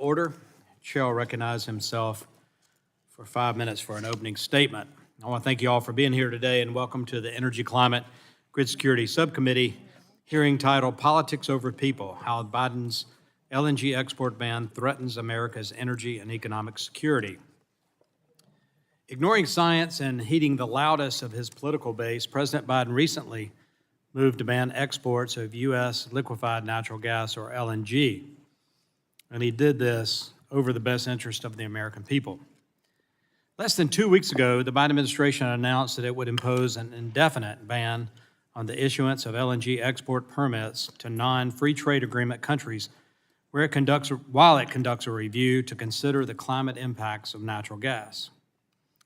Order. Chair will recognize himself for 5 minutes for an opening statement. I want to thank you all for being here today and welcome to the Energy, Climate, Grid Security Subcommittee hearing titled Politics Over People, How Biden's LNG Export Ban Threatens America's Energy and Economic Security. Ignoring science and heeding the loudest of his political base, President Biden recently moved to ban exports of U.S. liquefied natural gas, or LNG. And he did this over the best interest of the American people. Less than 2 weeks ago, the Biden administration announced that it would impose an indefinite ban on the issuance of LNG export permits to non-free trade agreement countries while it conducts a review to consider the climate impacts of natural gas.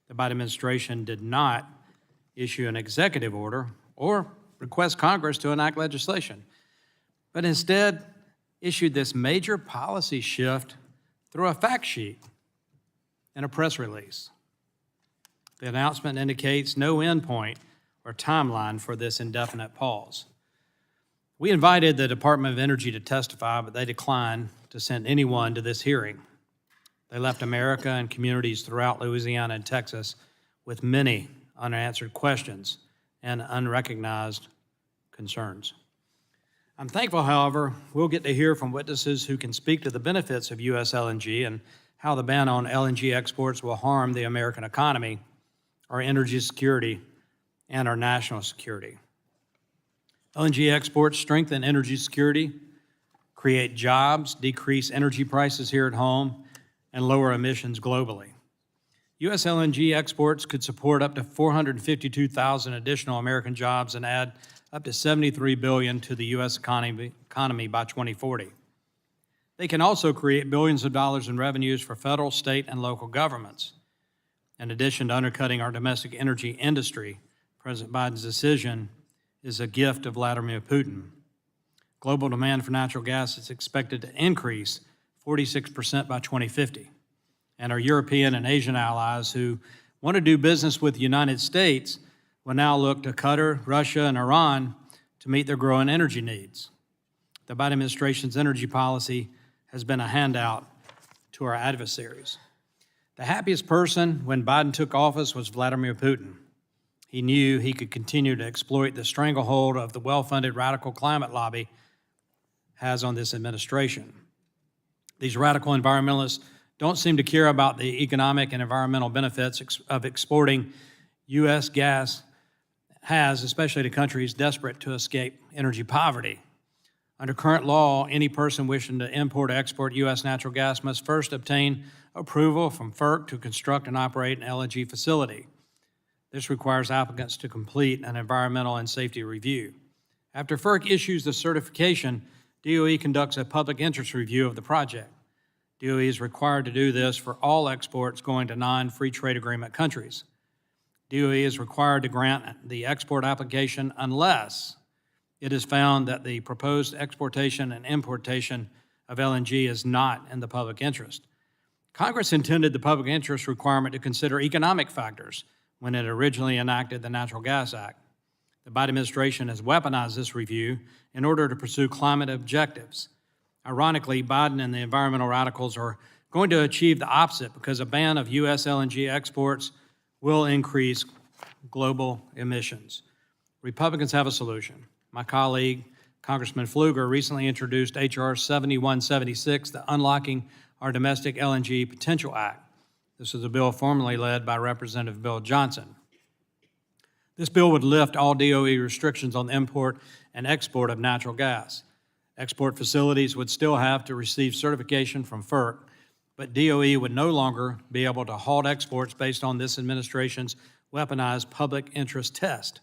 The Biden administration did not issue an executive order or request Congress to enact legislation, but instead issued this major policy shift through a fact sheet and a press release. The announcement indicates no endpoint or timeline for this indefinite pause. We invited the Department of Energy to testify, but they declined to send anyone to this hearing. They left America and communities throughout Louisiana and Texas with many unanswered questions and unrecognized concerns. I'm thankful, however, we'll get to hear from witnesses who can speak to the benefits of U.S. LNG and how the ban on LNG exports will harm the American economy, our energy security, and our national security. LNG exports strengthen energy security, create jobs, decrease energy prices here at home, and lower emissions globally. U.S. LNG exports could support up to 452,000 additional American jobs and add up to $73 billion to the U.S. economy by 2040. They can also create billions of dollars in revenues for federal, state, and local governments. In addition to undercutting our domestic energy industry, President Biden's decision is a gift of Vladimir Putin. Global demand for natural gas is expected to increase 46% by 2050. And our European and Asian allies who want to do business with the United States will now look to Qatar, Russia, and Iran to meet their growing energy needs. The Biden administration's energy policy has been a handout to our adversaries. The happiest person when Biden took office was Vladimir Putin. He knew he could continue to exploit the stranglehold of the well-funded radical climate lobby has on this administration. These radical environmentalists don't seem to care about the economic and environmental benefits of exporting U.S. gas has, especially to countries desperate to escape energy poverty. Under current law, any person wishing to import or export U.S. natural gas must first obtain approval from FERC to construct and operate an LNG facility. This requires applicants to complete an environmental and safety review. After FERC issues the certification, DOE conducts a public interest review of the project. DOE is required to do this for all exports going to non-free trade agreement countries. DOE is required to grant the export application unless it is found that the proposed exportation and importation of LNG is not in the public interest. Congress intended the public interest requirement to consider economic factors when it originally enacted the Natural Gas Act. The Biden administration has weaponized this review in order to pursue climate objectives. Ironically, Biden and the environmental radicals are going to achieve the opposite because a ban of U.S. LNG exports will increase global emissions. Republicans have a solution. My colleague, Congressman Pfluger, recently introduced H.R. 7176, the Unlocking Our Domestic LNG Potential Act. This is a bill formerly led by Representative Bill Johnson. This bill would lift all DOE restrictions on the import and export of natural gas. Export facilities would still have to receive certification from FERC, but DOE would no longer be able to halt exports based on this administration's weaponized public interest test.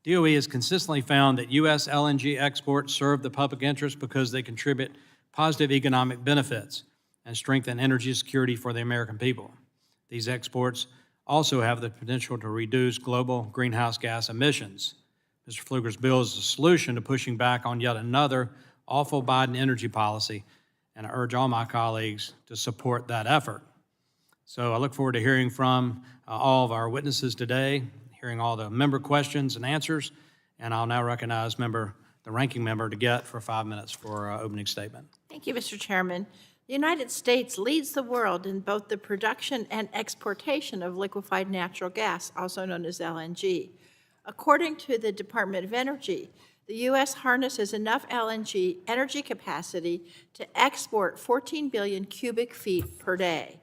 DOE has consistently found that U.S. LNG exports serve the public interest because they contribute positive economic benefits and strengthen energy security for the American people. These exports also have the potential to reduce global greenhouse gas emissions. Mr. Pfluger's bill is a solution to pushing back on yet another awful Biden energy policy, and I urge all my colleagues to support that effort. So I look forward to hearing from all of our witnesses today, hearing all the member questions and answers, and I'll now recognize the ranking member to get for 5 minutes for opening statement. Thank you, Mr. Chairman. The The United States leads the world in both the production and exportation of liquefied natural gas, also known as LNG. According to the Department of Energy, the U.S. harnesses enough LNG energy capacity to export 14 billion cubic feet per day.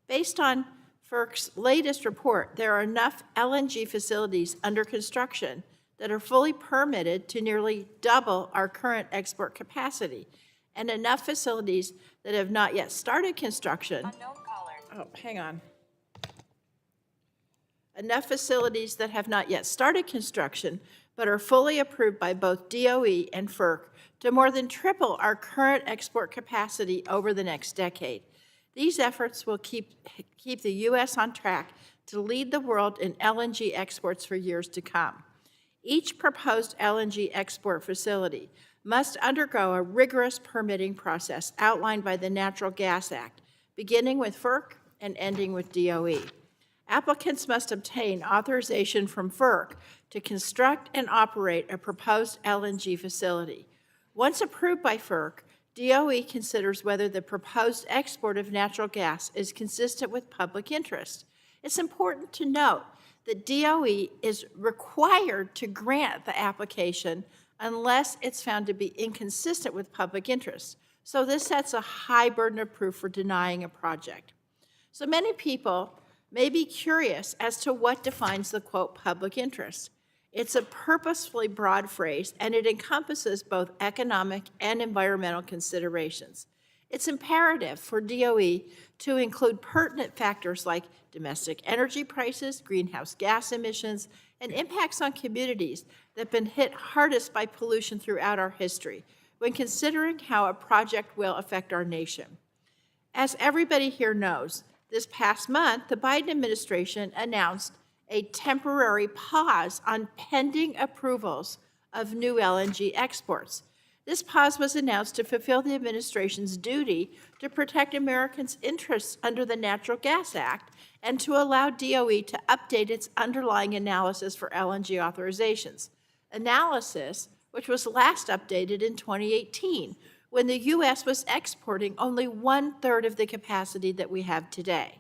Based on FERC's latest report, there are enough LNG facilities under construction that are fully permitted to nearly double our current export capacity, and enough facilities that have not yet started construction. Unknown caller. Oh, hang on. Enough facilities that have not yet started construction but are fully approved by both DOE and FERC to more than triple our current export capacity over the next decade. These efforts will keep the U.S. on track to lead the world in LNG exports for years to come. Each proposed LNG export facility must undergo a rigorous permitting process outlined by the Natural Gas Act, beginning with FERC and ending with DOE. Applicants must obtain authorization from FERC to construct and operate a proposed LNG facility. Once approved by FERC, DOE considers whether the proposed export of natural gas is consistent with public interest. It's important to note that DOE is required to grant the application unless it's found to be inconsistent with public interest. So this sets a high burden of proof for denying a project. So many people may be curious as to what defines the, quote, public interest. It's a purposefully broad phrase, and it encompasses both economic and environmental considerations. It's imperative for DOE to include pertinent factors like domestic energy prices, greenhouse gas emissions, and impacts on communities that have been hit hardest by pollution throughout our history when considering how a project will affect our nation. As everybody here knows, this past month, the Biden administration announced a temporary pause on pending approvals of new LNG exports. This pause was announced to fulfill the administration's duty to protect Americans' interests under the Natural Gas Act and to allow DOE to update its underlying analysis for LNG authorizations. Analysis which was last updated in 2018, when the U.S. was exporting only 1/3 of the capacity that we have today.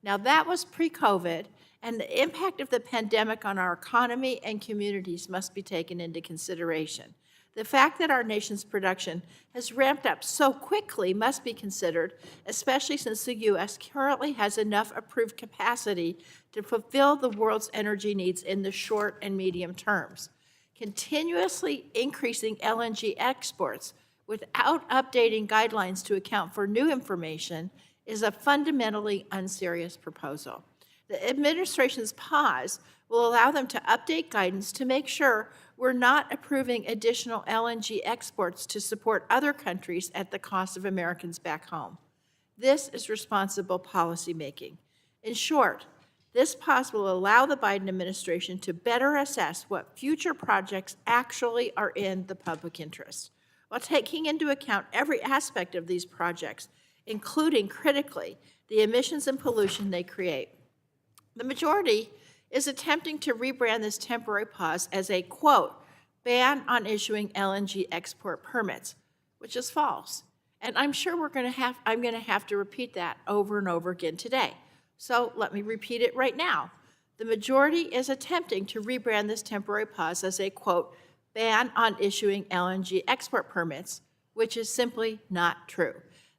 Now, that was pre-COVID, and the impact of the pandemic on our economy and communities must be taken into consideration. The fact that our nation's production has ramped up so quickly must be considered, especially since the U.S. currently has enough approved capacity to fulfill the world's energy needs in the short and medium terms. Continuously increasing LNG exports without updating guidelines to account for new information is a fundamentally unserious proposal. The administration's pause will allow them to update guidance to make sure we're not approving additional LNG exports to support other countries at the cost of Americans back home. This is responsible policymaking. In short, this pause will allow the Biden administration to better assess what future projects actually are in the public interest, while taking into account every aspect of these projects, including, critically, the emissions and pollution they create. The majority is attempting to rebrand this temporary pause as a, quote, ban on issuing LNG export permits, which is false. And I'm sure I'm going to have to repeat that over and over again today. So let me repeat it right now. The majority is attempting to rebrand this temporary pause as a, quote, ban on issuing LNG export permits, which is simply not true.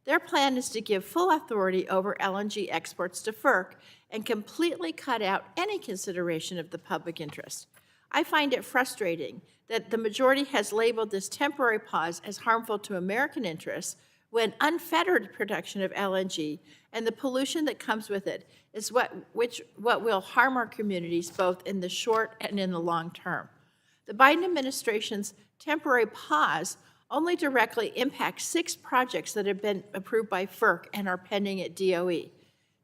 Their plan is to give full authority over LNG exports to FERC and completely cut out any consideration of the public interest. I find it frustrating that the majority has labeled this temporary pause as harmful to American interests when unfettered production of LNG and the pollution that comes with it is what will harm our communities both in the short and in the long term. The Biden administration's temporary pause only directly impacts 6 projects that have been approved by FERC and are pending at DOE.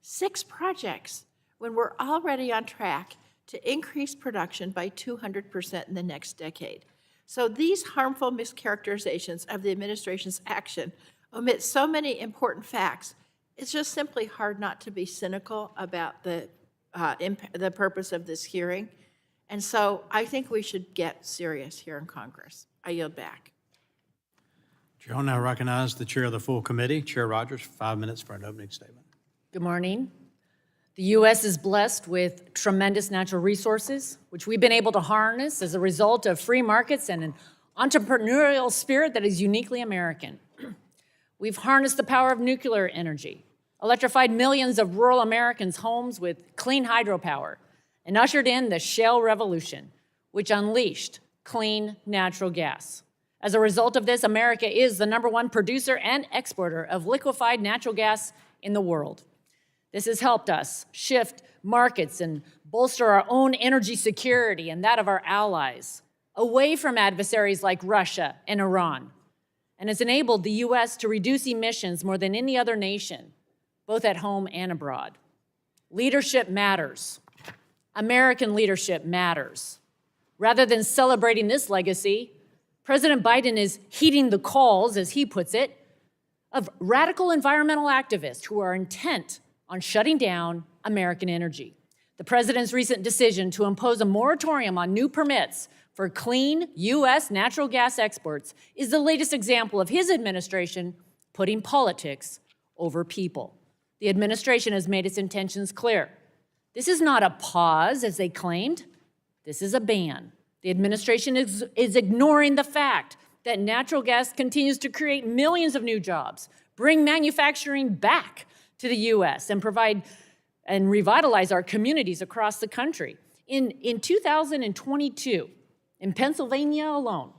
6 projects when we're already on track to increase production by 200% in the next decade. So these harmful mischaracterizations of the administration's action omit so many important facts. It's just simply hard not to be cynical about the purpose of this hearing. And so I think we should get serious here in Congress. I yield back. Chair will now recognize the chair of the full committee, Chair Rogers, for 5 minutes for an opening statement. Good morning. The U.S. is blessed with tremendous natural resources, which we've been able to harness as a result of free markets and an entrepreneurial spirit that is uniquely American. We've harnessed the power of nuclear energy, electrified millions of rural Americans' homes with clean hydropower, and ushered in the shale revolution, which unleashed clean natural gas. As a result of this, America is the #1 producer and exporter of liquefied natural gas in the world. This has helped us shift markets and bolster our own energy security and that of our allies away from adversaries like Russia and Iran, and has enabled the U.S. to reduce emissions more than any other nation, both at home and abroad. Leadership matters. American leadership matters. Rather than celebrating this legacy, President Biden is heeding the calls, as he puts it, of radical environmental activists who are intent on shutting down American energy. The president's recent decision to impose a moratorium on new permits for clean U.S. natural gas exports is the latest example of his administration putting politics over people. The administration has made its intentions clear. This is not a pause, as they claimed. This is a ban. The administration is ignoring the fact that natural gas continues to create millions of new jobs, bring manufacturing back to the U.S., and provide and revitalize our communities across the country. In 2022, in Pennsylvania alone,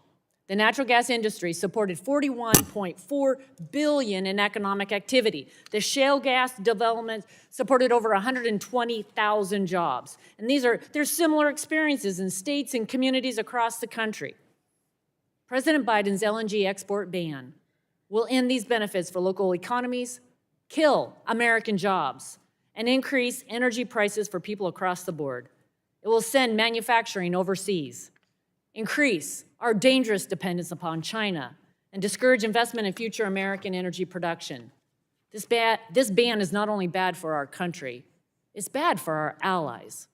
the natural gas industry supported $41.4 billion in economic activity. The shale gas development supported over 120,000 jobs. And there's similar experiences in states and communities across the country. President Biden's LNG export ban will end these benefits for local economies, kill American jobs, and increase energy prices for people across the board. It will send manufacturing overseas, increase our dangerous dependence upon China, and discourage investment in future American energy production. This ban is not only bad for our country, it's bad for our allies.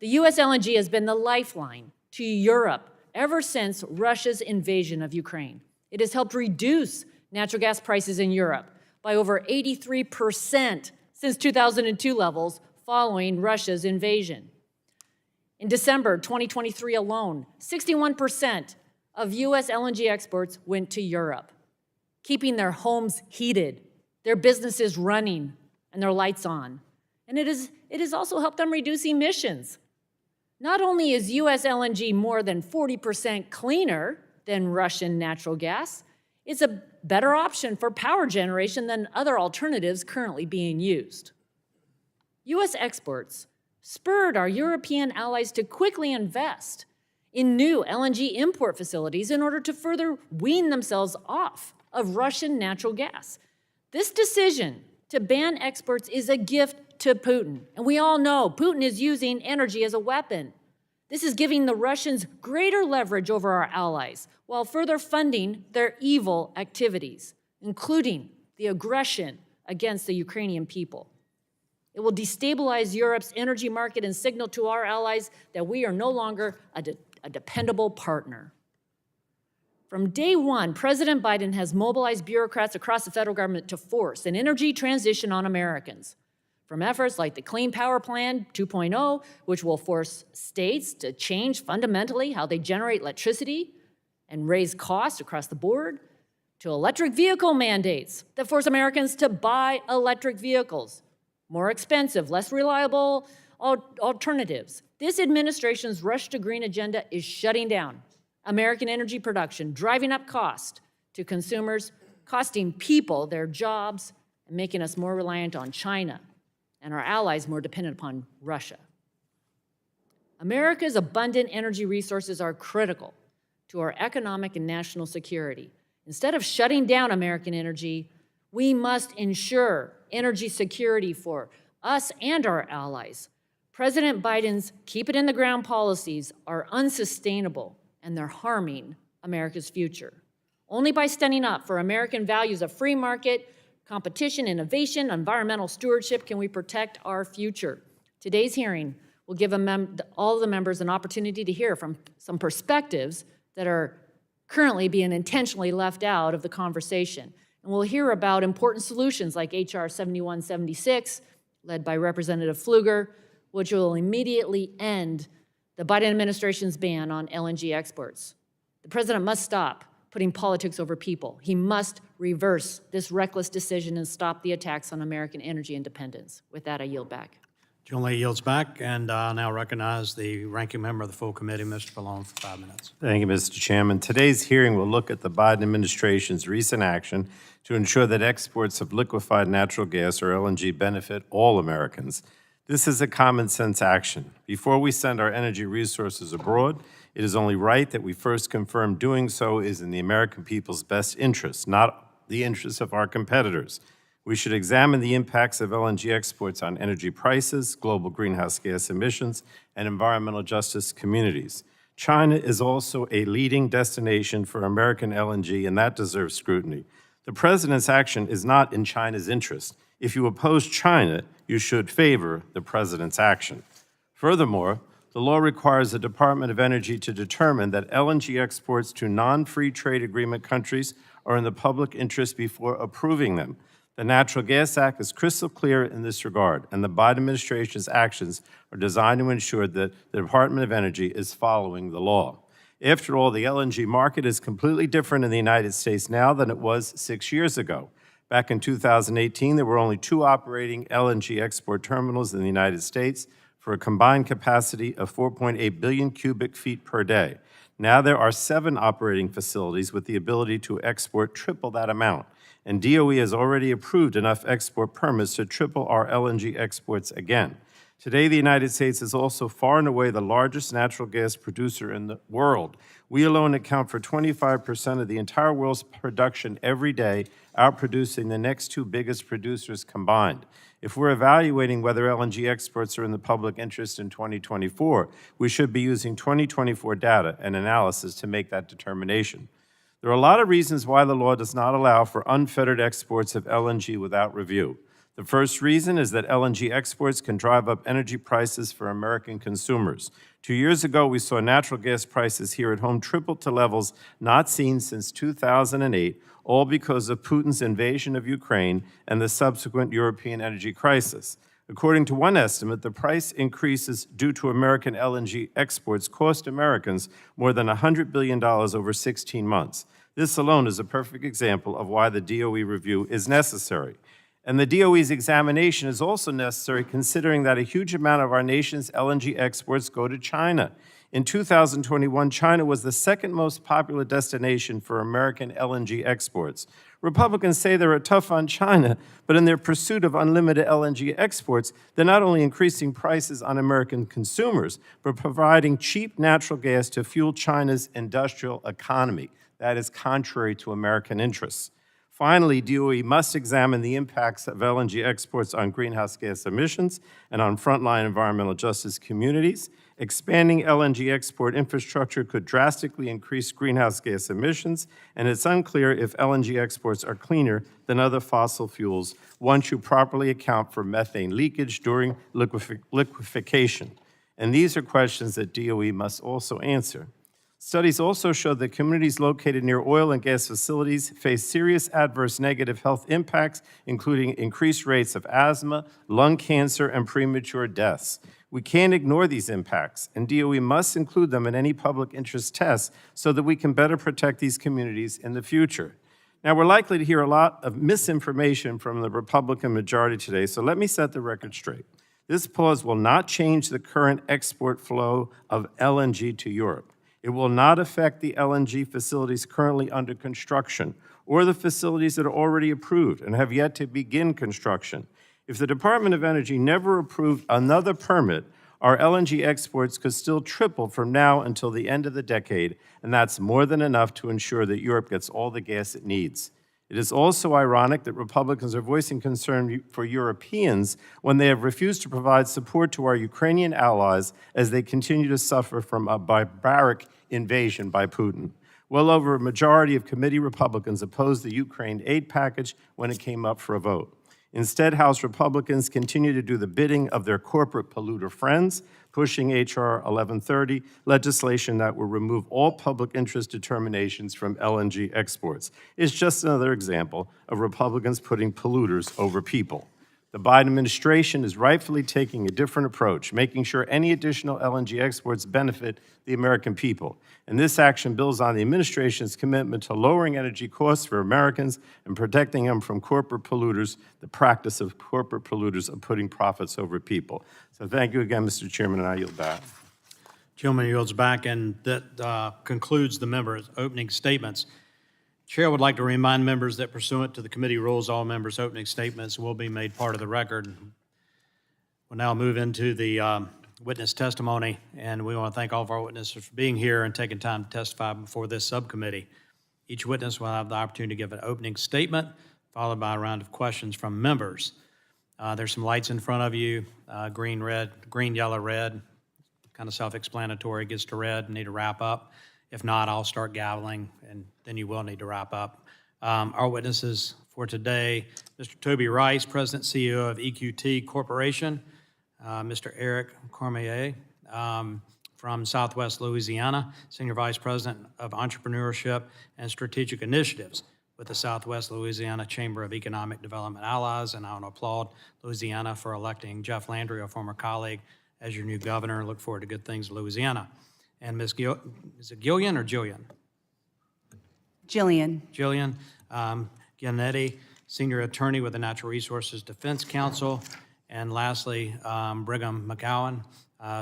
The U.S. LNG has been the lifeline to Europe ever since Russia's invasion of Ukraine. It has helped reduce natural gas prices in Europe by over 83% since 2002 levels following Russia's invasion. In December 2023 alone, 61% of U.S. LNG exports went to Europe, keeping their homes heated, their businesses running, and their lights on. And it has also helped them reduce emissions. Not only is U.S. LNG more than 40% cleaner than Russian natural gas, it's a better option for power generation than other alternatives currently being used. U.S. exports spurred our European allies to quickly invest in new LNG import facilities in order to further wean themselves off of Russian natural gas. This decision to ban exports is a gift to Putin, and we all know Putin is using energy as a weapon. This is giving the Russians greater leverage over our allies while further funding their evil activities, including the aggression against the Ukrainian people. It will destabilize Europe's energy market and signal to our allies that we are no longer a dependable partner. From day one, President Biden has mobilized bureaucrats across the federal government to force an energy transition on Americans. From efforts like the Clean Power Plan 2.0, which will force states to change fundamentally how they generate electricity and raise costs across the board, to electric vehicle mandates that force Americans to buy electric vehicles, more expensive, less reliable alternatives. This administration's rush to green agenda is shutting down American energy production, driving up cost to consumers, costing people their jobs, and making us more reliant on China and our allies more dependent upon Russia. America's abundant energy resources are critical to our economic and national security. Instead of shutting down American energy, we must ensure energy security for us and our allies. President Biden's keep-it-in-the-ground policies are unsustainable, and they're harming America's future. Only by standing up for American values of free market, competition, innovation, environmental stewardship can we protect our future. Today's hearing will give all the members an opportunity to hear from some perspectives that are currently being intentionally left out of the conversation. And we'll hear about important solutions like H.R. 7176, led by Representative Pfluger, which will immediately end the Biden administration's ban on LNG exports. The president must stop putting politics over people. He must reverse this reckless decision and stop the attacks on American energy independence. With that, I yield back. Julie yields back, and I now recognize the ranking member of the full committee, Mr. Pallone, for 5 minutes. Thank you, Mr. Chairman. Today's hearing will look at the Biden administration's recent action to ensure that exports of liquefied natural gas, or LNG, benefit all Americans. This is a common sense action. Before we send our energy resources abroad, it is only right that we first confirm doing so is in the American people's best interest, not the interests of our competitors. We should examine the impacts of LNG exports on energy prices, global greenhouse gas emissions, and environmental justice communities. China is also a leading destination for American LNG, and that deserves scrutiny. The president's action is not in China's interest. If you oppose China, you should favor the president's action. Furthermore, the law requires the Department of Energy to determine that LNG exports to non-free trade agreement countries are in the public interest before approving them. The Natural Gas Act is crystal clear in this regard, and the Biden administration's actions are designed to ensure that the Department of Energy is following the law. After all, the LNG market is completely different in the United States now than it was 6 years ago. Back in 2018, there were only 2 operating LNG export terminals in the United States for a combined capacity of 4.8 billion cubic feet per day. Now there are 7 operating facilities with the ability to export triple that amount, and DOE has already approved enough export permits to triple our LNG exports again. Today, the United States is also far and away the largest natural gas producer in the world. We alone account for 25% of the entire world's production every day, outproducing the next 2 biggest producers combined. If we're evaluating whether LNG exports are in the public interest in 2024, we should be using 2024 data and analysis to make that determination. There are a lot of reasons why the law does not allow for unfettered exports of LNG without review. The first reason is that LNG exports can drive up energy prices for American consumers. 2 years ago, we saw natural gas prices here at home triple to levels not seen since 2008, all because of Putin's invasion of Ukraine and the subsequent European energy crisis. According to one estimate, the price increases due to American LNG exports cost Americans more than $100 billion over 16 months. This alone is a perfect example of why the DOE review is necessary. And the DOE's examination is also necessary considering that a huge amount of our nation's LNG exports go to China. In 2021, China was the second most popular destination for American LNG exports. Republicans say they're tough on China, but in their pursuit of unlimited LNG exports, they're not only increasing prices on American consumers, but providing cheap natural gas to fuel China's industrial economy. That is contrary to American interests. Finally, DOE must examine the impacts of LNG exports on greenhouse gas emissions and on frontline environmental justice communities. Expanding LNG export infrastructure could drastically increase greenhouse gas emissions, and it's unclear if LNG exports are cleaner than other fossil fuels once you properly account for methane leakage during liquefaction. And these are questions that DOE must also answer. Studies also show that communities located near oil and gas facilities face serious adverse negative health impacts, including increased rates of asthma, lung cancer, and premature deaths. We can't ignore these impacts, and DOE must include them in any public interest tests so that we can better protect these communities in the future. Now, we're likely to hear a lot of misinformation from the Republican majority today, so let me set the record straight. This pause will not change the current export flow of LNG to Europe. It will not affect the LNG facilities currently under construction or the facilities that are already approved and have yet to begin construction. If the Department of Energy never approved another permit, our LNG exports could still triple from now until the end of the decade, and that's more than enough to ensure that Europe gets all the gas it needs. It is also ironic that Republicans are voicing concern for Europeans when they have refused to provide support to our Ukrainian allies as they continue to suffer from a barbaric invasion by Putin. Well over a majority of committee Republicans opposed the Ukraine aid package when it came up for a vote. Instead, House Republicans continue to do the bidding of their corporate polluter friends, pushing H.R. 1130, legislation that will remove all public interest determinations from LNG exports. It's just another example of Republicans putting polluters over people. The Biden administration is rightfully taking a different approach, making sure any additional LNG exports benefit the American people. And this action builds on the administration's commitment to lowering energy costs for Americans and protecting them from corporate polluters, the practice of corporate polluters of putting profits over people. So thank you again, Mr. Chairman, and I yield back. Gentleman yields back, and that concludes the members' opening statements. Chair would like to remind members that pursuant to the committee rules, all members' opening statements will be made part of the record. We'll now move into the witness testimony, and we want to thank all of our witnesses for being here and taking time to testify before this subcommittee. Each witness will have the opportunity to give an opening statement, followed by a round of questions from members. There's some lights in front of you, green, yellow, red, kind of self-explanatory, gets to red, need to wrap up. If not, I'll start gaveling, and then you will need to wrap up. Our witnesses for today, Mr. Toby Rice, President, CEO of EQT Corporation, Mr. Eric Cormier from Southwest Louisiana, Senior Vice President of Entrepreneurship and Strategic Initiatives with the Southwest Louisiana Chamber of Economic Development Allies, and I want to applaud Louisiana for electing Jeff Landry, a former colleague, as your new governor. Look forward to good things in Louisiana. And Ms. Is it Gillian or Gillian? Gillian. Gillian Giannetti, Senior Attorney with the Natural Resources Defense Council. And lastly, Brigham McCown,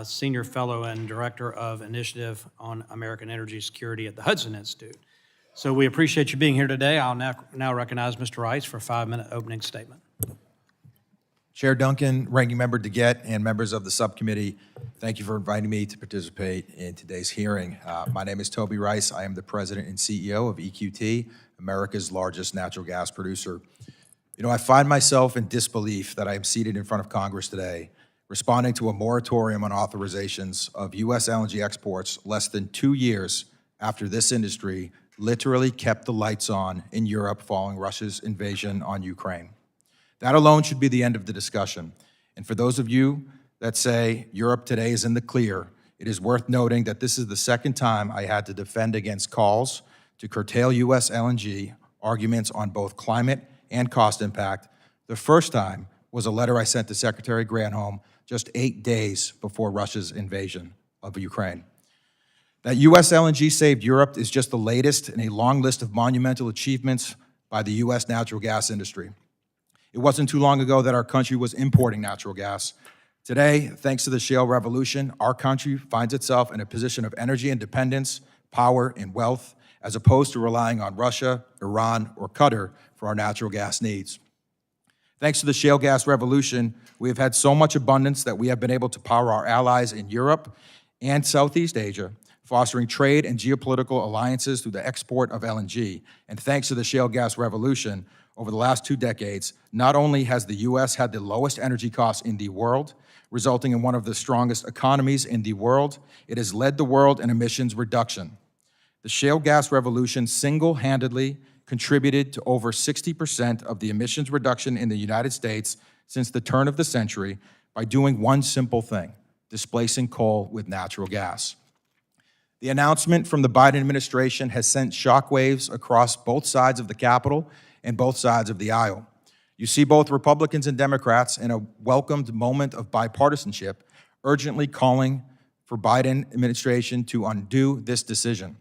Senior Fellow and Director of Initiative on American Energy Security at the Hudson Institute. So we appreciate you being here today. I'll now recognize Mr. Rice for a 5-minute opening statement. Chair Duncan, Ranking Member Dingell, and members of the subcommittee, thank you for inviting me to participate in today's hearing. My name is Toby Rice. I am the President and CEO of EQT, America's largest natural gas producer. You know, I find myself in disbelief that I am seated in front of Congress today, responding to a moratorium on authorizations of U.S. LNG exports less than 2 years after this industry literally kept the lights on in Europe following Russia's invasion on Ukraine. That alone should be the end of the discussion. And for those of you that say Europe today is in the clear, it is worth noting that this is the second time I had to defend against calls to curtail U.S. LNG, arguments on both climate and cost impact. The first time was a letter I sent to Secretary Granholm just 8 days before Russia's invasion of Ukraine. That U.S. LNG saved Europe is just the latest in a long list of monumental achievements by the U.S. natural gas industry. It wasn't too long ago that our country was importing natural gas. Today, thanks to the shale revolution, our country finds itself in a position of energy independence, power, and wealth, as opposed to relying on Russia, Iran, or Qatar for our natural gas needs. Thanks to the shale gas revolution, we have had so much abundance that we have been able to power our allies in Europe and Southeast Asia, fostering trade and geopolitical alliances through the export of LNG. And thanks to the shale gas revolution, over the last 2 decades, not only has the U.S. had the lowest energy costs in the world, resulting in one of the strongest economies in the world, it has led the world in emissions reduction. The shale gas revolution single-handedly contributed to over 60% of the emissions reduction in the United States since the turn of the century by doing one simple thing: displacing coal with natural gas. The announcement from the Biden administration has sent shockwaves across both sides of the Capitol and both sides of the aisle. You see both Republicans and Democrats in a welcomed moment of bipartisanship urgently calling for Biden administration to undo this decision,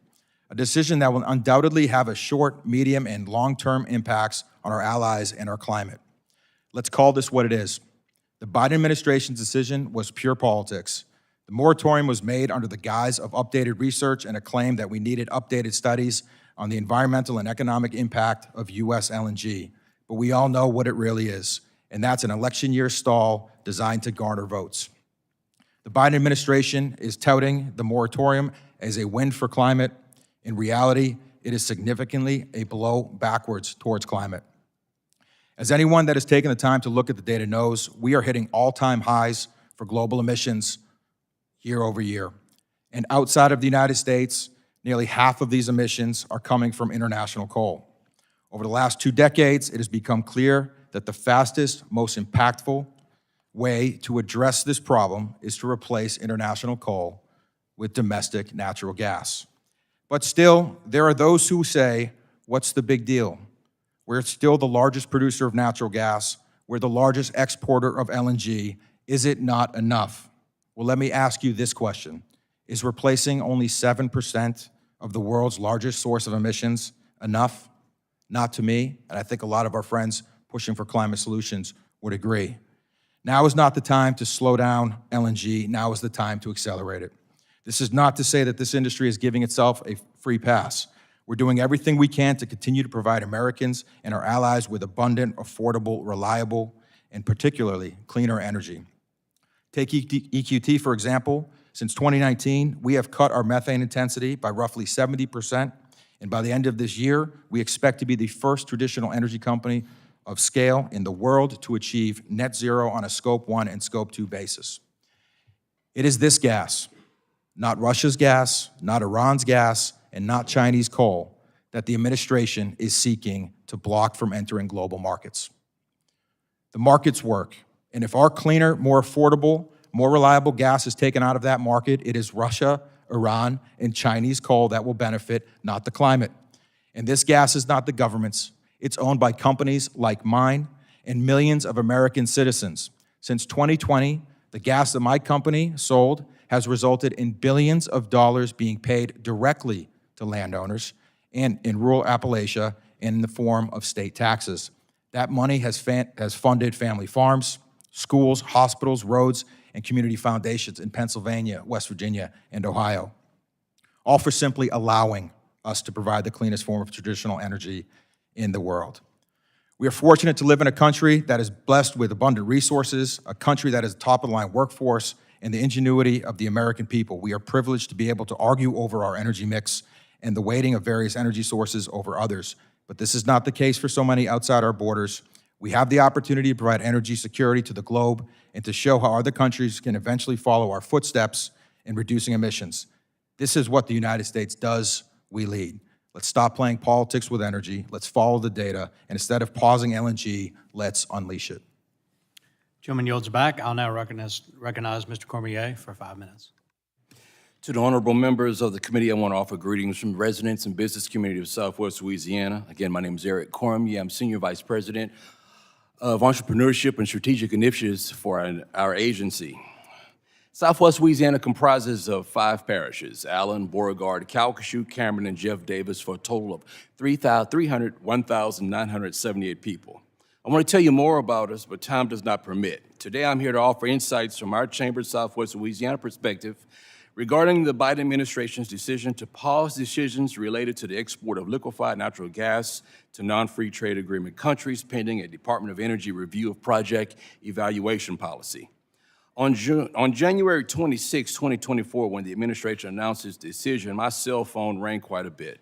a decision that will undoubtedly have a short, medium, and long-term impacts on our allies and our climate. Let's call this what it is. The Biden administration's decision was pure politics. The moratorium was made under the guise of updated research and a claim that we needed updated studies on the environmental and economic impact of U.S. LNG. But we all know what it really is, and that's an election year stall designed to garner votes. The Biden administration is touting the moratorium as a win for climate. In reality, it is significantly a blow backwards towards climate. As anyone that has taken the time to look at the data knows, we are hitting all-time highs for global emissions year over year. And outside of the United States, nearly half of these emissions are coming from international coal. Over the last 2 decades, it has become clear that the fastest, most impactful way to address this problem is to replace international coal with domestic natural gas. But still, there are those who say, what's the big deal? We're still the largest producer of natural gas. We're the largest exporter of LNG. Is it not enough? Well, let me ask you this question. Is replacing only 7% of the world's largest source of emissions enough? Not to me, and I think a lot of our friends pushing for climate solutions would agree. Now is not the time to slow down LNG. Now is the time to accelerate it. This is not to say that this industry is giving itself a free pass. We're doing everything we can to continue to provide Americans and our allies with abundant, affordable, reliable, and particularly cleaner energy. Take EQT, for example. Since 2019, we have cut our methane intensity by roughly 70%, and by the end of this year, we expect to be the first traditional energy company of scale in the world to achieve net zero on a Scope 1 and Scope 2 basis. It is this gas, not Russia's gas, not Iran's gas, and not Chinese coal, that the administration is seeking to block from entering global markets. The markets work, and if our cleaner, more affordable, more reliable gas is taken out of that market, it is Russia, Iran, and Chinese coal that will benefit, not the climate. And this gas is not the government's. It's owned by companies like mine and millions of American citizens. Since 2020, the gas that my company sold has resulted in billions of dollars being paid directly to landowners and in rural Appalachia in the form of state taxes. That money has funded family farms, schools, hospitals, roads, and community foundations in Pennsylvania, West Virginia, and Ohio, all for simply allowing us to provide the cleanest form of traditional energy in the world. We are fortunate to live in a country that is blessed with abundant resources, a country that has a top-of-the-line workforce, and the ingenuity of the American people. We are privileged to be able to argue over our energy mix and the weighting of various energy sources over others. But this is not the case for so many outside our borders. We have the opportunity to provide energy security to the globe and to show how other countries can eventually follow our footsteps in reducing emissions. This is what the United States does. We lead. Let's stop playing politics with energy. Let's follow the data. And instead of pausing LNG, let's unleash it. Gentleman yields back. I'll now recognize Mr. Cormier for 5 minutes. To the honorable members of the committee, I want to offer greetings from residents and business community of Southwest Louisiana. Again, my name is Eric Cormier. I'm Senior Vice President of Entrepreneurship and Strategic Initiatives for our agency. Southwest Louisiana comprises of 5 parishes: Allen, Beauregard, Calcasieu, Cameron, and Jeff Davis, for a total of 1,978 people. I want to tell you more about us, but time does not permit. Today, I'm here to offer insights from our Chamber of Southwest Louisiana perspective regarding the Biden administration's decision to pause decisions related to the export of liquefied natural gas to non-free trade agreement countries pending a Department of Energy review of project evaluation policy. On January 26, 2024, when the administration announced its decision, my cell phone rang quite a bit.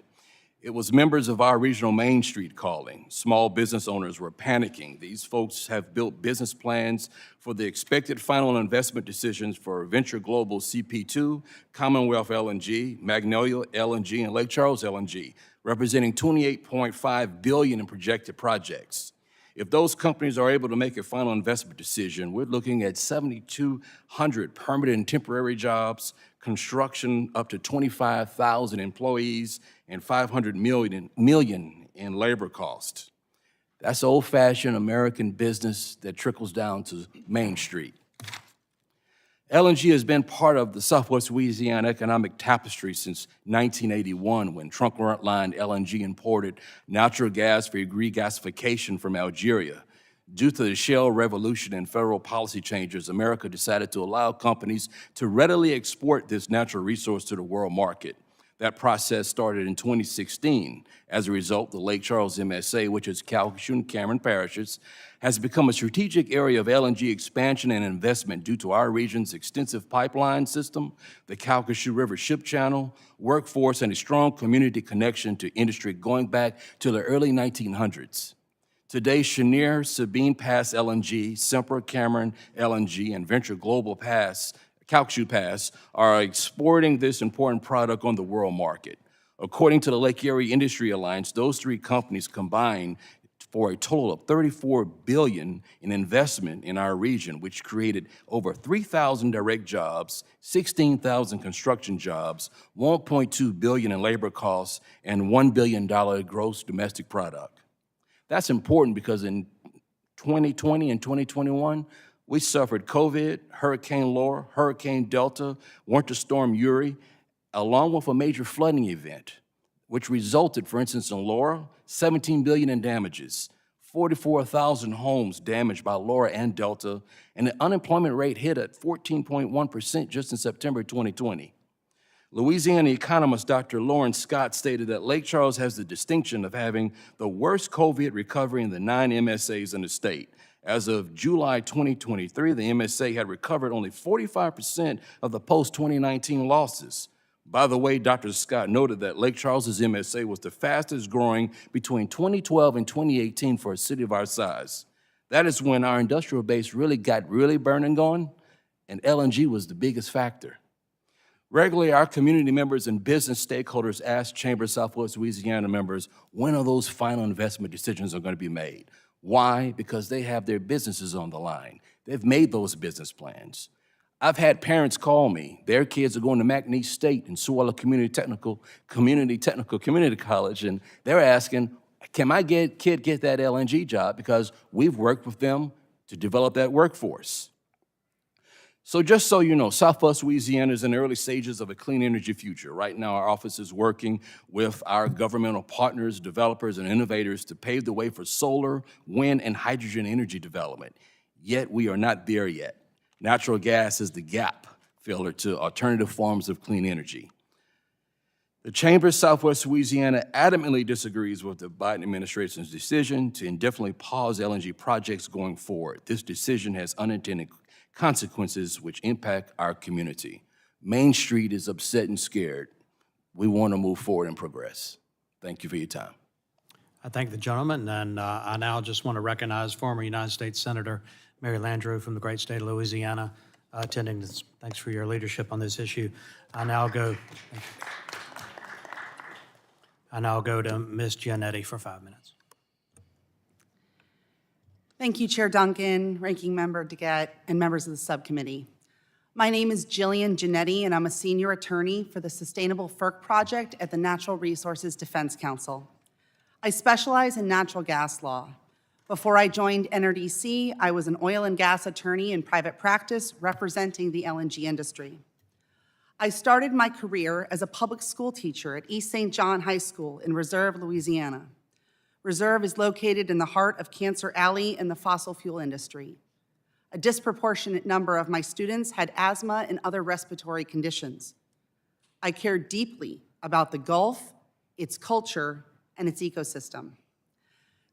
It was members of our regional Main Street calling. Small business owners were panicking. These folks have built business plans for the expected final investment decisions for Venture Global CP2, Commonwealth LNG, Magnolia LNG, and Lake Charles LNG, representing $28.5 billion in projected projects. If those companies are able to make a final investment decision, we're looking at 7,200 permanent and temporary jobs, construction up to 25,000 employees, and $500 million in labor costs. That's old-fashioned American business that trickles down to Main Street. LNG has been part of the Southwest Louisiana economic tapestry since 1981, when trunk-lined LNG imported natural gas for regasification from Algeria. Due to the shale revolution and federal policy changes, America decided to allow companies to readily export this natural resource to the world market. That process started in 2016. As a result, the Lake Charles MSA, which is Calcasieu and Cameron parishes, has become a strategic area of LNG expansion and investment due to our region's extensive pipeline system, the Calcasieu River Ship Channel, workforce, and a strong community connection to industry going back to the early 1900s. Today, Cheniere, Sabine Pass LNG, Sempra Cameron LNG, and Venture Global Calcasieu Pass are exporting this important product on the world market. According to the Lake Erie Industry Alliance, those 3 companies combined for a total of $34 billion in investment in our region, which created over 3,000 direct jobs, 16,000 construction jobs, $1.2 billion in labor costs, and $1 billion gross domestic product. That's important because in 2020 and 2021, we suffered COVID, Hurricane Laura, Hurricane Delta, Winter Storm Uri, along with a major flooding event, which resulted, for instance, in Laura, $17 billion in damages, 44,000 homes damaged by Laura and Delta, and the unemployment rate hit at 14.1% just in September 2020. Louisiana economist Dr. Lawrence Scott stated that Lake Charles has the distinction of having the worst COVID recovery in the 9 MSAs in the state. As of July 2023, the MSA had recovered only 45% of the post-2019 losses. By the way, Dr. Scott noted that Lake Charles's MSA was the fastest growing between 2012 and 2018 for a city of our size. That is when our industrial base got burning going, and LNG was the biggest factor. Regularly, our community members and business stakeholders ask Chamber of Southwest Louisiana members, when are those final investment decisions are going to be made? Why? Because they have their businesses on the line. They've made those business plans. I've had parents call me. Their kids are going to McNeese State and Suala Community College, and they're asking, can my kid get that LNG job? Because we've worked with them to develop that workforce. So just so you know, Southwest Louisiana is in the early stages of a clean energy future. Right now, our office is working with our governmental partners, developers, and innovators to pave the way for solar, wind, and hydrogen energy development. Yet we are not there yet. Natural gas is the gap filler to alternative forms of clean energy. The Chamber of Southwest Louisiana adamantly disagrees with the Biden administration's decision to indefinitely pause LNG projects going forward. This decision has unintended consequences which impact our community. Main Street is upset and scared. We want to move forward and progress. Thank you for your time. I thank the gentleman, and I now just want to recognize former United States Senator Mary Landrieu from the great state of Louisiana attending this. Thanks for your leadership on this issue. I now go to Ms. Giannetti for 5 minutes. Thank you, Chair Duncan, Ranking Member DeGette, and members of the subcommittee. My name is Gillian Giannetti, and I'm a senior attorney for the Sustainable FERC project at the Natural Resources Defense Council. I specialize in natural gas law. Before I joined NRDC, I was an oil and gas attorney in private practice representing the LNG industry. I started my career as a public school teacher at East St. John High School in Reserve, Louisiana. Reserve is located in the heart of Cancer Alley in the fossil fuel industry. A disproportionate number of my students had asthma and other respiratory conditions. I care deeply about the Gulf, its culture, and its ecosystem.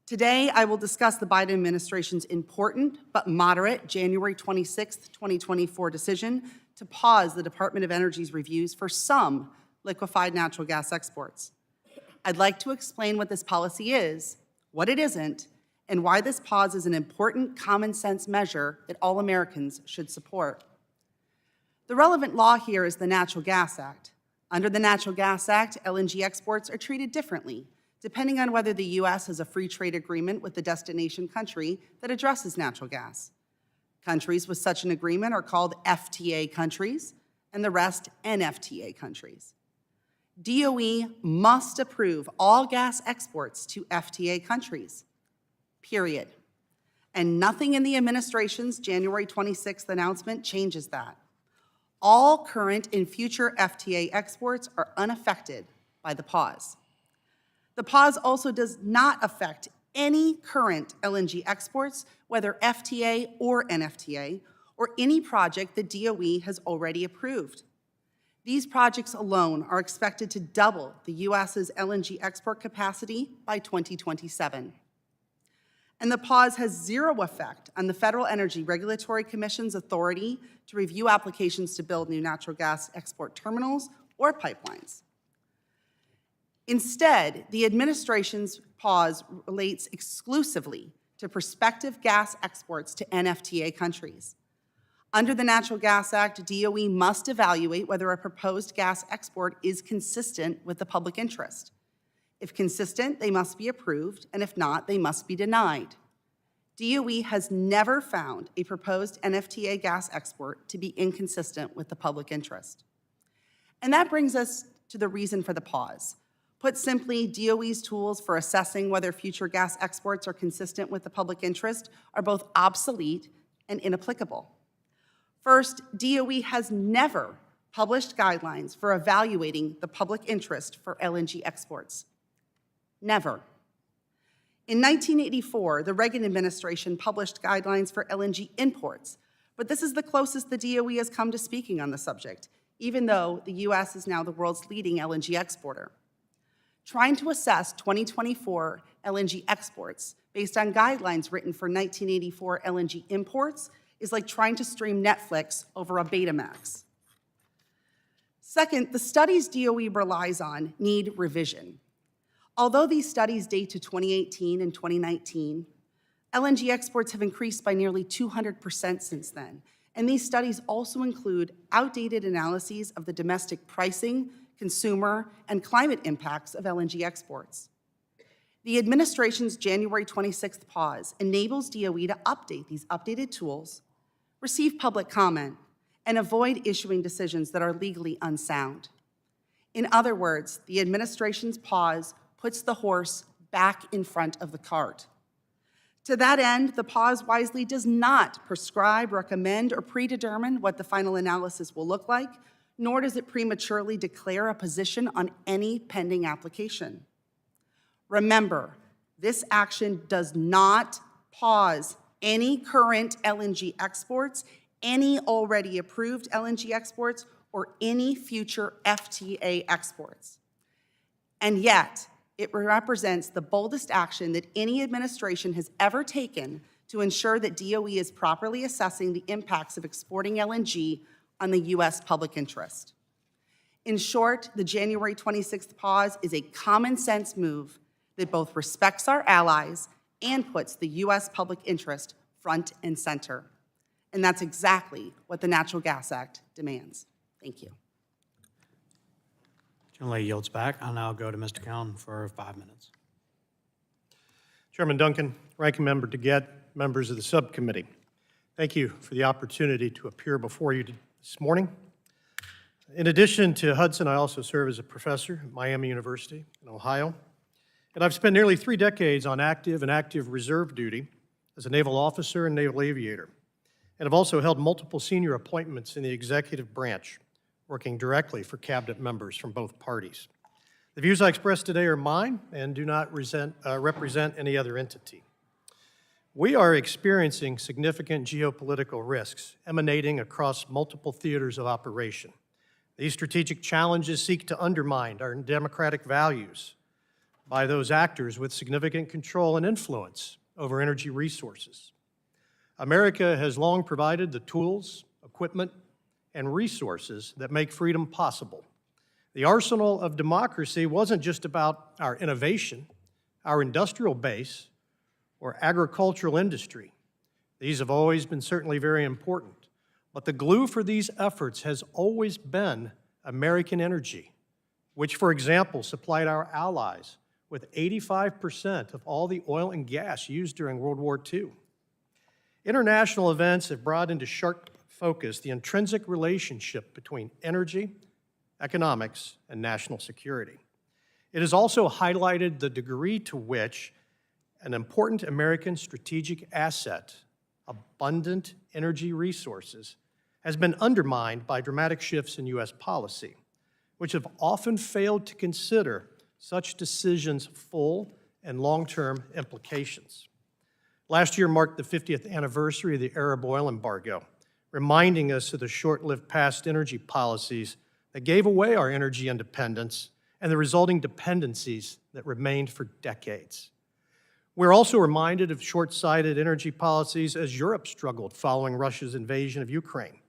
Today, I will discuss the Biden administration's important but moderate January 26, 2024 decision to pause the Department of Energy's reviews for some liquefied natural gas exports. I'd like to explain what this policy is, what it isn't, and why this pause is an important common sense measure that all Americans should support. The relevant law here is the Natural Gas Act. Under the Natural Gas Act, LNG exports are treated differently, depending on whether the U.S. has a free trade agreement with the destination country that addresses natural gas. Countries with such an agreement are called FTA countries, and the rest NFTA countries. DOE must approve all gas exports to FTA countries, period. And nothing in the administration's January 26th announcement changes that. All current and future FTA exports are unaffected by the pause. The pause also does not affect any current LNG exports, whether FTA or NFTA, or any project that DOE has already approved. These projects alone are expected to double the U.S.'s LNG export capacity by 2027. And the pause has zero effect on the Federal Energy Regulatory Commission's authority to review applications to build new natural gas export terminals or pipelines. Instead, the administration's pause relates exclusively to prospective gas exports to NFTA countries. Under the Natural Gas Act, DOE must evaluate whether a proposed gas export is consistent with the public interest. If consistent, they must be approved, and if not, they must be denied. DOE has never found a proposed NFTA gas export to be inconsistent with the public interest. And that brings us to the reason for the pause. Put simply, DOE's tools for assessing whether future gas exports are consistent with the public interest are both obsolete and inapplicable. First, DOE has never published guidelines for evaluating the public interest for LNG exports. Never. In 1984, the Reagan administration published guidelines for LNG imports, but this is the closest the DOE has come to speaking on the subject, even though the U.S. is now the world's leading LNG exporter. Trying to assess 2024 LNG exports based on guidelines written for 1984 LNG imports is like trying to stream Netflix over a Betamax. Second, the studies DOE relies on need revision. Although these studies date to 2018 and 2019, LNG exports have increased by nearly 200% since then, and these studies also include outdated analyses of the domestic pricing, consumer, and climate impacts of LNG exports. The administration's January 26th pause enables DOE to update these updated tools, receive public comment, and avoid issuing decisions that are legally unsound. In other words, the administration's pause puts the horse back in front of the cart. To that end, the pause wisely does not prescribe, recommend, or predetermine what the final analysis will look like, nor does it prematurely declare a position on any pending application. Remember, this action does not pause any current LNG exports, any already approved LNG exports, or any future FTA exports. And yet, it represents the boldest action that any administration has ever taken to ensure that DOE is properly assessing the impacts of exporting LNG on the U.S. public interest. In short, the January 26th pause is a common sense move that both respects our allies and puts the U.S. public interest front and center. And that's exactly what the Natural Gas Act demands. Thank you. Generally yields back. I'll now go to Mr. Cowan for 5 minutes. Chairman Duncan, Ranking Member DeGette, members of the subcommittee, thank you for the opportunity to appear before you this morning. In addition to Hudson, I also serve as a professor at Miami University in Ohio, and I've spent nearly 3 decades on active and active reserve duty as a naval officer and naval aviator, and have also held multiple senior appointments in the executive branch, working directly for cabinet members from both parties. The views I express today are mine and do not represent any other entity. We are experiencing significant geopolitical risks emanating across multiple theaters of operation. These strategic challenges seek to undermine our democratic values by those actors with significant control and influence over energy resources. America has long provided the tools, equipment, and resources that make freedom possible. The arsenal of democracy wasn't just about our innovation, our industrial base, or agricultural industry. These have always been certainly very important, but the glue for these efforts has always been American energy, which, for example, supplied our allies with 85% of all the oil and gas used during World War II. International events have brought into sharp focus the intrinsic relationship between energy, economics, and national security. It has also highlighted the degree to which an important American strategic asset, abundant energy resources, has been undermined by dramatic shifts in U.S. policy, which have often failed to consider such decisions' full and long-term implications. Last year marked the 50th anniversary of the Arab oil embargo, reminding us of the short-lived past energy policies that gave away our energy independence and the resulting dependencies that remained for decades. We're also reminded of short-sighted energy policies as Europe struggled following Russia's invasion of Ukraine.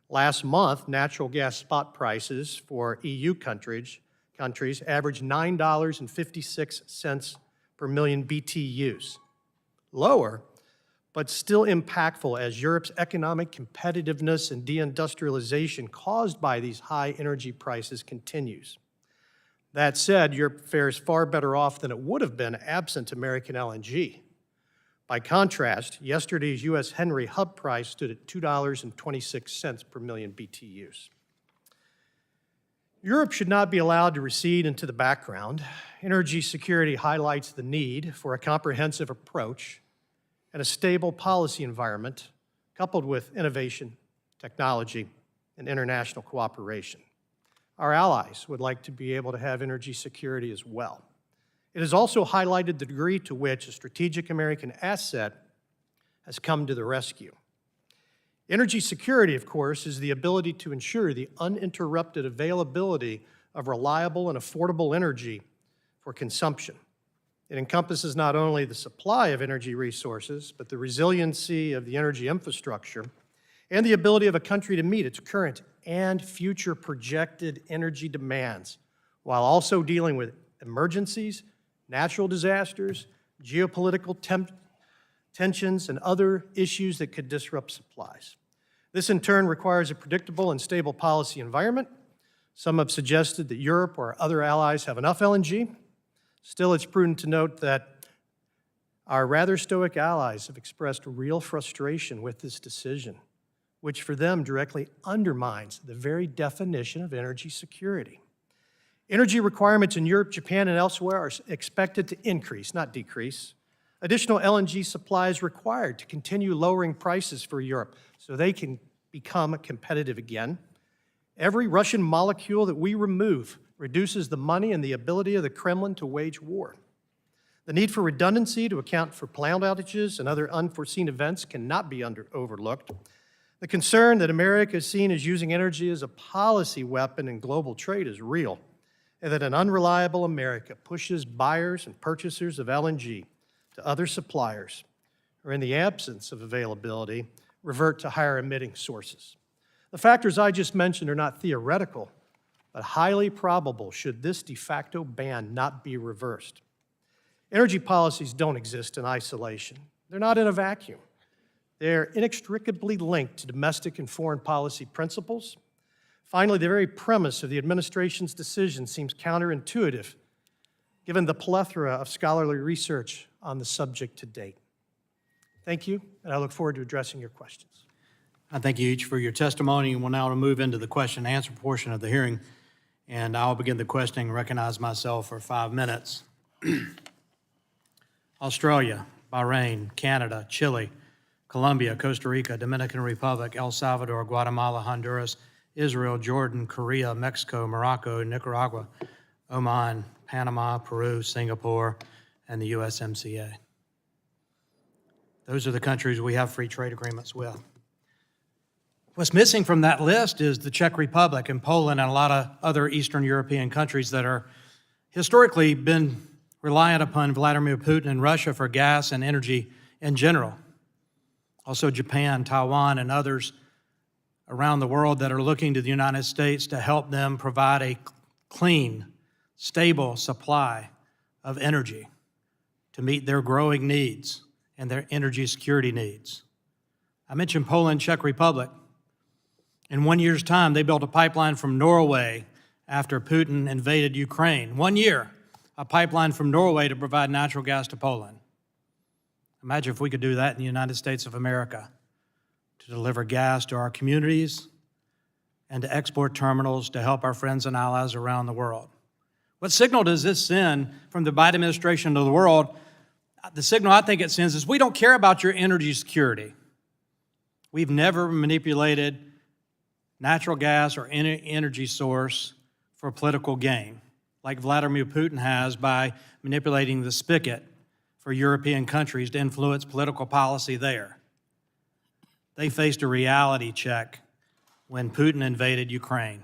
Last month, natural gas spot prices for EU countries averaged $9.56 per million BTUs. Lower, but still impactful as Europe's economic competitiveness and deindustrialization caused by these high energy prices continues. That said, Europe fares far better off than it would have been absent American LNG. By contrast, yesterday's U.S. Henry Hub price stood at $2.26 per million BTUs. Europe should not be allowed to recede into the background. Energy security highlights the need for a comprehensive approach and a stable policy environment coupled with innovation, technology, and international cooperation. Our allies would like to be able to have energy security as well. It has also highlighted the degree to which a strategic American asset has come to the rescue. Energy security, of course, is the ability to ensure the uninterrupted availability of reliable and affordable energy for consumption. It encompasses not only the supply of energy resources, but the resiliency of the energy infrastructure and the ability of a country to meet its current and future projected energy demands, while also dealing with emergencies, natural disasters, geopolitical tensions, and other issues that could disrupt supplies. This, in turn, requires a predictable and stable policy environment. Some have suggested that Europe or other allies have enough LNG. Still, it's prudent to note that our rather stoic allies have expressed real frustration with this decision, which for them directly undermines the very definition of energy security. Energy requirements in Europe, Japan, and elsewhere are expected to increase, not decrease. Additional LNG supply is required to continue lowering prices for Europe so they can become competitive again. Every Russian molecule that we remove reduces the money and the ability of the Kremlin to wage war. The need for redundancy to account for plant outages and other unforeseen events cannot be overlooked. The concern that America is seen as using energy as a policy weapon in global trade is real, and that an unreliable America pushes buyers and purchasers of LNG to other suppliers, or in the absence of availability, revert to higher emitting sources. The factors I just mentioned are not theoretical, but highly probable should this de facto ban not be reversed. Energy policies don't exist in isolation. They're not in a vacuum. They're inextricably linked to domestic and foreign policy principles. Finally, the very premise of the administration's decision seems counterintuitive, given the plethora of scholarly research on the subject to date. Thank you, and I look forward to addressing your questions. I thank you each for your testimony. We'll now move into the question and answer portion of the hearing, and I'll begin the questioning and recognize myself for 5 minutes. Australia, Bahrain, Canada, Chile, Colombia, Costa Rica, Dominican Republic, El Salvador, Guatemala, Honduras, Israel, Jordan, Korea, Mexico, Morocco, Nicaragua, Oman, Panama, Peru, Singapore, and the USMCA. Those are the countries we have free trade agreements with. What's missing from that list is the Czech Republic and Poland and a lot of other Eastern European countries that are historically been reliant upon Vladimir Putin and Russia for gas and energy in general. Also Japan, Taiwan, and others around the world that are looking to the United States to help them provide a clean, stable supply of energy to meet their growing needs and their energy security needs. I mentioned Poland, Czech Republic. In 1 year's time, they built a pipeline from Norway after Putin invaded Ukraine. 1 year, a pipeline from Norway to provide natural gas to Poland. Imagine if we could do that in the United States of America, to deliver gas to our communities and to export terminals to help our friends and allies around the world. What signal does this send from the Biden administration to the world? The signal I think it sends is we don't care about your energy security. We've never manipulated natural gas or any energy source for political gain, like Vladimir Putin has by manipulating the spigot for European countries to influence political policy there. They faced a reality check when Putin invaded Ukraine.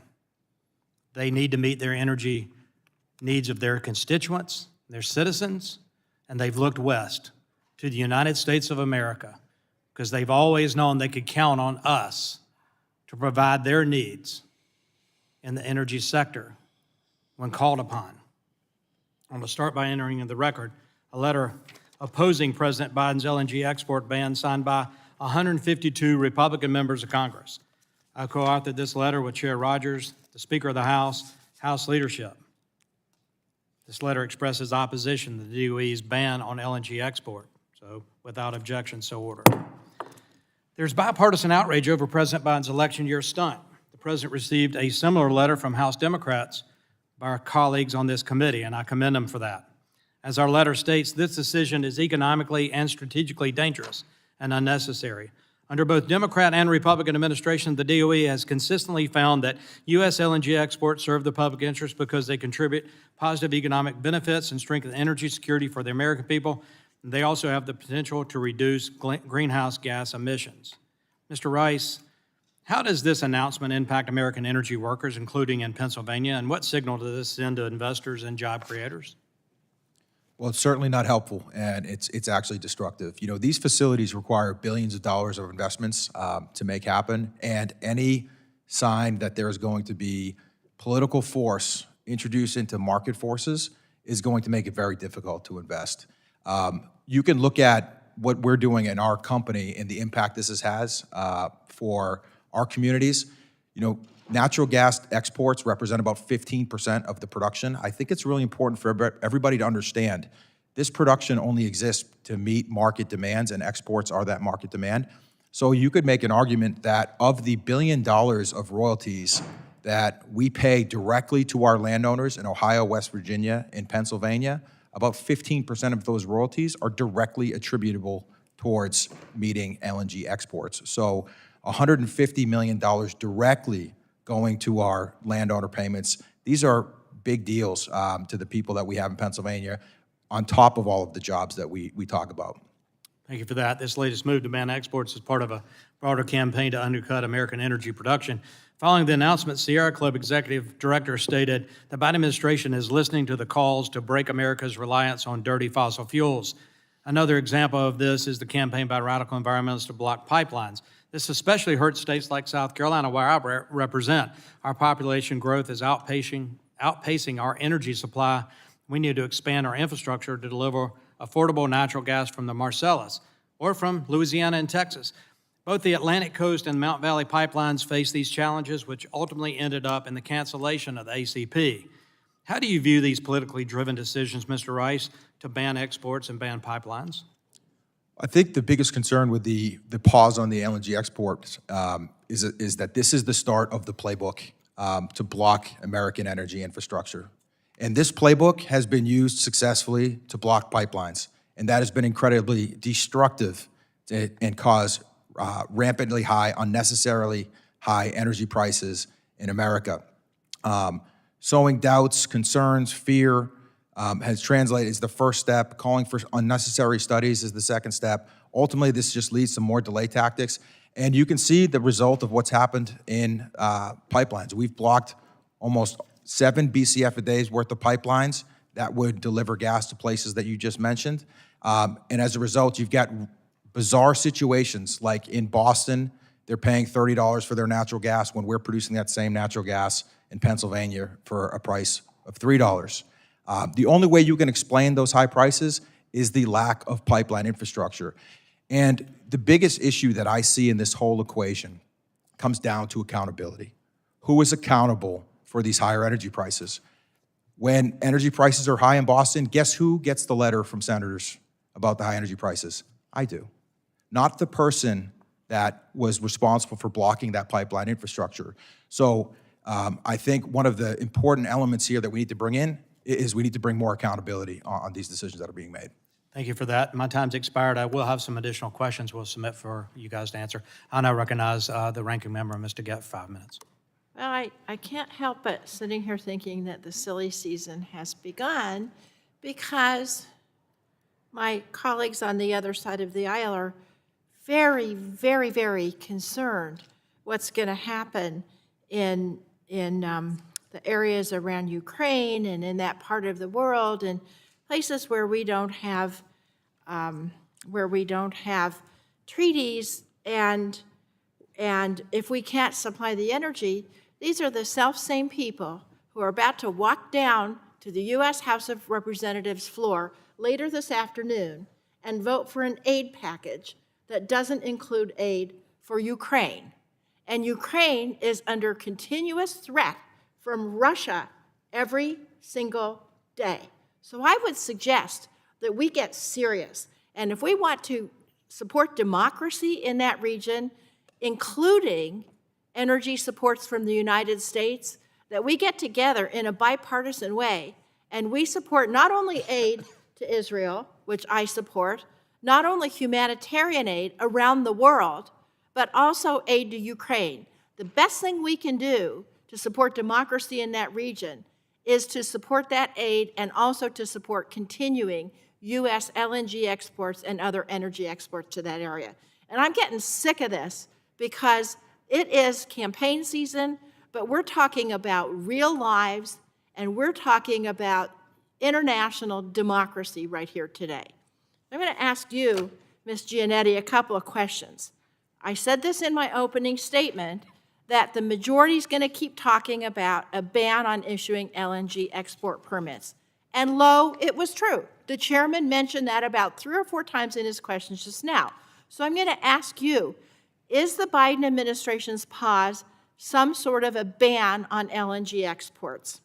They need to meet their energy needs of their constituents, their citizens, and they've looked west to the United States of America because they've always known they could count on us to provide their needs in the energy sector when called upon. I'm going to start by entering in the record a letter opposing President Biden's LNG export ban signed by 152 Republican members of Congress. I co-authored this letter with Chair Rogers, the Speaker of the House, House leadership. This letter expresses opposition to the DOE's ban on LNG export. So without objection, so ordered. There's bipartisan outrage over President Biden's election year stunt. The president received a similar letter from House Democrats by our colleagues on this committee, and I commend them for that. As our letter states, this decision is economically and strategically dangerous and unnecessary. Under both Democrat and Republican administration, the DOE has consistently found that U.S. LNG exports serve the public interest because they contribute positive economic benefits and strengthen energy security for the American people. They also have the potential to reduce greenhouse gas emissions. Mr. Rice, how does this announcement impact American energy workers, including in Pennsylvania, and what signal does this send to investors and job creators? Well, it's certainly not helpful, and it's actually destructive. You know, these facilities require billions of dollars of investments to make happen, and any sign that there is going to be political force introduced into market forces is going to make it very difficult to invest. You can look at what we're doing in our company and the impact this has for our communities. You know, natural gas exports represent about 15% of the production. I think it's really important for everybody to understand this production only exists to meet market demands, and exports are that market demand. So you could make an argument that of the $1 billion of royalties that we pay directly to our landowners in Ohio, West Virginia, and Pennsylvania, about 15% of those royalties are directly attributable towards meeting LNG exports. So $150 million directly going to our landowner payments. These are big deals to the people that we have in Pennsylvania, on top of all of the jobs that we talk about. Thank you for that. This latest move to ban exports is part of a broader campaign to undercut American energy production. Following the announcement, Sierra Club Executive Director stated the Biden administration is listening to the calls to break America's reliance on dirty fossil fuels. Another example of this is the campaign by radical environmentalists to block pipelines. This especially hurts states like South Carolina, where I represent. Our population growth is outpacing our energy supply. We need to expand our infrastructure to deliver affordable natural gas from the Marcellus or from Louisiana and Texas. Both the Atlantic Coast and Mount Valley pipelines face these challenges, which ultimately ended up in the cancellation of the ACP. How do you view these politically driven decisions, Mr. Rice, to ban exports and ban pipelines? I think the biggest concern with the pause on the LNG exports is that this is the start of the playbook to block American energy infrastructure. And this playbook has been used successfully to block pipelines, and that has been incredibly destructive and cause rampantly high, unnecessarily high energy prices in America. Sowing doubts, concerns, fear has translated as the first step. Calling for unnecessary studies is the second step. Ultimately, this just leads to more delay tactics. And you can see the result of what's happened in pipelines. We've blocked almost 7 BCF a day's worth of pipelines that would deliver gas to places that you just mentioned. And as a result, you've got bizarre situations like in Boston, they're paying $30 for their natural gas when we're producing that same natural gas in Pennsylvania for a price of $3. The only way you can explain those high prices is the lack of pipeline infrastructure. And the biggest issue that I see in this whole equation comes down to accountability. Who is accountable for these higher energy prices? When energy prices are high in Boston, guess who gets the letter from senators about the high energy prices? I do. Not the person that was responsible for blocking that pipeline infrastructure. So I think one of the important elements here that we need to bring in is we need to bring more accountability on these decisions that are being made. Thank you for that. My time's expired. I will have some additional questions we'll submit for you guys to answer. I now recognize the ranking member, Mr. Gett, for 5 minutes. Well, I can't help but sitting here thinking that the silly season has begun because my colleagues on the other side of the aisle are very, very, very concerned what's going to happen in the areas around Ukraine and in that part of the world and places where we don't have treaties, and if we can't supply the energy, these are the self-same people who are about to walk down to the U.S. House of Representatives floor later this afternoon and vote for an aid package that doesn't include aid for Ukraine. And Ukraine is under continuous threat from Russia every single day. So I would suggest that we get serious. And if we want to support democracy in that region, including energy supports from the United States, that we get together in a bipartisan way and we support not only aid to Israel, which I support, not only humanitarian aid around the world, but also aid to Ukraine. The best thing we can do to support democracy in that region is to support that aid and also to support continuing U.S. LNG exports and other energy exports to that area. And I'm getting sick of this because it is campaign season, but we're talking about real lives and we're talking about international democracy right here today. I'm going to ask you, Ms. Giannetti, a couple of questions. I said this in my opening statement, that the majority is going to keep talking about a ban on issuing LNG export permits. And lo, it was true. The chairman mentioned that about 3 or 4 times in his questions just now. So I'm going to ask you, is the Biden administration's pause some sort of a ban on LNG exports?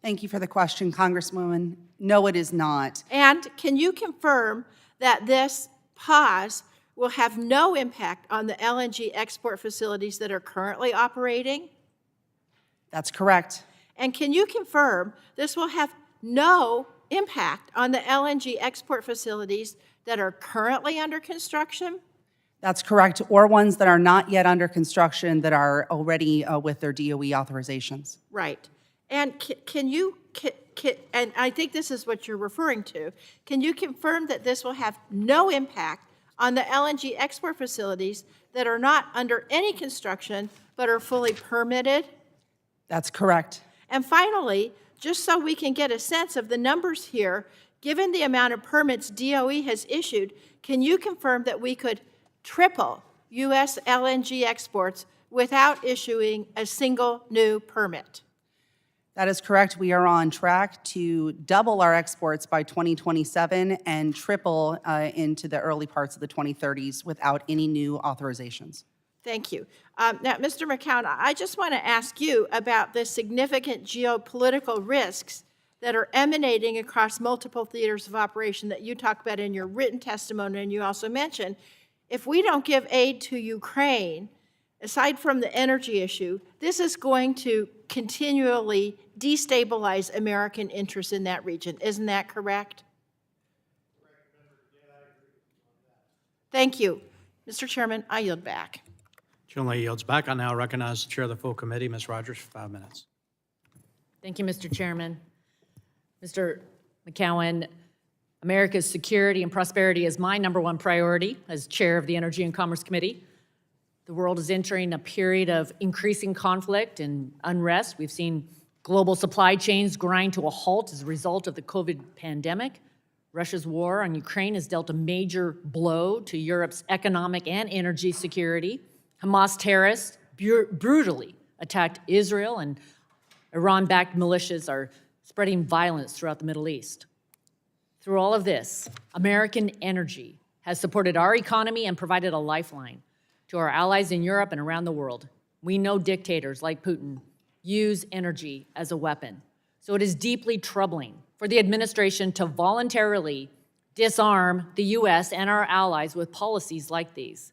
Thank you for the question, Congresswoman. No, it is not. And can you confirm that this pause will have no impact on the LNG export facilities that are currently operating? That's correct. And can you confirm this will have no impact on the LNG export facilities that are currently under construction? That's correct, or ones that are not yet under construction that are already with their DOE authorizations. Right. And and I think this is what you're referring to, can you confirm that this will have no impact on the LNG export facilities that are not under any construction but are fully permitted? That's correct. And finally, just so we can get a sense of the numbers here, given the amount of permits DOE has issued, can you confirm that we could triple U.S. LNG exports without issuing a single new permit? That is correct. We are on track to double our exports by 2027 and triple into the early parts of the 2030s without any new authorizations. Thank you. Now, Mr. McCown, I just want to ask you about the significant geopolitical risks that are emanating across multiple theaters of operation that you talk about in your written testimony, and you also mentioned. If we don't give aid to Ukraine, aside from the energy issue, this is going to continually destabilize American interests in that region. Isn't that correct? Thank you. Mr. Chairman, I yield back. Gillian yields back. I now recognize the chair of the full committee, Ms. Rogers, for 5 minutes. Thank you, Mr. Chairman. Mr. McCown, America's security and prosperity is my #1 priority as chair of the Energy and Commerce Committee. The world is entering a period of increasing conflict and unrest. We've seen global supply chains grind to a halt as a result of the COVID pandemic. Russia's war on Ukraine has dealt a major blow to Europe's economic and energy security. Hamas terrorists brutally attacked Israel, and Iran-backed militias are spreading violence throughout the Middle East. Through all of this, American energy has supported our economy and provided a lifeline to our allies in Europe and around the world. We know dictators like Putin use energy as a weapon. So it is deeply troubling for the administration to voluntarily disarm the U.S. and our allies with policies like these.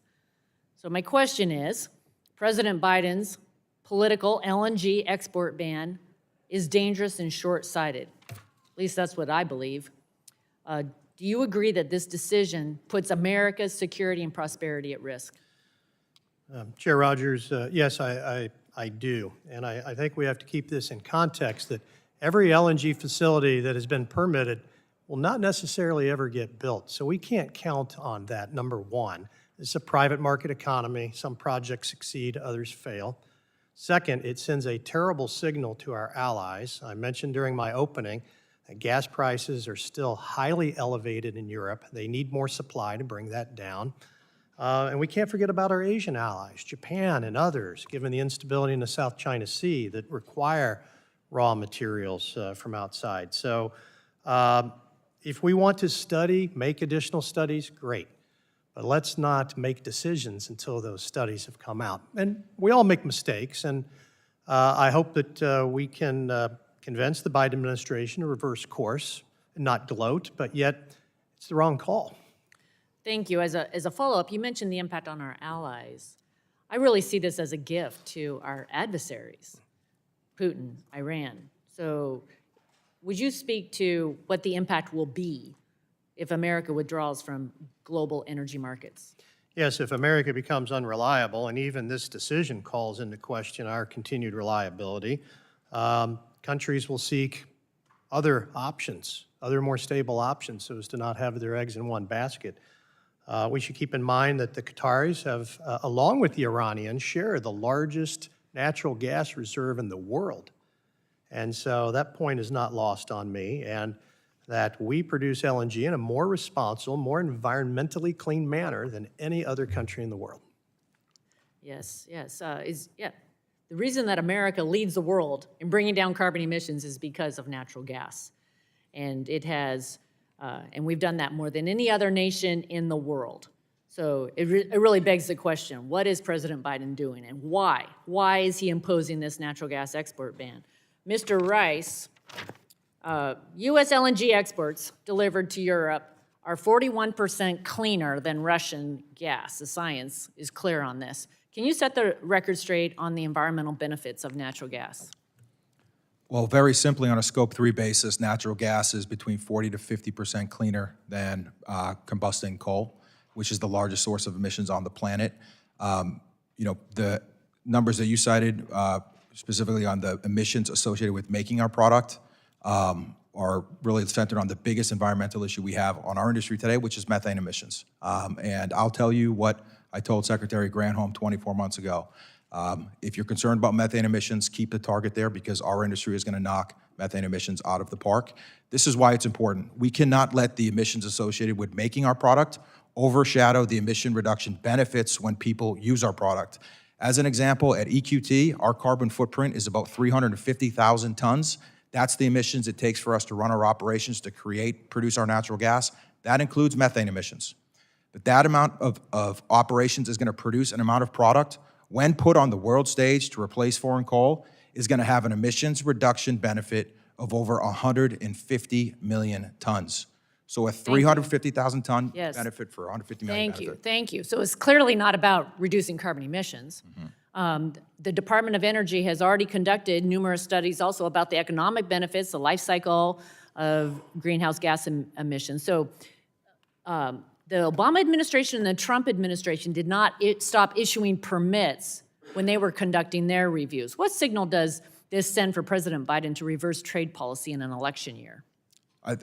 So my question is, President Biden's political LNG export ban is dangerous and short-sighted. At least that's what I believe. Do you agree that this decision puts America's security and prosperity at risk? Chair Rogers, yes, I do. And I think we have to keep this in context that every LNG facility that has been permitted will not necessarily ever get built. So we can't count on that, number one. It's a private market economy. Some projects succeed, others fail. Second, it sends a terrible signal to our allies. I mentioned during my opening that gas prices are still highly elevated in Europe. They need more supply to bring that down. And we can't forget about our Asian allies, Japan and others, given the instability in the South China Sea that require raw materials from outside. So if we want to study, make additional studies, great. But let's not make decisions until those studies have come out. And we all make mistakes, and I hope that we can convinced the Biden administration to reverse course and not gloat, but yet it's the wrong call. Thank you. As a follow-up, you mentioned the impact on our allies. I really see this as a gift to our adversaries, Putin, Iran. So would you speak to what the impact will be if America withdraws from global energy markets? Yes, if America becomes unreliable, and even this decision calls into question our continued reliability, countries will seek other options, other more stable options, so as to not have their eggs in one basket. We should keep in mind that the Qataris have, along with the Iranians, share the largest natural gas reserve in the world. And so that point is not lost on me, and that we produce LNG in a more responsible, more environmentally clean manner than any other country in the world. Yes, yes. The reason that America leads the world in bringing down carbon emissions is because of natural gas. And it has, and we've done that more than any other nation in the world. So it really begs the question, what is President Biden doing and why? Why is he imposing this natural gas export ban? Mr. Rice, U.S. LNG exports delivered to Europe are 41% cleaner than Russian gas. The science is clear on this. Can you set the record straight on the environmental benefits of natural gas? Well, very simply, on a Scope 3 basis, natural gas is between 40 to 50% cleaner than combusting coal, which is the largest source of emissions on the planet. The numbers that you cited, specifically on the emissions associated with making our product, are really centered on the biggest environmental issue we have on our industry today, which is methane emissions. And I'll tell you what I told Secretary Granholm 24 months ago. If you're concerned about methane emissions, keep the target there, because our industry is going to knock methane emissions out of the park. This is why it's important. We cannot let the emissions associated with making our product overshadow the emission reduction benefits when people use our product. As an example, at EQT, our carbon footprint is about 350,000 tons. That's the emissions it takes for us to run our operations to produce our natural gas. That includes methane emissions. But that amount of operations is going to produce an amount of product, when put on the world stage to replace foreign coal, is going to have an emissions reduction benefit of over 150 million tons. So a 350,000 ton benefit for 150 million benefit. Thank you. So it's clearly not about reducing carbon emissions. The Department of Energy has already conducted numerous studies also about the economic benefits, the life cycle of greenhouse gas emissions. So the Obama administration and the Trump administration did not stop issuing permits when they were conducting their reviews. What signal does this send for President Biden to reverse trade policy in an election year?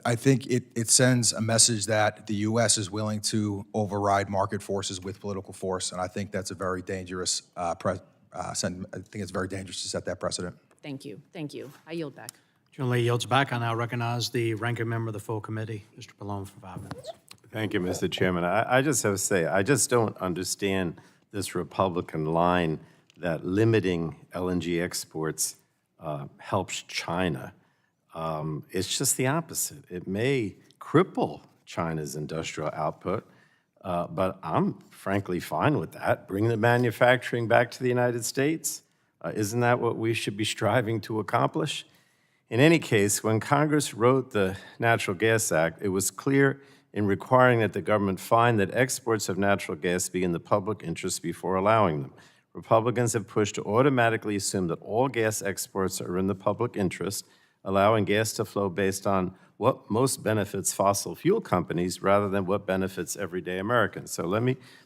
I think it sends a message that the U.S. is willing to override market forces with political force, and I think that's a very dangerous sentiment. I think it's very dangerous to set that precedent. Thank you. Thank you. I yield back. Generally yields back. I now recognize the ranking member of the full committee, Mr. Pallone, for 5 minutes. Thank you, Mr. Chairman. I just have to say, I just don't understand this Republican line that limiting LNG exports helps China. It's just the opposite. It may cripple China's industrial output, but I'm frankly fine with that. Bring the manufacturing back to the United States. Isn't that what we should be striving to accomplish? In any case, when Congress wrote the Natural Gas Act, it was clear in requiring that the government find that exports of natural gas be in the public interest before allowing them. Republicans have pushed to automatically assume that all gas exports are in the public interest, allowing gas to flow based on what most benefits fossil fuel companies rather than what benefits everyday Americans. So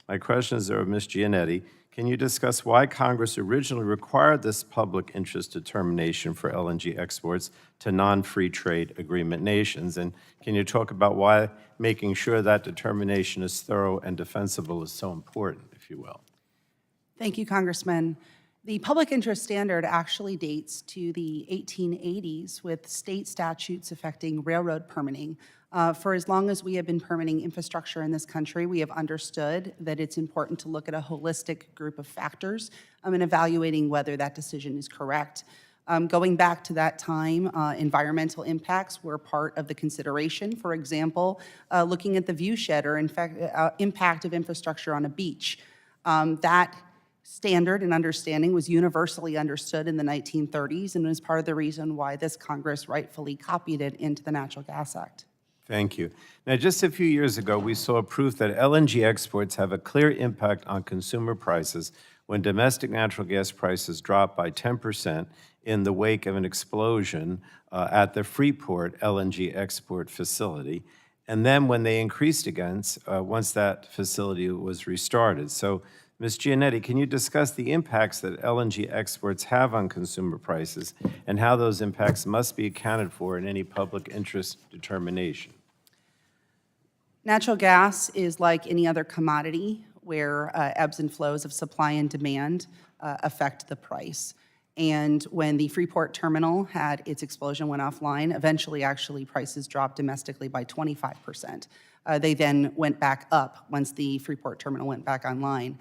my questions are of Ms. Giannetti. Can you discuss why Congress originally required this public interest determination for LNG exports to non-free trade agreement nations? And can you talk about why making sure that determination is thorough and defensible is so important, if you will? Thank you, Congressman. The public interest standard actually dates to the 1880s with state statutes affecting railroad permitting. For as long as we have been permitting infrastructure in this country, we have understood that it's important to look at a holistic group of factors in evaluating whether that decision is correct. Going back to that time, environmental impacts were part of the consideration. For example, looking at the view shed or in fact, impact of infrastructure on a beach. That standard and understanding was universally understood in the 1930s and was part of the reason why this Congress rightfully copied it into the Natural Gas Act. Thank you. Now, just a few years ago, we saw proof that LNG exports have a clear impact on consumer prices when domestic natural gas prices dropped by 10% in the wake of an explosion at the Freeport LNG export facility, and then when they increased again once that facility was restarted. So, Ms. Giannetti, can you discuss the impacts that LNG exports have on consumer prices and how those impacts must be accounted for in any public interest determination? Natural gas is like any other commodity where ebbs and flows of supply and demand affect the price. And when the Freeport terminal had its explosion went offline, eventually actually prices dropped domestically by 25%. They then went back up once the Freeport terminal went back online.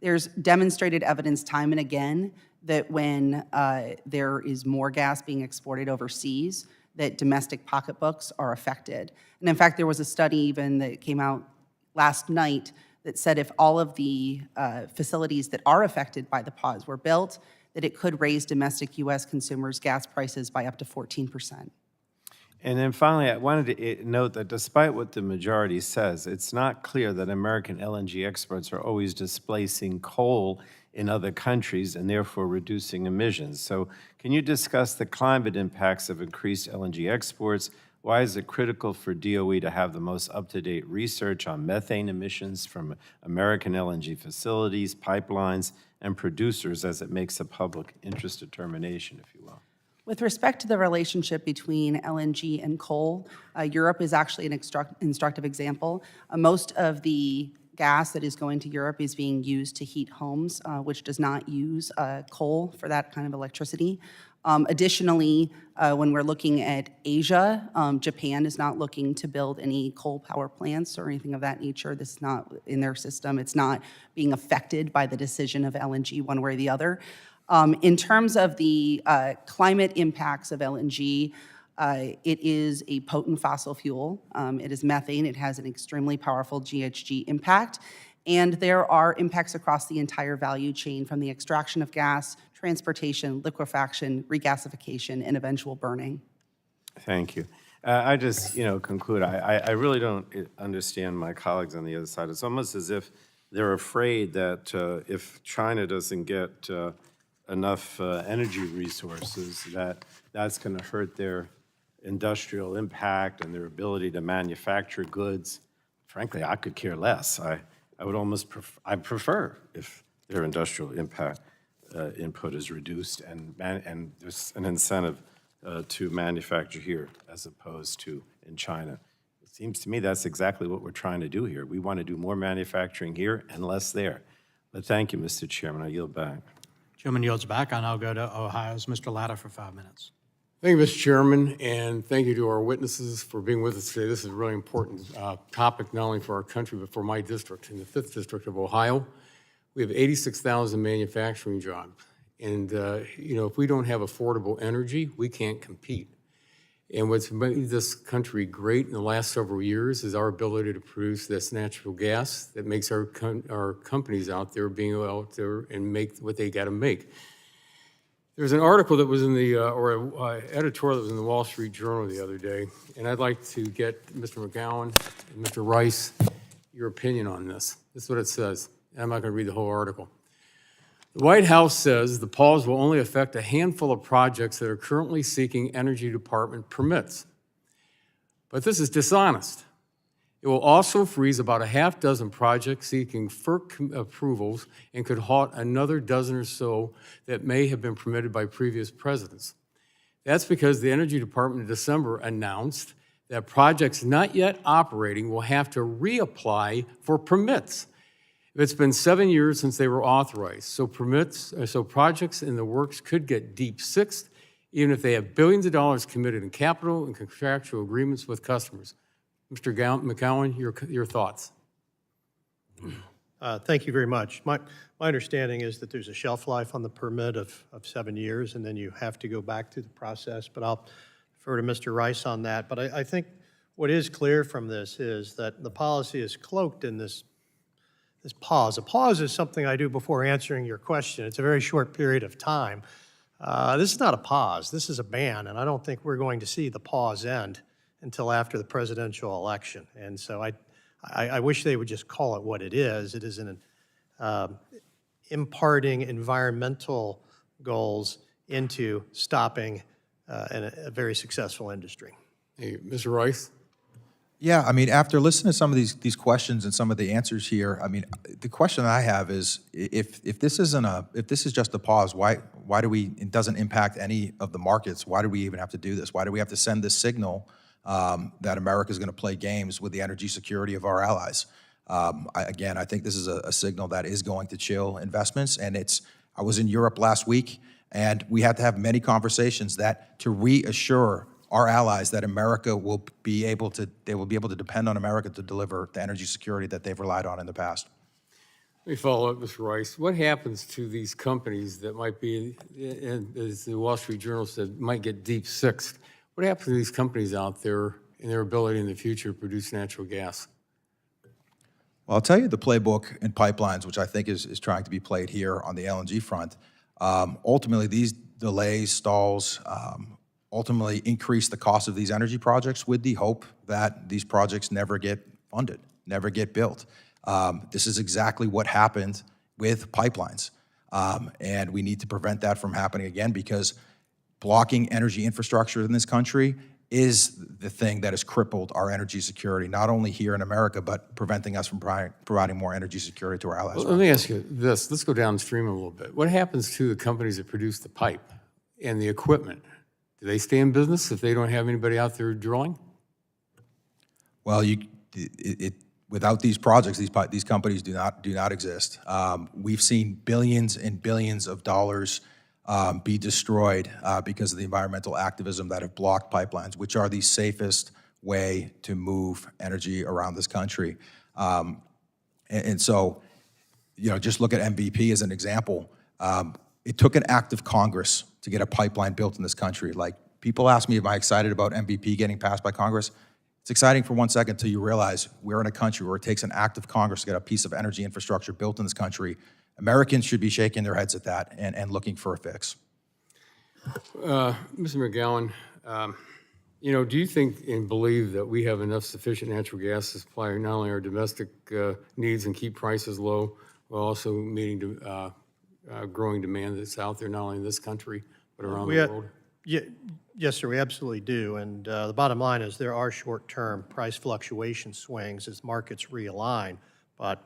There's demonstrated evidence time and again that when there is more gas being exported overseas, that domestic pocketbooks are affected. And in fact, there was a study even that came out last night that said if all of the facilities that are affected by the pause were built, that it could raise domestic U.S. consumers' gas prices by up to 14%. And then finally, I wanted to note that despite what the majority says, it's not clear that American LNG exports are always displacing coal in other countries and therefore reducing emissions. So can you discuss the climate impacts of increased LNG exports? Why is it critical for DOE to have the most up-to-date research on methane emissions from American LNG facilities, pipelines, and producers as it makes a public interest determination, if you will? With respect to the relationship between LNG and coal, Europe is actually an instructive example. Most of the gas that is going to Europe is being used to heat homes, which does not use coal for that kind of electricity. Additionally, when we're looking at Asia, Japan is not looking to build any coal power plants or anything of that nature. This is not in their system. It's not being affected by the decision of LNG one way or the other. In terms of the climate impacts of LNG, it is a potent fossil fuel. It is methane. It has an extremely powerful GHG impact. And there are impacts across the entire value chain from the extraction of gas, transportation, liquefaction, regasification, and eventual burning. Thank you. I just, conclude, I really don't understand my colleagues on the other side. It's almost as if they're afraid that if China doesn't get enough energy resources, that's going to hurt their industrial impact and their ability to manufacture goods. Frankly, I could care less. I would almost prefer if their industrial impact input is reduced and there's an incentive to manufacture here as opposed to in China. It seems to me that's exactly what we're trying to do here. We want to do more manufacturing here and less there. But thank you, Mr. Chairman. I yield back. Chairman yields back, and I'll go to Ohio's Mr. Latta for 5 minutes. Thank you, Mr. Chairman, and thank you to our witnesses for being with us today. This is a really important topic, not only for our country, but for my district. In the 5th District of Ohio, we have 86,000 manufacturing jobs. And, if we don't have affordable energy, we can't compete. And what's made this country great in the last several years is our ability to produce this natural gas that makes our companies out there being out there and make what they got to make. There's an article that was in the, or an editorial that was in the Wall Street Journal the other day, and I'd like to get Mr. McCown and Mr. Rice your opinion on this. This is what it says. I'm not going to read the whole article. The White House says the pause will only affect a handful of projects that are currently seeking Energy Department permits. But this is dishonest. It will also freeze about a half dozen projects seeking FERC approvals and could halt another dozen or so that may have been permitted by previous presidents. That's because the Energy Department in December announced that projects not yet operating will have to reapply for permits. It's been 7 years since they were authorized, so projects in the works could get deep-sixed, even if they have billions of dollars committed in capital and contractual agreements with customers. Mr. McCown, your thoughts. Thank you very much. My understanding is that there's a shelf life on the permit of 7 years, and then you have to go back through the process, but I'll defer to Mr. Rice on that. But I think what is clear from this is that the policy is cloaked in this this pause. A pause is something I do before answering your question. It's a very short period of time. This is not a pause. This is a ban, and I don't think we're going to see the pause end until after the presidential election. And so I wish they would just call it what it is. It is an imparting environmental goals into stopping a very successful industry. Hey, Mr. Rice? Yeah, I mean, after listening to some of these questions and some of the answers here, I mean, the question I have is, if this is just a pause, why do we? It doesn't impact any of the markets. Why do we even have to do this? Why do we have to send this signal that America is going to play games with the energy security of our allies? I think this is a signal that is going to chill investments. And I was in Europe last week, and we had to have many conversations to reassure our allies that America will be able to depend on America to deliver the energy security that they've relied on in the past. Let me follow up, Mr. Rice. What happens to these companies that might be, as the Wall Street Journal said, might get deep sixed? What happens to these companies out there and their ability in the future to produce natural gas? Well, I'll tell you the playbook in pipelines, which I think is trying to be played here on the LNG front. Ultimately, these delays, stalls, ultimately increase the cost of these energy projects with the hope that these projects never get funded, never get built. This is exactly what happened with pipelines. And we need to prevent that from happening again, because blocking energy infrastructure in this country is the thing that has crippled our energy security, not only here in America, but preventing us from providing more energy security to our allies. Well, let me ask you this. Let's go downstream a little bit. What happens to the companies that produce the pipe and the equipment? Do they stay in business if they don't have anybody out there drilling? Well, without these projects, these companies do not exist. We've seen billions and billions of dollars be destroyed because of the environmental activism that have blocked pipelines, which are the safest way to move energy around this country. And so, just look at MVP as an example. It took an act of Congress to get a pipeline built in this country. Like, people ask me, am I excited about MVP getting passed by Congress? It's exciting for 1 second until you realize we're in a country where it takes an act of Congress to get a piece of energy infrastructure built in this country. Americans should be shaking their heads at that and looking for a fix. Mr. McGowan, do you think and believe that we have enough sufficient natural gas to supply not only our domestic needs and keep prices low, while also meeting growing demand that's out there, not only in this country, but around the world? Yes, sir, we absolutely do. And the bottom line is there are short-term price fluctuation swings as markets realign, but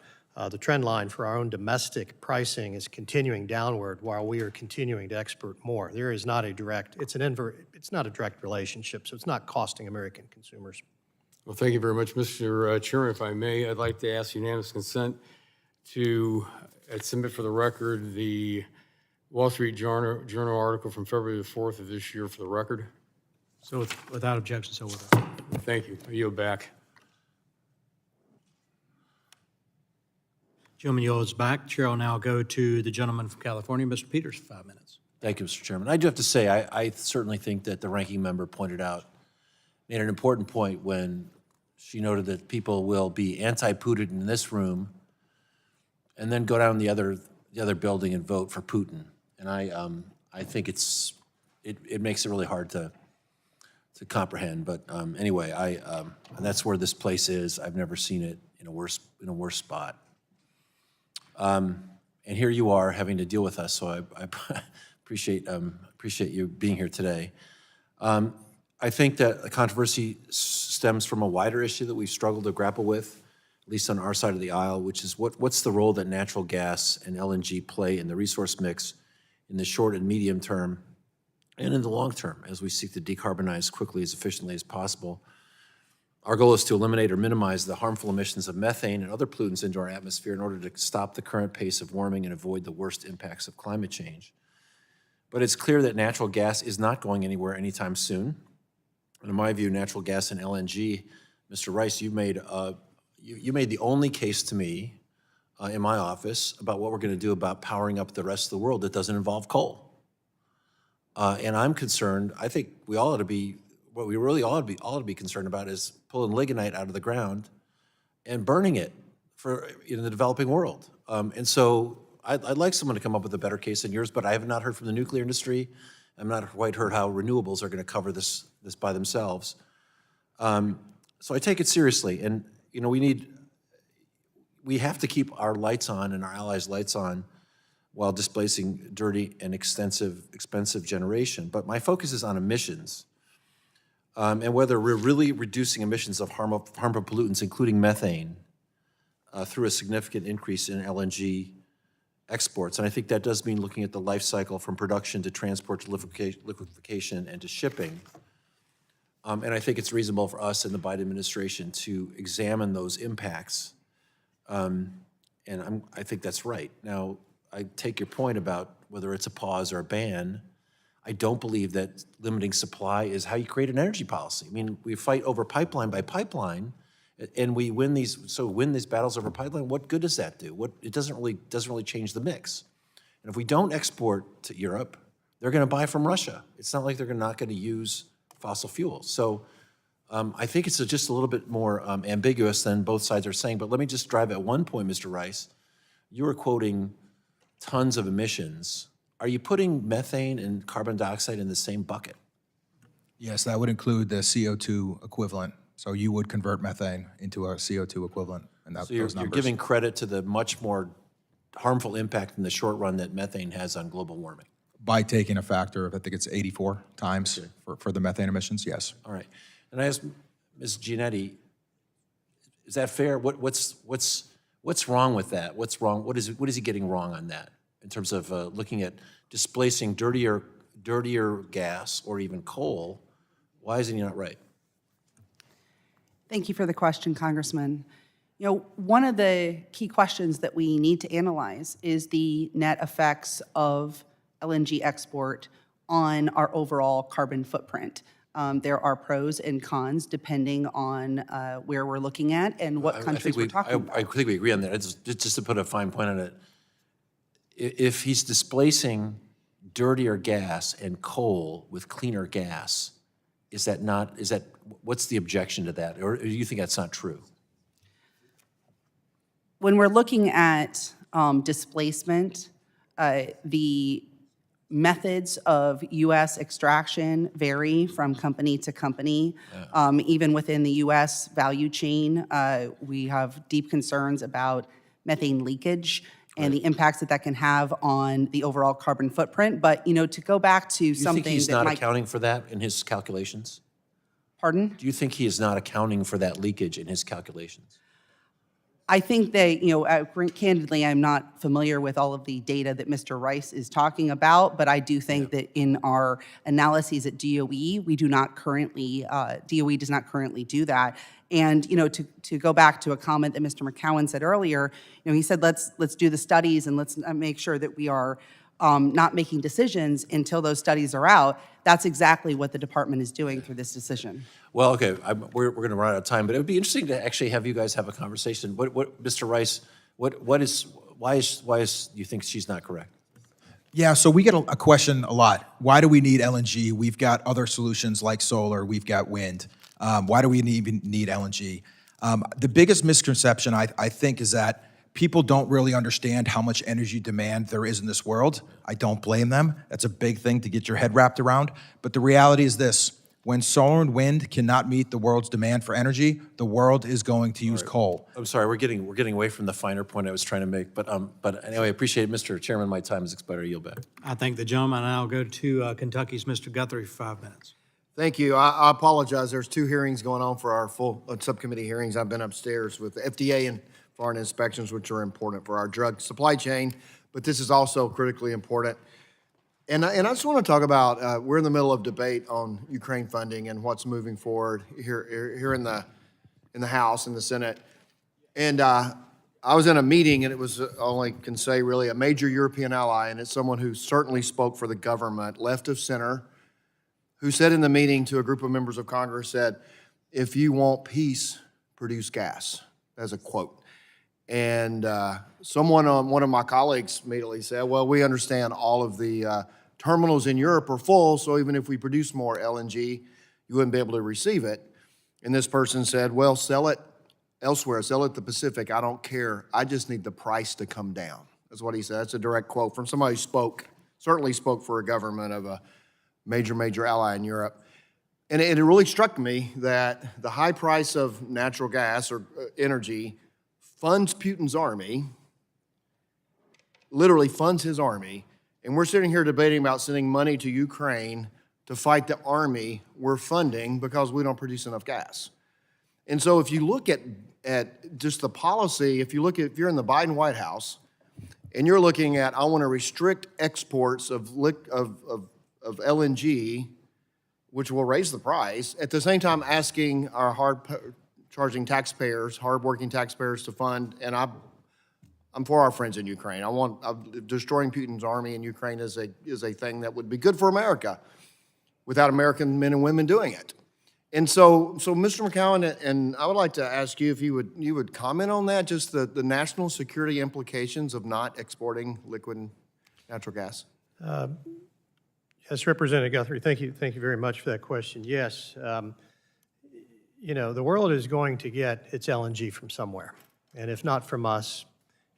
the trend line for our own domestic pricing is continuing downward while we are continuing to export more. There is not a direct, it's not a direct relationship, so it's not costing American consumers. Well, thank you very much, Mr. Chairman. If I may, I'd like to ask unanimous consent to submit for the record the Wall Street Journal article from February the 4th of this year for the record. So without objection, so ordered. Thank you. I yield back. Gentleman yields back. Chair will now go to the gentleman from California, Mr. Peters, for 5 minutes. Thank you, Mr. Chairman. I do have to say, I certainly think that the ranking member made an important point when she noted that people will be anti-Putin in this room and then go down the other building and vote for Putin. And I think it makes it really hard to comprehend. But anyway, and that's where this place is. I've never seen it in a worse spot. And here you are having to deal with us, so I appreciate you being here today. I think that the controversy stems from a wider issue that we've struggled to grapple with, at least on our side of the aisle, which is what's the role that natural gas and LNG play in the resource mix in the short and medium term and in the long term as we seek to decarbonize quickly as efficiently as possible. Our goal is to eliminate or minimize the harmful emissions of methane and other pollutants into our atmosphere in order to stop the current pace of warming and avoid the worst impacts of climate change. But it's clear that natural gas is not going anywhere anytime soon. And in my view, natural gas and LNG, Mr. Rice, you made the only case to me in my office about what we're going to do about powering up the rest of the world that doesn't involve coal. And I'm concerned, I think we all ought to be, what we really ought to be concerned about is pulling lignite out of the ground and burning it in the developing world. And so I'd like someone to come up with a better case than yours, but I have not heard from the nuclear industry. I've not quite heard how renewables are going to cover this by themselves. So I take it seriously, and you know, we have to keep our lights on and our allies' lights on while displacing dirty and expensive generation. But my focus is on emissions, and whether we're really reducing emissions of harmful pollutants, including methane, through a significant increase in LNG exports. And I think that does mean looking at the life cycle from production to transport to liquefaction and to shipping. And I think it's reasonable for us in the Biden administration to examine those impacts. And I think that's right. Now, I take your point about whether it's a pause or a ban. I don't believe that limiting supply is how you create an energy policy. I mean, we fight over pipeline by pipeline, and we win these battles over pipeline. What good does that do? It doesn't really change the mix. And if we don't export to Europe, they're going to buy from Russia. It's not like they're not going to use fossil fuels. So I think it's just a little bit more ambiguous than both sides are saying. But let me just drive at one point, Mr. Rice. You were quoting tons of emissions. Are you putting methane and carbon dioxide in the same bucket? Yes, that would include the CO2 equivalent. So you would convert methane into a CO2 equivalent, and So you're giving credit to the much more harmful impact in the short run that methane has on global warming. By taking a factor of, I think it's 84 times for the methane emissions, yes. All right. And I asked Ms. Giannetti, is that fair? What's wrong with that? What's wrong? What is he getting wrong on that in terms of looking at displacing dirtier gas or even coal? Why isn't he not right? Thank you for the question, Congressman. You know, one of the key questions that we need to analyze is the net effects of LNG export on our overall carbon footprint. There are pros and cons depending on where we're looking at and what countries we're talking about. I think we agree on that. It's just to put a fine point on it, if he's displacing dirtier gas and coal with cleaner gas, what's the objection to that? Or do you think that's not true? When we're looking at displacement, the methods of U.S. extraction vary from company to company. Even within the U.S. value chain, we have deep concerns about methane leakage and the impacts that can have on the overall carbon footprint. But, you know, to go back to something Do you think he's that not might... accounting for that in his calculations? Pardon? Do you think he is not accounting for that leakage in his calculations? I think that, you know, candidly, I'm not familiar with all of the data that Mr. Rice is talking about, but I do think that in our analyses at DOE, we do not currently, DOE does not currently do that. And, you know, to go back to a comment that Mr. McCown said earlier, you know, he said, let's do the studies and let's make sure that we are not making decisions until those studies are out. That's exactly what the department is doing through this decision. Well, okay, we're going to run out of time, but it would be interesting to actually have you guys have a conversation. Mr. Rice, why is you think she's not correct? Yeah, so we get a question a lot. Why do we need LNG? We've got other solutions like solar, we've got wind. Why do we even need LNG? The biggest misconception, I think, is that people don't really understand how much energy demand there is in this world. I don't blame them. That's a big thing to get your head wrapped around. But the reality is this: when solar and wind cannot meet the world's demand for energy, the world is going to use coal. I'm sorry, we're getting away from the finer point I was trying to make. But anyway, I appreciate it, Mr. Chairman. My time has expired. I yield back. I thank the gentleman, and I'll go to Kentucky's Mr. Guthrie for 5 minutes. Thank you. I apologize. There's 2 hearings going on for our full subcommittee hearings. I've been upstairs with the FDA and foreign inspections, which are important for our drug supply chain, but this is also critically important. And I just want to talk about, we're in the middle of debate on Ukraine funding and what's moving forward here in the House and the Senate. And I was in a meeting, and it was, only can say really, a major European ally, and it's someone who certainly spoke for the government, left of center, who said in the meeting to a group of members of Congress, said, "If you want peace, produce gas." That's a quote. And one of my colleagues immediately said, "Well, we understand all of the terminals in Europe are full, so even if we produce more LNG, you wouldn't be able to receive it." And this person said, "Well, sell it elsewhere, sell at the Pacific, I don't care. I just need the price to come down. That's what he said. That's a direct quote from somebody who certainly spoke for a government of a major ally in Europe. And it really struck me that the high price of natural gas or energy funds Putin's army, literally funds his army, and we're sitting here debating about sending money to Ukraine to fight the army we're funding because we don't produce enough gas. And so if you look at just the policy, if you're in the Biden White House, and you're looking at, I want to restrict exports of LNG, which will raise the price, at the same time asking our hard-charging taxpayers, hard-working taxpayers to fund, and I'm for our friends in Ukraine. Destroying Putin's army in Ukraine is a thing that would be good for America without American men and women doing it. And so Mr. McCown, and I would like to ask you if you would comment on that, just the national security implications of not exporting liquid natural gas. Yes, Representative Guthrie, thank you very much for that question. Yes, you know, the world is going to get its LNG from somewhere. And if not from us,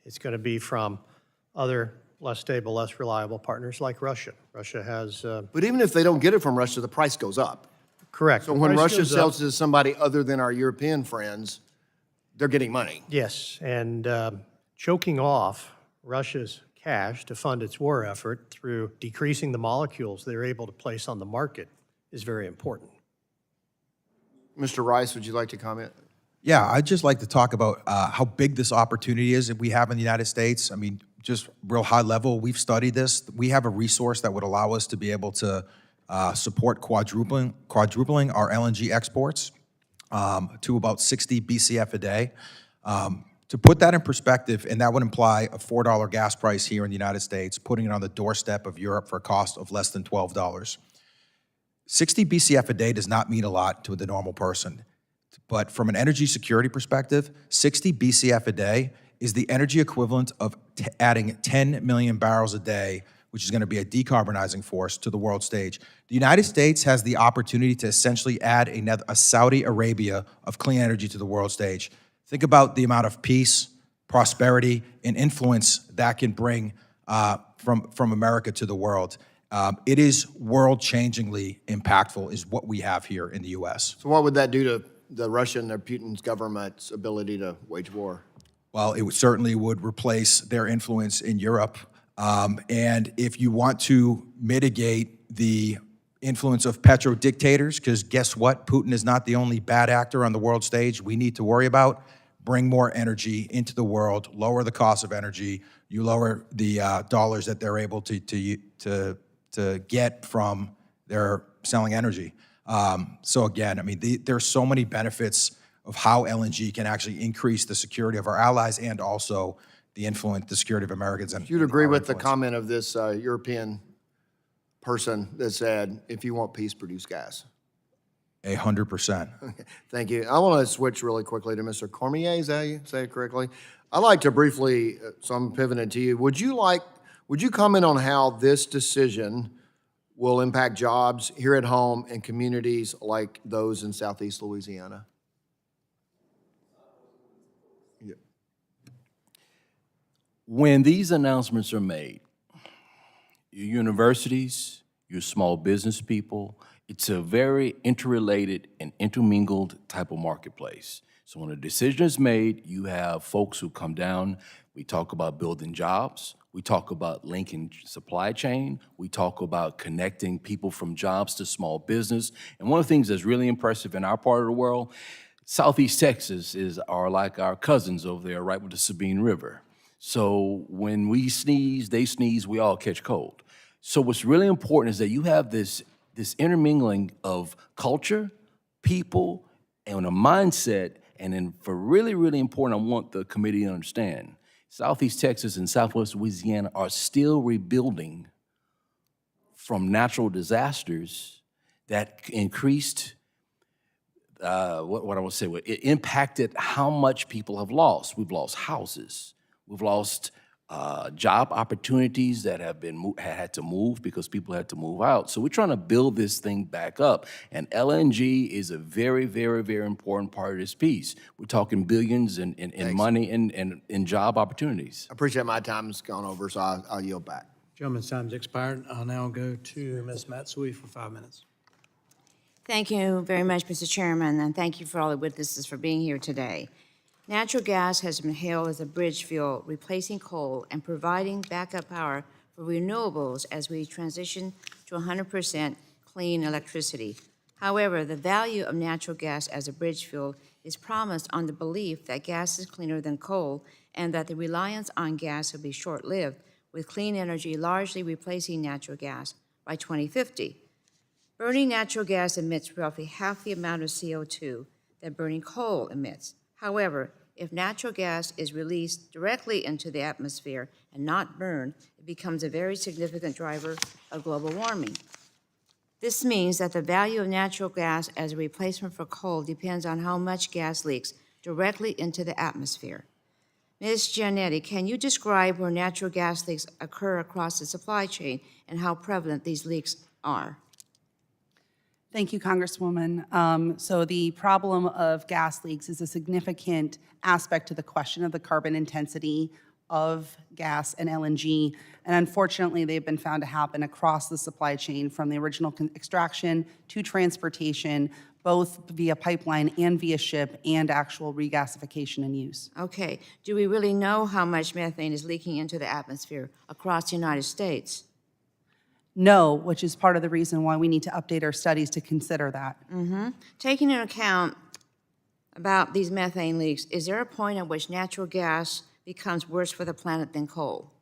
it's going to be from other less stable, less reliable partners like Russia. Russia has... But even if they don't get it from Russia, the price goes up. Correct. So when Russia sells it to somebody other than our European friends, they're getting money. Yes, and choking off Russia's cash to fund its war effort through decreasing the molecules they're able to place on the market is very important. Mr. Rice, would you like to comment? Yeah, I'd just like to talk about how big this opportunity is that we have in the United States. I mean, just real high level, we've studied this. We have a resource that would allow us to be able to support quadrupling our LNG exports to about 60 BCF a day. To put that in perspective, and that would imply a $4 gas price here in the United States, putting it on the doorstep of Europe for a cost of less than $12. 60 BCF a day does not mean a lot to the normal person. But from an energy security perspective, 60 BCF a day is the energy equivalent of adding 10 million barrels a day, which is going to be a decarbonizing force to the world stage. The United States has the opportunity to essentially add a Saudi Arabia of clean energy to the world stage. Think about the amount of peace, prosperity, and influence that can bring from America to the world. It is world-changingly impactful, is what we have here in the U.S. So what would that do to the Russian or Putin's government's ability to wage war? Well, it certainly would replace their influence in Europe. And if you want to mitigate the influence of petro-dictators, because guess what? Putin is not the only bad actor on the world stage we need to worry about. Bring more energy into the world, lower the cost of energy. You lower the dollars that they're able to get from their selling energy. So again, I mean, there's so many benefits of how LNG can actually increase the security of our allies and also the security of Americans. And you'd agree with the comment of this European person that said, if you want peace, produce gas. 100%. Thank you. I want to switch really quickly to Mr. Cormier. Is that how you say it correctly? I'd like to briefly, so I'm pivoting to you. Would you comment on how this decision will impact jobs here at home and communities like those in Southeast Louisiana? Yeah. When these announcements are made, your universities, your small business people, it's a very interrelated and intermingled type of marketplace. So when a decision is made, you have folks who come down. We talk about building jobs. We talk about linking supply chain. We talk about connecting people from jobs to small business. And one of the things that's really impressive in our part of the world, Southeast Texas are like our cousins over there, right with the Sabine River. So when we sneeze, they sneeze, we all catch cold. So what's really important is that you have this intermingling of culture, people, and a mindset. And then for really, really important, I want the committee to understand, Southeast Texas and Southwest Louisiana are still rebuilding from natural disasters that increased, what I want to say, it impacted how much people have lost. We've lost houses. We've lost job opportunities that have been had to move because people had to move out. So we're trying to build this thing back up. And LNG is a very, very, very important part of this piece. We're talking billions in money and in job opportunities. I appreciate my time's gone over, so I'll yield back. Gentleman's time's expired. I'll now go to Ms. Matsui for 5 minutes. Thank you very much, Mr. Chairman, and thank you for all the witnesses for being here today. Natural gas has been hailed as a bridge fuel, replacing coal and providing backup power for renewables as we transition to 100% clean electricity. However, the value of natural gas as a bridge fuel is promised on the belief that gas is cleaner than coal and that the reliance on gas will be short-lived, with clean energy largely replacing natural gas by 2050. Burning natural gas emits roughly half the amount of CO2 that burning coal emits. However, if natural gas is released directly into the atmosphere and not burned, it becomes a very significant driver of global warming. This means that the value of natural gas as a replacement for coal depends on how much gas leaks directly into the atmosphere. Ms. Giannetti, can you describe where natural gas leaks occur across the supply chain and how prevalent these leaks are? Thank you, Congresswoman. So the problem of gas leaks is a significant aspect to the question of the carbon intensity of gas and LNG. And unfortunately, they've been found to happen across the supply chain from the original extraction to transportation, both via pipeline and via ship, and actual regasification and use. Okay. Do we really know how much methane is leaking into the atmosphere across the United States? No, which is part of the reason why we need to update our studies to consider that. Taking into account about these methane leaks, is there a point at which natural gas becomes worse for the planet than coal?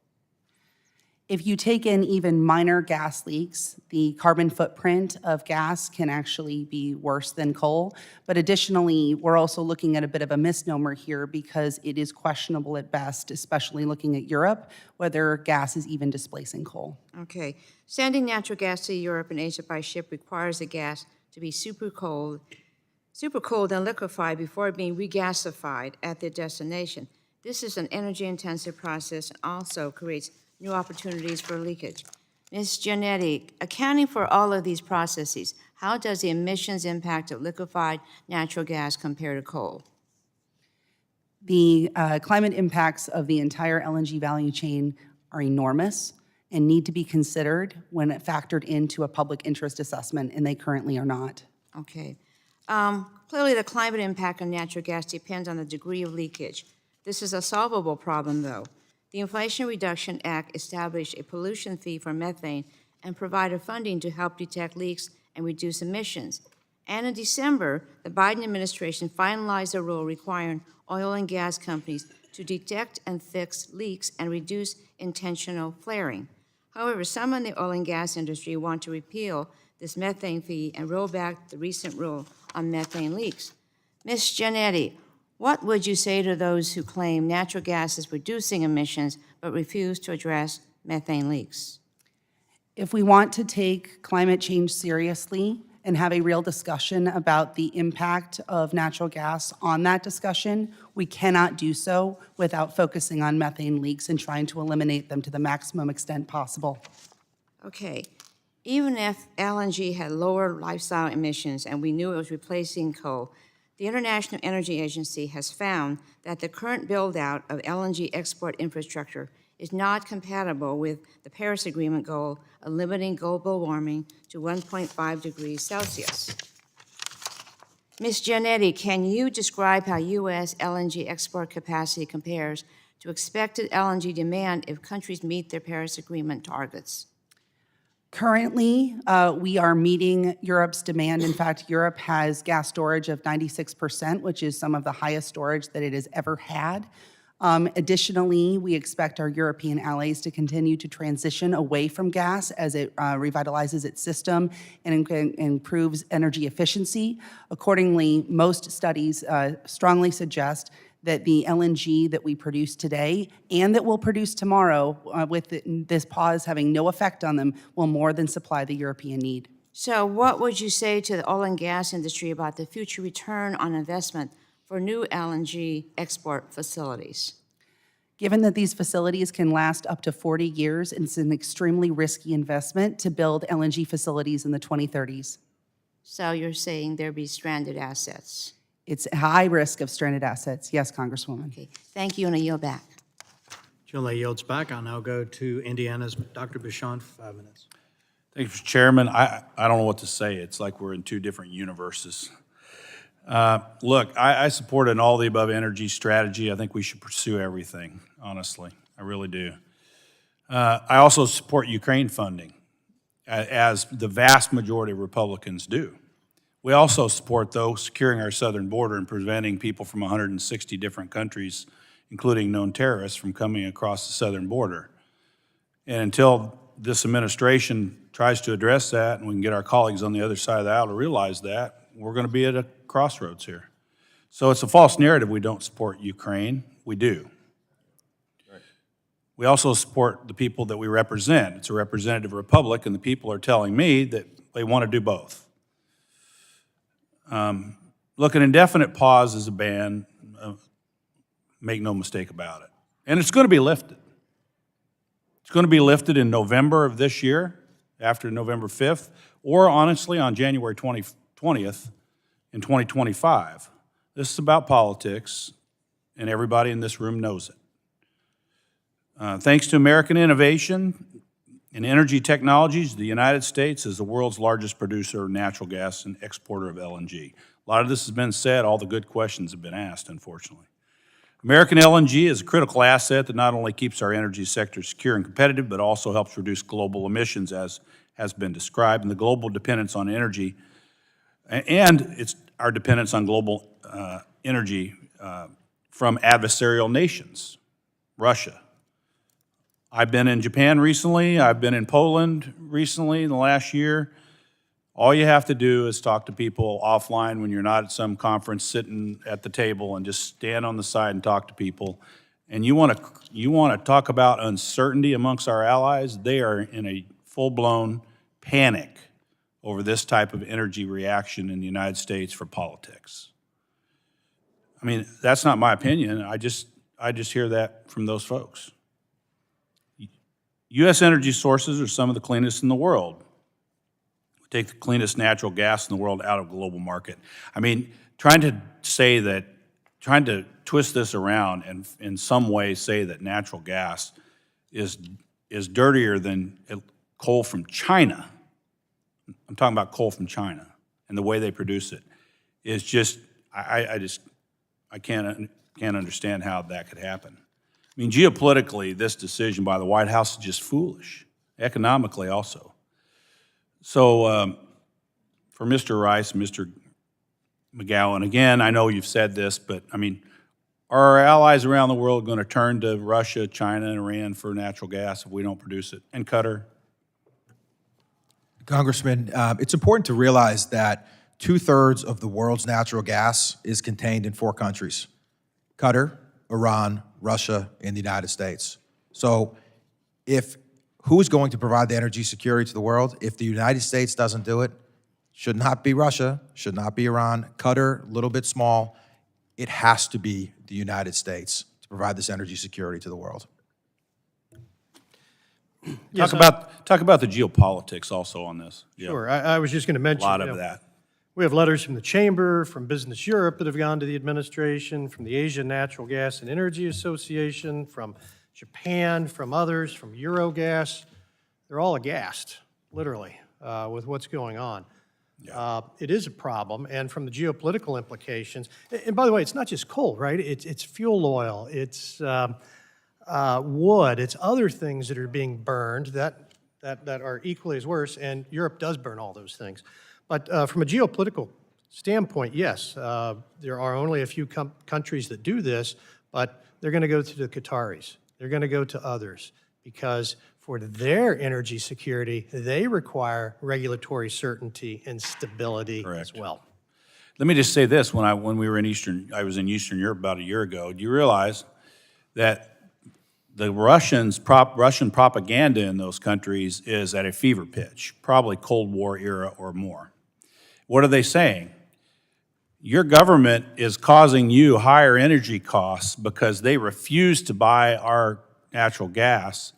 If you take in even minor gas leaks, the carbon footprint of gas can actually be worse than coal. But additionally, we're also looking at a bit of a misnomer here because it is questionable at best, especially looking at Europe, whether gas is even displacing coal. Okay. Sending natural gas to Europe and Asia by ship requires the gas to be super cold and liquefied before being regasified at their destination. This is an energy-intensive process and also creates new opportunities for leakage. Ms. Giannetti, accounting for all of these processes, how does the emissions impact of liquefied natural gas compare to coal? The climate impacts of the entire LNG value chain are enormous and need to be considered when factored into a public interest assessment, and they currently are not. Okay. Clearly, the climate impact on natural gas depends on the degree of leakage. This is a solvable problem, though. The Inflation Reduction Act established a pollution fee for methane and provided funding to help detect leaks and reduce emissions. And in December, the Biden administration finalized a rule requiring oil and gas companies to detect and fix leaks and reduce intentional flaring. However, some in the oil and gas industry want to repeal this methane fee and roll back the recent rule on methane leaks. Ms. Giannetti, what would you say to those who claim natural gas is reducing emissions but refuse to address methane leaks? If we want to take climate change seriously and have a real discussion about the impact of natural gas on that discussion, we cannot do so without focusing on methane leaks and trying to eliminate them to the maximum extent possible. Okay. Even if LNG had lower lifestyle emissions and we knew it was replacing coal, the International Energy Agency has found that the current build-out of LNG export infrastructure is not compatible with the Paris Agreement goal of limiting global warming to 1.5 degrees Celsius. Ms. Giannetti, can you describe how U.S. LNG export capacity compares to expected LNG demand if countries meet their Paris Agreement targets? Currently, we are meeting Europe's demand. In fact, Europe has gas storage of 96%, which is some of the highest storage that it has ever had. Additionally, we expect our European allies to continue to transition away from gas as it revitalizes its system and improves energy efficiency. Accordingly, most studies strongly suggest that the LNG that we produce today and that we'll produce tomorrow, with this pause having no effect on them, will more than supply the European need. So what would you say to the oil and gas industry about the future return on investment for new LNG export facilities? Given that these facilities can last up to 40 years, it's an extremely risky investment to build LNG facilities in the 2030s. So you're saying there'll be stranded assets? It's a high risk of stranded assets. Yes, Congresswoman. Okay, thank you, and I yield back. Gillian yields back. I'll now go to Indiana's Dr. Bichon for 5 minutes. Thank you, Mr. Chairman. I don't know what to say. It's like we're in two different universes. Look, I support an all-the-above energy strategy. I think we should pursue everything, honestly. I really do. I also support Ukraine funding, as the vast majority of Republicans do. We also support, though, securing our southern border and preventing people from 160 different countries, including known terrorists, from coming across the southern border. And until this administration tries to address that, and we can get our colleagues on the other side of the aisle to realize that, we're going to be at a crossroads here. So it's a false narrative we don't support Ukraine. We do. Right. We also support the people that we represent. It's a representative republic, and the people are telling me that they want to do both. Look, an indefinite pause is a ban. Make no mistake about it. And it's going to be lifted. It's going to be lifted in November of this year, after November 5th, or honestly on January 20th in 2025. This is about politics, and everybody in this room knows it. Thanks to American innovation in energy technologies, the United States is the world's largest producer of natural gas and exporter of LNG. A lot of this has been said. All the good questions have been asked, unfortunately. American LNG is a critical asset that not only keeps our energy sector secure and competitive, but also helps reduce global emissions, as has been described, and the global dependence on energy, and it's our dependence on global energy from adversarial nations, Russia. I've been in Japan recently. I've been in Poland recently in the last year. All you have to do is talk to people offline when you're not at some conference, sitting at the table, and just stand on the side and talk to people. And you want to talk about uncertainty amongst our allies? They are in a full-blown panic over this type of energy reaction in the United States for politics. I mean, that's not my opinion. I just hear that from those folks. U.S. energy sources are some of the cleanest in the world. We take the cleanest natural gas in the world out of the global market. I mean, trying to twist this around and in some way say that natural gas is dirtier than coal from China. I'm talking about coal from China and the way they produce it is just, I can't understand how that could happen. I mean, geopolitically, this decision by the White House is just foolish, economically also. So for Mr. Rice, Mr. McGowan, again, I know you've said this, but I mean, are our allies around the world going to turn to Russia, China, and Iran for natural gas if we don't produce it? And Qatar? Congressman, it's important to realize that 2/3 of the world's natural gas is contained in 4 countries: Qatar, Iran, Russia, and the United States. So who's going to provide the energy security to the world? If the United States doesn't do it, should not be Russia, should not be Iran. Qatar, a little bit small. It has to be the United States to provide this energy security to the world. Talk about the geopolitics also on this. Yeah. Sure. I was just going to mention A lot of that. We have letters from the Chamber, from Business Europe that have gone to the administration, from the Asian Natural Gas and Energy Association, from Japan, from others, from Eurogas. They're all aghast, literally, with what's going on. Yeah. It is a problem, and from the geopolitical implications, and by the way, it's not just coal, right? It's fuel oil, it's wood, it's other things that are being burned that are equally as worse, and Europe does burn all those things. But from a geopolitical standpoint, yes, there are only a few countries that do this, but they're going to go to the Qataris. They're going to go to others because for their energy security, they require regulatory certainty and stability as well. Let me just say this: when we were I was in Eastern Europe about a year ago. Do you realize that the Russian propaganda in those countries is at a fever pitch, probably Cold War era or more? What are they saying? Your government is causing you higher energy costs because they refuse to buy our natural gas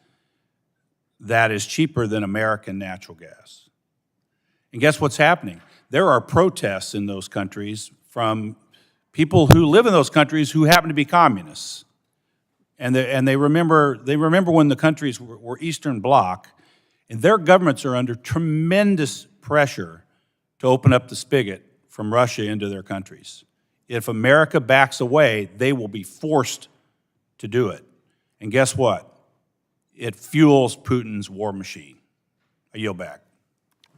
that is cheaper than American natural gas. And guess what's happening? There are protests in those countries from people who live in those countries who happen to be communists. And they remember when the countries were Eastern Bloc, and their governments are under tremendous pressure to open up the spigot from Russia into their countries. If America backs away, they will be forced to do it. And guess what? It fuels Putin's war machine. I yield back.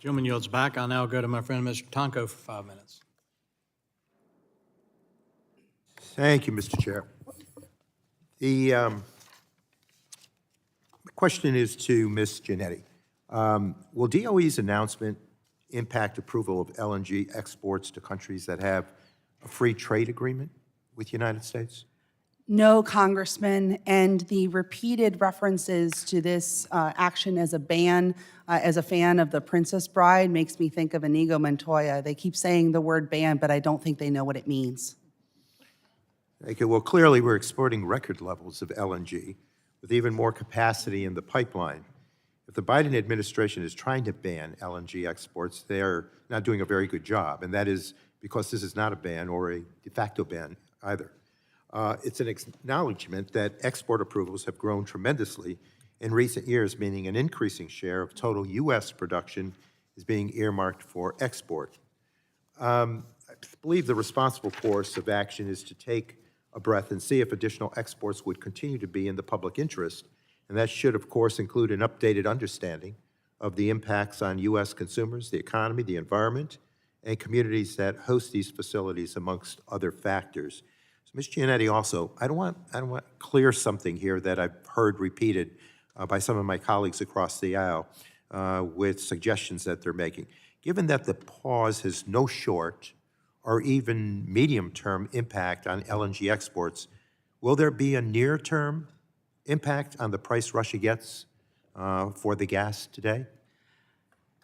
Gentleman yields back. I'll now go to my friend, Mr. Tonko, for 5 minutes. Thank you, Mr. Chair. The question is to Ms. Giannetti. Will DOE's announcement impact approval of LNG exports to countries that have a free trade agreement with the United States? No, Congressman, and the repeated references to this action as a ban, as a fan of The Princess Bride, makes me think of Inigo Montoya. They keep saying the word ban, but I don't think they know what it means. Thank you. Well, clearly, we're exporting record levels of LNG with even more capacity in the pipeline. If the Biden administration is trying to ban LNG exports, they're not doing a very good job, and that is because this is not a ban or a de facto ban either. It's an acknowledgement that export approvals have grown tremendously in recent years, meaning an increasing share of total U.S. production is being earmarked for export. I believe the responsible course of action is to take a breath and see if additional exports would continue to be in the public interest, and that should, of course, include an updated understanding of the impacts on U.S. consumers, the economy, the environment, and communities that host these facilities, amongst other factors. Ms. Giannetti, also, I don't want to clear something here that I've heard repeated by some of my colleagues across the aisle with suggestions that they're making. Given that the pause has no short or even medium-term impact on LNG exports, will there be a near-term impact on the price Russia gets for the gas today?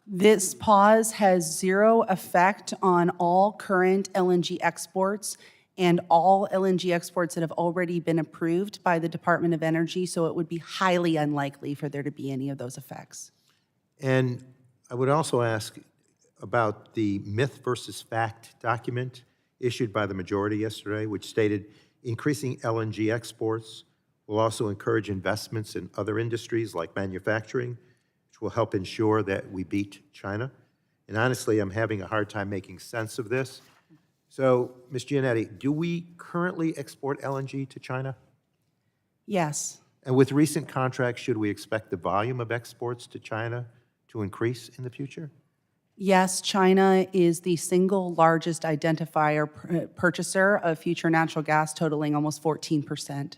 This pause has zero effect on all current LNG exports and all LNG exports that have already been approved by the Department of Energy, so it would be highly unlikely for there to be any of those effects. And I would also ask about the myth versus fact document issued by the majority yesterday, which stated increasing LNG exports will also encourage investments in other industries like manufacturing, which will help ensure that we beat China. And honestly, I'm having a hard time making sense of this. So, Ms. Giannetti, do we currently export LNG to China? Yes. And with recent contracts, should we expect the volume of exports to China to increase in the future? Yes, China is the single largest identifier purchaser of future natural gas, totaling almost 14%.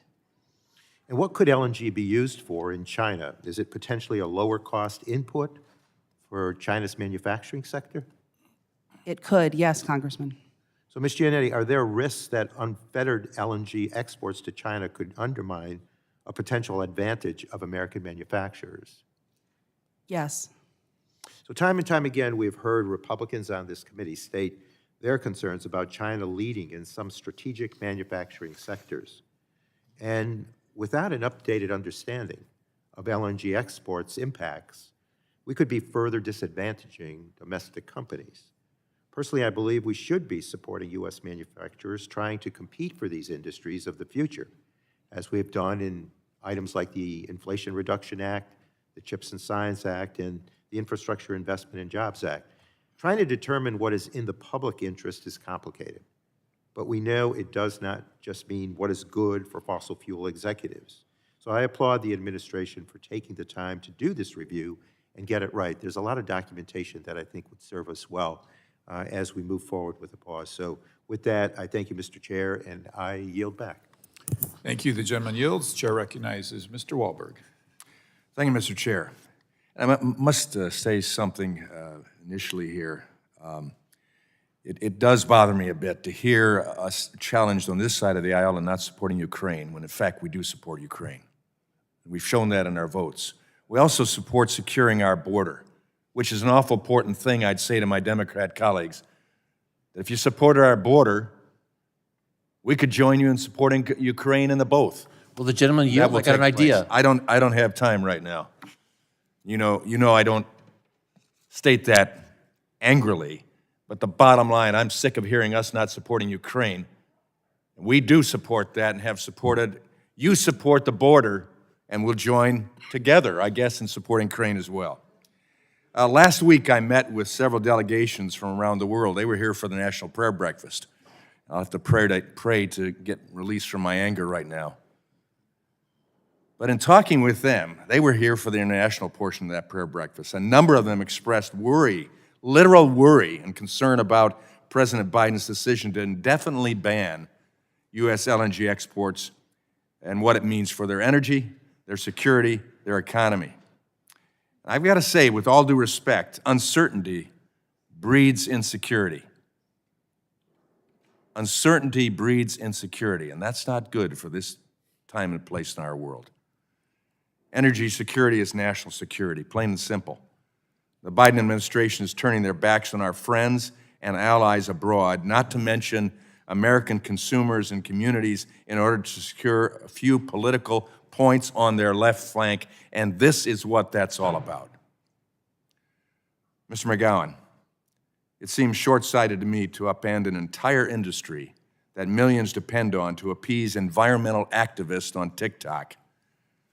And what could LNG be used for in China? Is it potentially a lower cost input for China's manufacturing sector? It could, yes, Congressman. So, Ms. Giannetti, are there risks that unfettered LNG exports to China could undermine a potential advantage of American manufacturers? Yes. So time and time again, we've heard Republicans on this committee state their concerns about China leading in some strategic manufacturing sectors. And without an updated understanding of LNG exports' impacts, we could be further disadvantaging domestic companies. Personally, I believe we should be supporting U.S. manufacturers trying to compete for these industries of the future, as we have done in items like the Inflation Reduction Act, the CHIPS and Science Act, and the Infrastructure Investment and Jobs Act. Trying to determine what is in the public interest is complicated, but we know it does not just mean what is good for fossil fuel executives. So I applaud the administration for taking the time to do this review and get it right. There's a lot of documentation that I think would serve us well as we move forward with the pause. So with that, I thank you, Mr. Chair, and I yield back. Thank you. The gentleman yields. Chair recognizes Mr. Wahlberg. Thank you, Mr. Chair. I must say something initially here. It does bother me a bit to hear us challenged on this side of the aisle and not supporting Ukraine, when in fact we do support Ukraine. We've shown that in our votes. We also support securing our border, which is an awful important thing, I'd say to my Democrat colleagues. that if you supported our border, we could join you in supporting Ukraine in the both. Will the gentleman That yield? will I got an take place. idea. I don't have time right now. You know I don't state that angrily, but the bottom line, I'm sick of hearing us not supporting Ukraine. We do support that and have supported. You support the border, and we'll join together, I guess, in supporting Ukraine as well. Last week, I met with several delegations from around the world. They were here for the National Prayer Breakfast. I'll have to pray to get released from my anger right now. But in talking with them, they were here for the international portion of that prayer breakfast. A number of them expressed worry, literal worry and concern about President Biden's decision to indefinitely ban U.S. LNG exports and what it means for their energy, their security, their economy. I've got to say, with all due respect, uncertainty breeds insecurity. Uncertainty breeds insecurity, and that's not good for this time and place in our world. Energy security is national security, plain and simple. The Biden administration is turning their backs on our friends and allies abroad, not to mention American consumers and communities, in order to secure a few political points on their left flank, and this is what that's all about. Mr. McGowan, it seems short-sighted to me to upend an entire industry that millions depend on to appease environmental activists on TikTok.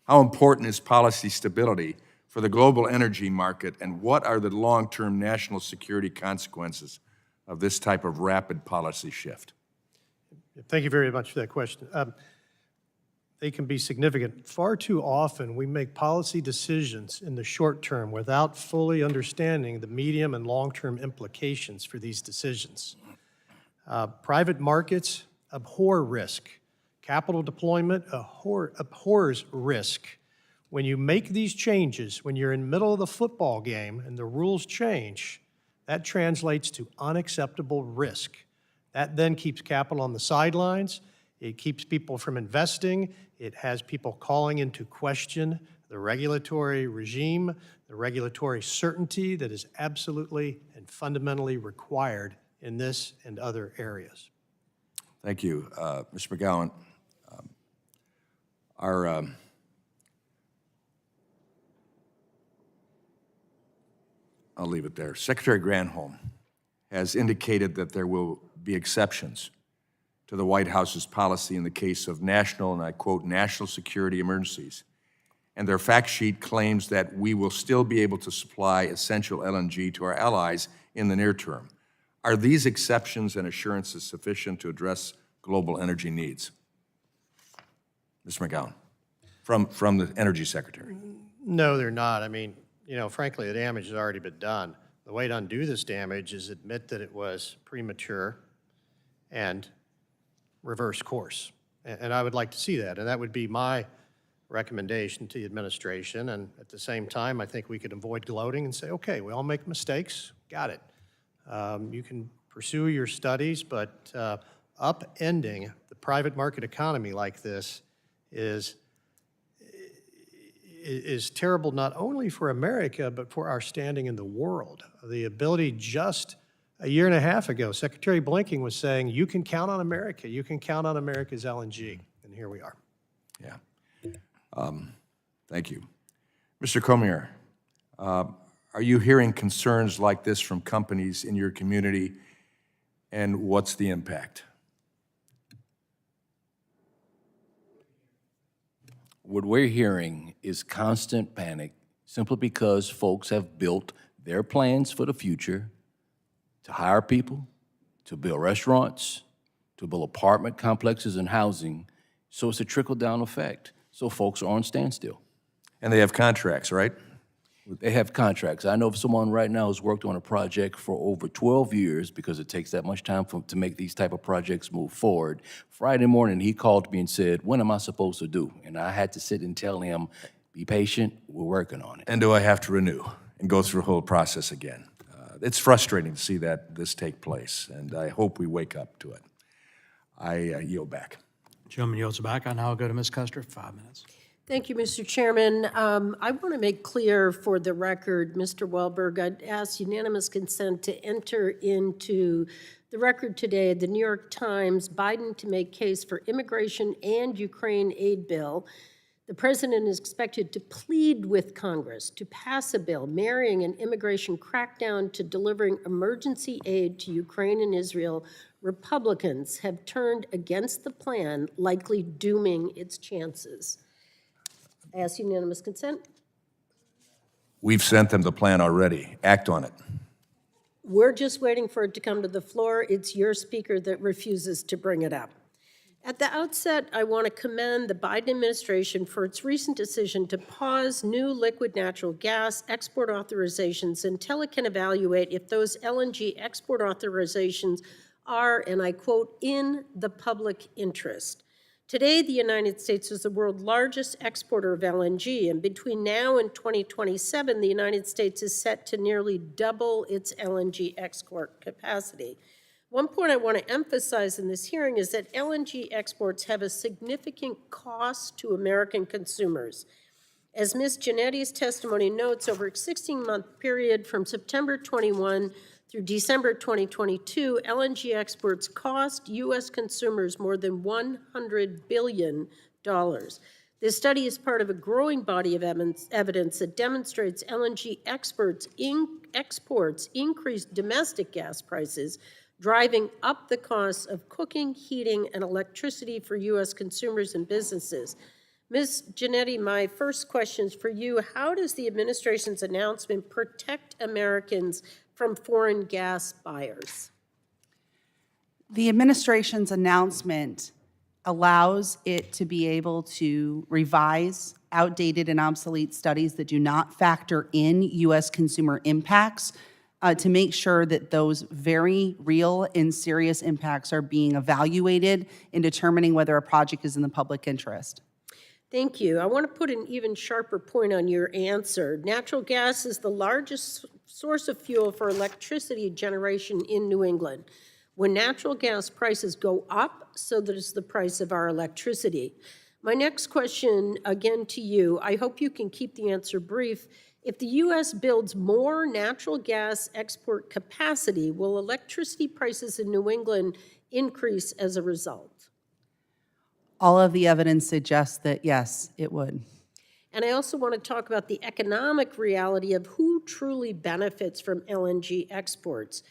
How important is policy stability for the global energy market, and what are the long-term national security consequences of this type of rapid policy shift? Thank you very much for that question. They can be significant. Far too often, we make policy decisions in the short term without fully understanding the medium and long-term implications for these decisions. Private markets abhor risk. Capital deployment abhors risk. When you make these changes, when you're in the middle of the football game and the rules change, that translates to unacceptable risk. That then keeps capital on the sidelines. It keeps people from investing. It has people calling into question the regulatory regime, the regulatory certainty that is absolutely and fundamentally required in this and other areas. Thank you, Mr. McGowan. I'll leave it there. Secretary Granholm has indicated that there will be exceptions to the White House's policy in the case of national, and I quote, national security emergencies. And their fact sheet claims that we will still be able to supply essential LNG to our allies in the near term. Are these exceptions and assurances sufficient to address global energy needs? Mr. McGowan, from the Energy Secretary. No, they're not. I mean, frankly, the damage has already been done. The way to undo this damage is admit that it was premature and reverse course. And I would like to see that. And that would be my recommendation to the administration. And at the same time, I think we could avoid gloating and say, okay, we all make mistakes. Got it. You can pursue your studies, but upending the private market economy like this is terrible not only for America, but for our standing in the world. The ability just a year and a half ago, Secretary Blinken was saying, you can count on America. You can count on America's LNG. And here we are. Yeah. Thank you. Mr. Cormier, are you hearing concerns like this from companies in your community, and what's the impact? What we're hearing is constant panic simply because folks have built their plans for the future to hire people, to build restaurants, to build apartment complexes and housing. So it's a trickle-down effect. So folks are on standstill. And they have contracts, right? They have contracts. I know of someone right now who's worked on a project for over 12 years because it takes that much time to make these type of projects move forward. Friday morning, he called me and said, when am I supposed to do? And I had to sit and tell him, be patient, we're working on it. And do I have to renew and go through the whole process again? It's frustrating to see this take place, and I hope we wake up to it. I yield back. Gentleman yields back. I now go to Ms. Custer for 5 minutes. Thank you, Mr. Chairman. I want to make clear for the record, Mr. Wahlberg, I'd ask unanimous consent to enter into The Record today, the New York Times, Biden to make case for immigration and Ukraine aid bill. The president is expected to plead with Congress to pass a bill marrying an immigration crackdown to delivering emergency aid to Ukraine and Israel. Republicans have turned against the plan, likely dooming its chances. I ask unanimous consent. We've sent them the plan already. Act on it. We're just waiting for it to come to the floor. It's your speaker that refuses to bring it up. At the outset, I want to commend the Biden administration for its recent decision to pause new liquid natural gas export authorizations until it can evaluate if those LNG export authorizations are, and I quote, in the public interest. Today, the United States is the world's largest exporter of LNG, and between now and 2027, the United States is set to nearly double its LNG export capacity. One point I want to emphasize in this hearing is that LNG exports have a significant cost to American consumers. As Ms. Giannetti's testimony notes, over a 16-month period from September 21 through December 2022, LNG exports cost U.S. consumers more than $100 billion. This study is part of a growing body of evidence that demonstrates LNG exports increase domestic gas prices, driving up the costs of cooking, heating, and electricity for U.S. consumers and businesses. Ms. Giannetti, my first question is for you. How does the administration's announcement protect Americans from foreign gas buyers? The administration's announcement allows it to be able to revise outdated and obsolete studies that do not factor in U.S. consumer impacts to make sure that those very real and serious impacts are being evaluated in determining whether a project is in the public interest. Thank you. I want to put an even sharper point on your answer. Natural gas is the largest source of fuel for electricity generation in New England. When natural gas prices go up, so does the price of our electricity. My next question, again to you, I hope you can keep the answer brief. If the U.S. builds more natural gas export capacity, will electricity prices in New England increase as a result? All of the evidence suggests that, yes, it would. And I also want to talk about the economic reality of who truly benefits from LNG exports.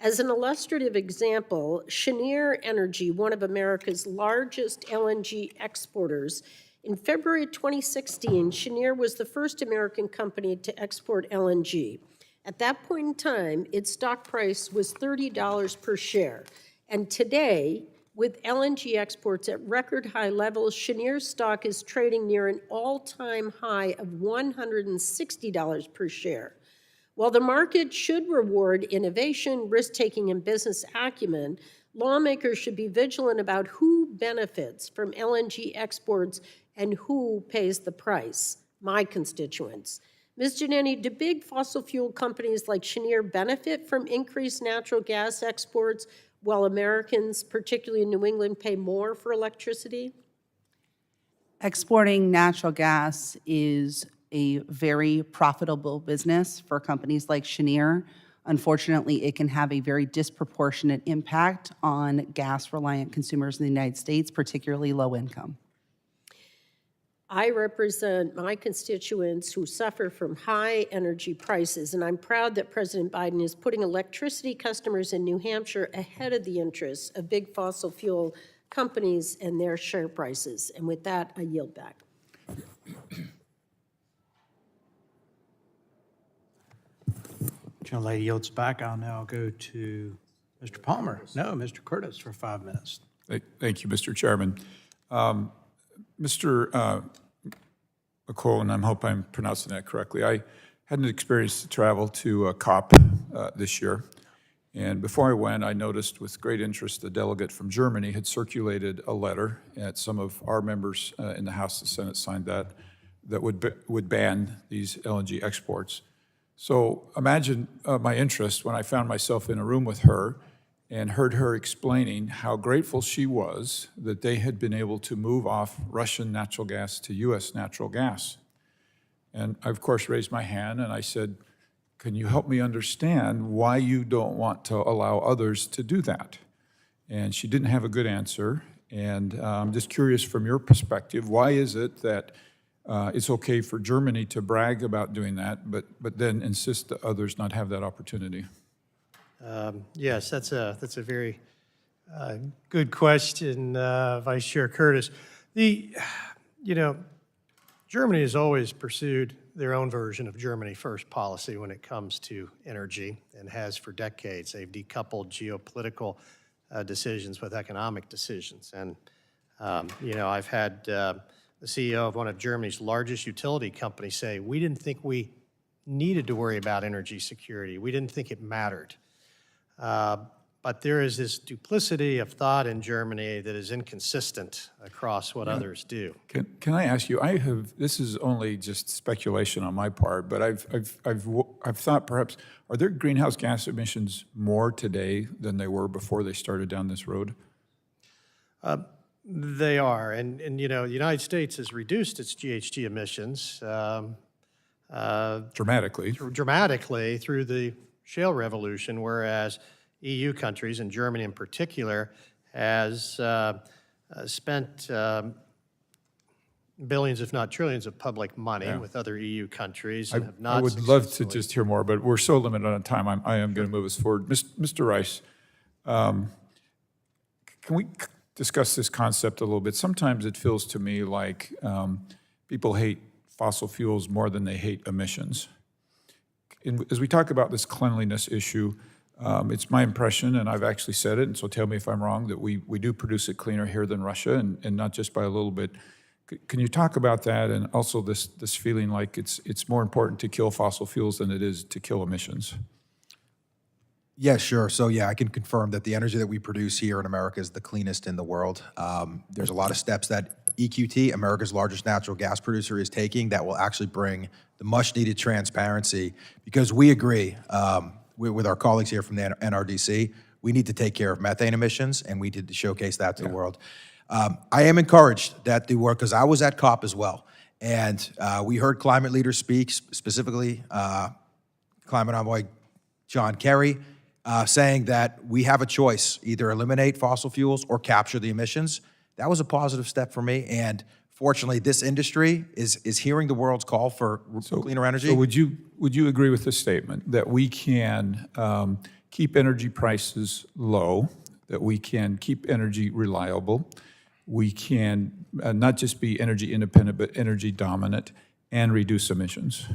As an illustrative example, Cheniere Energy, one of America's largest LNG exporters, in February 2016, Cheniere was the first American company to export LNG. At that point in time, its stock price was $30 per share. And today, with LNG exports at record high levels, Cheniere's stock is trading near an all-time high of $160 per share. While the market should reward innovation, risk-taking, and business acumen, lawmakers should be vigilant about who benefits from LNG exports and who pays the price, my constituents. Ms. Giannetti, do big fossil fuel companies like Cheniere benefit from increased natural gas exports while Americans, particularly in New England, pay more for electricity? Exporting natural gas is a very profitable business for companies like Cheniere. Unfortunately, it can have a very disproportionate impact on gas-reliant consumers in the United States, particularly low income. I represent my constituents who suffer from high energy prices, and I'm proud that President Biden is putting electricity customers in New Hampshire ahead of the interests of big fossil fuel companies and their share prices. And with that, I yield back. Gentlelady yields back. I'll now go to Mr. Palmer. No, Mr. Curtis for 5 minutes. Thank you, Mr. Chairman. Mr. McCown, I hope I'm pronouncing that correctly. I had an experience to travel to a COP this year. And before I went, I noticed with great interest a delegate from Germany had circulated a letter, and some of our members in the House and Senate signed that would ban these LNG exports. So imagine my interest when I found myself in a room with her and heard her explaining how grateful she was that they had been able to move off Russian natural gas to U.S. natural gas. And I, of course, raised my hand and I said, can you help me understand why you don't want to allow others to do that? And she didn't have a good answer. And I'm just curious from your perspective, why is it that it's okay for Germany to brag about doing that, but then insist that others not have that opportunity? Yes, that's a very good question, Vice Chair Curtis. Germany has always pursued their own version of Germany first policy when it comes to energy, and has for decades. They've decoupled geopolitical decisions with economic decisions. And, I've had the CEO of one of Germany's largest utility companies say, we didn't think we needed to worry about energy security. We didn't think it mattered. But there is this duplicity of thought in Germany that is inconsistent across what others do. Can I ask you? This is only just speculation on my part, but I've thought perhaps, are there greenhouse gas emissions more today than they were before they started down this road? They are, and the United States has reduced its GHG emissions Dramatically through the shale revolution, whereas EU countries, and Germany in particular, has spent billions, if not trillions, of public money with other EU countries and have not I would love to just hear more, but we're so limited on time. I am going to move us forward. Mr. Rice, can we discuss this concept a little bit? Sometimes it feels to me like people hate fossil fuels more than they hate emissions. As we talk about this cleanliness issue, it's my impression, and I've actually said it, and so tell me if I'm wrong, that we do produce it cleaner here than Russia, and not just by a little bit. Can you talk about that, and also this feeling like it's more important to kill fossil fuels than it is to kill emissions? Yeah, sure. So yeah, I can confirm that the energy that we produce here in America is the cleanest in the world. There's a lot of steps that EQT, America's largest natural gas producer, is taking that will actually bring the much-needed transparency, because we agree with our colleagues here from the NRDC, we need to take care of methane emissions, and we need to showcase that to the world. I am encouraged that the work, because I was at COP as well, and we heard climate leaders speak, specifically climate envoy John Kerry, saying that we have a choice, either eliminate fossil fuels or capture the emissions. That was a positive step for me, and fortunately, this industry is hearing the world's call for cleaner energy. So would you agree with this statement, that we can keep energy prices low, that we can keep energy reliable, we can not just be energy independent, but energy dominant, and reduce emissions?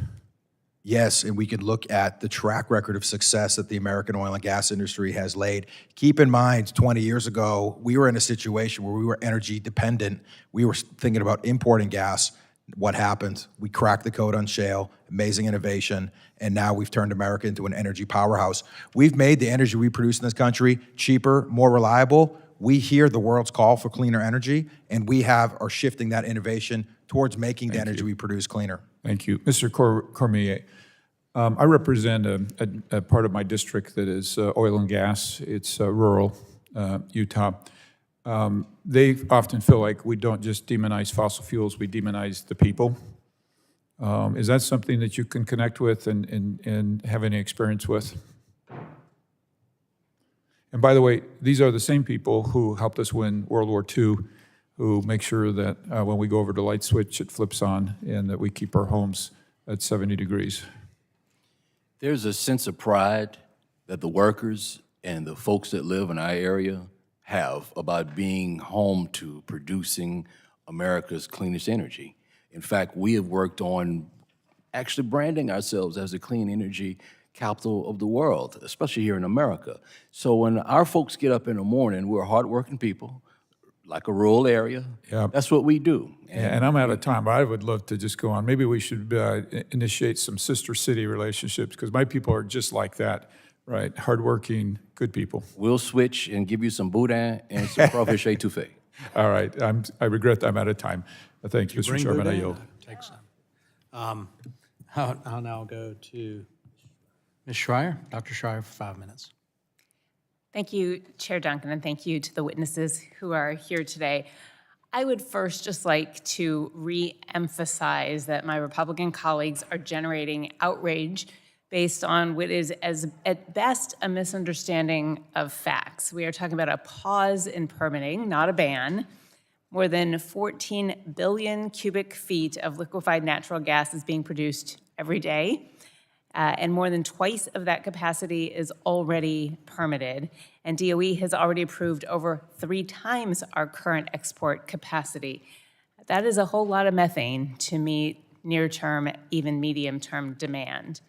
Yes, and we could look at the track record of success that the American oil and gas industry has laid. Keep in mind, 20 years ago, we were in a situation where we were energy dependent. We were thinking about importing gas. What happened? We cracked the code on shale, amazing innovation, and now we've turned America into an energy powerhouse. We've made the energy we produce in this country cheaper, more reliable. We hear the world's call for cleaner energy, and we are shifting that innovation towards making the energy we produce cleaner. Thank you. Mr. Cormier, I represent a part of my district that is oil and gas. It's rural Utah. They often feel like we don't just demonize fossil fuels, we demonize the people. Is that something that you can connect with and have any experience with? And by the way, these are the same people who helped us win World War II, who make sure that when we go over to light switch, it flips on, and that we keep our homes at 70 degrees. There's a sense of pride that the workers and the folks that live in our area have about being home to producing America's cleanest energy. In fact, we have worked on actually branding ourselves as the clean energy capital of the world, especially here in America. So when our folks get up in the morning, we're hardworking people, like a rural area. Yeah. That's what we do. And I'm out of time, but I would love to just go on. Maybe we should initiate some sister city relationships, because my people are just like that, right? Hardworking, good people. We'll switch and give you some boudin and some crawfish étouffée. All right. I regret I'm out of time. Thank you, Mr. Chairman. I yield. Take some. I'll now go to Ms. Schreier, Dr. Schreier, for 5 minutes. Thank you, Chair Duncan, and thank you to the witnesses who are here today. I would first just like to re-emphasize that my Republican colleagues are generating outrage based on what is, at best, a misunderstanding of facts. We are talking about a pause in permitting, not a ban. More than 14 billion cubic feet of liquefied natural gas is being produced every day, and more than twice of that capacity is already permitted. And DOE has already approved over 3 times our current export capacity. That is a whole lot of methane to meet near-term, even medium-term demand.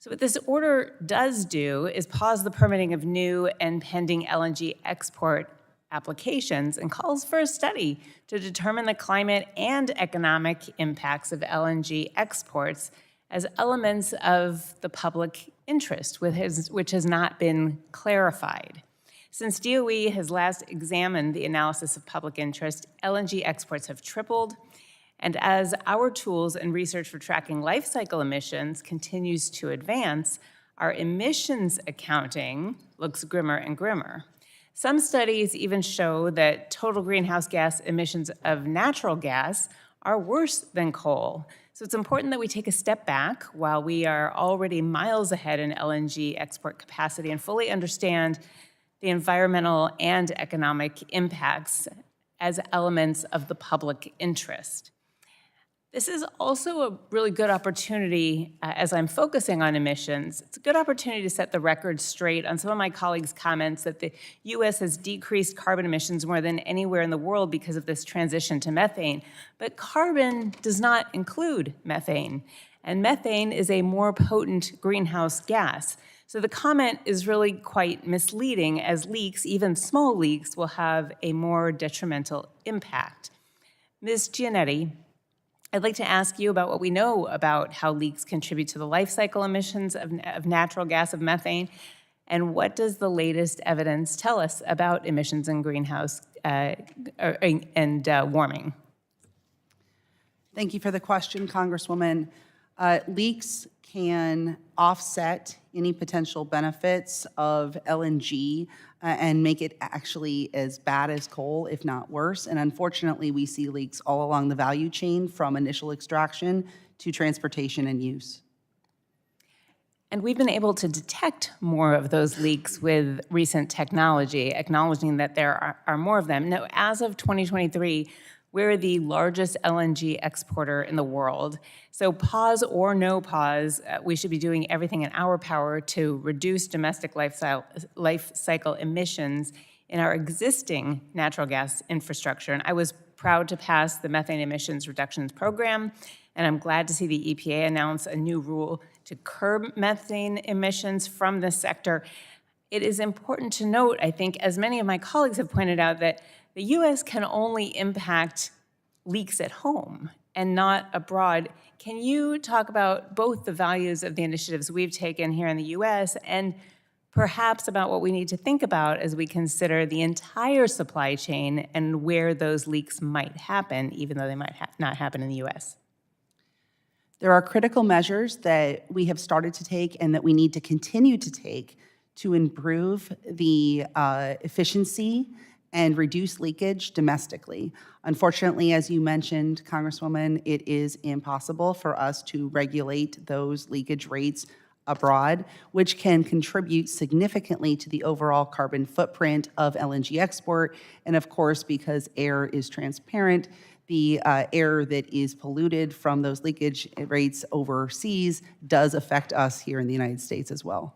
So what this order does do is pause the permitting of new and pending LNG export applications and calls for a study to determine the climate and economic impacts of LNG exports as elements of the public interest, which has not been clarified. Since DOE has last examined the analysis of public interest, LNG exports have tripled, and as our tools and research for tracking life cycle emissions continues to advance, our emissions accounting looks grimmer and grimmer. Some studies even show that total greenhouse gas emissions of natural gas are worse than coal. So it's important that we take a step back while we are already miles ahead in LNG export capacity and fully understand the environmental and economic impacts as elements of the public interest. This is also a really good opportunity, as I'm focusing on emissions, it's a good opportunity to set the record straight on some of my colleagues' comments that the U.S. has decreased carbon emissions more than anywhere in the world because of this transition to methane. But carbon does not include methane, and methane is a more potent greenhouse gas. So the comment is really quite misleading, as leaks, even small leaks, will have a more detrimental impact. Ms. Giannetti, I'd like to ask you about what we know about how leaks contribute to the life cycle emissions of natural gas, of methane, and what does the latest evidence tell us about emissions and greenhouse warming? Thank you for the question, Congresswoman. Leaks can offset any potential benefits of LNG and make it actually as bad as coal, if not worse. And unfortunately, we see leaks all along the value chain from initial extraction to transportation and use. And we've been able to detect more of those leaks with recent technology, acknowledging that there are more of them. Now, as of 2023, we're the largest LNG exporter in the world. So pause or no pause, we should be doing everything in our power to reduce domestic life cycle emissions in our existing natural gas infrastructure. And I was proud to pass the methane emissions reductions program, and I'm glad to see the EPA announce a new rule to curb methane emissions from this sector. It is important to note, I think, as many of my colleagues have pointed out, that the U.S. can only impact leaks at home and not abroad. Can you talk about both the values of the initiatives we've taken here in the U.S. and perhaps about what we need to think about as we consider the entire supply chain and where those leaks might happen, even though they might not happen in the U.S.? There are critical measures that we have started to take and that we need to continue to take to improve the efficiency and reduce leakage domestically. Unfortunately, as you mentioned, Congresswoman, it is impossible for us to regulate those leakage rates abroad, which can contribute significantly to the overall carbon footprint of LNG export. And of course, because air is transparent, the air that is polluted from those leakage rates overseas does affect us here in the United States as well.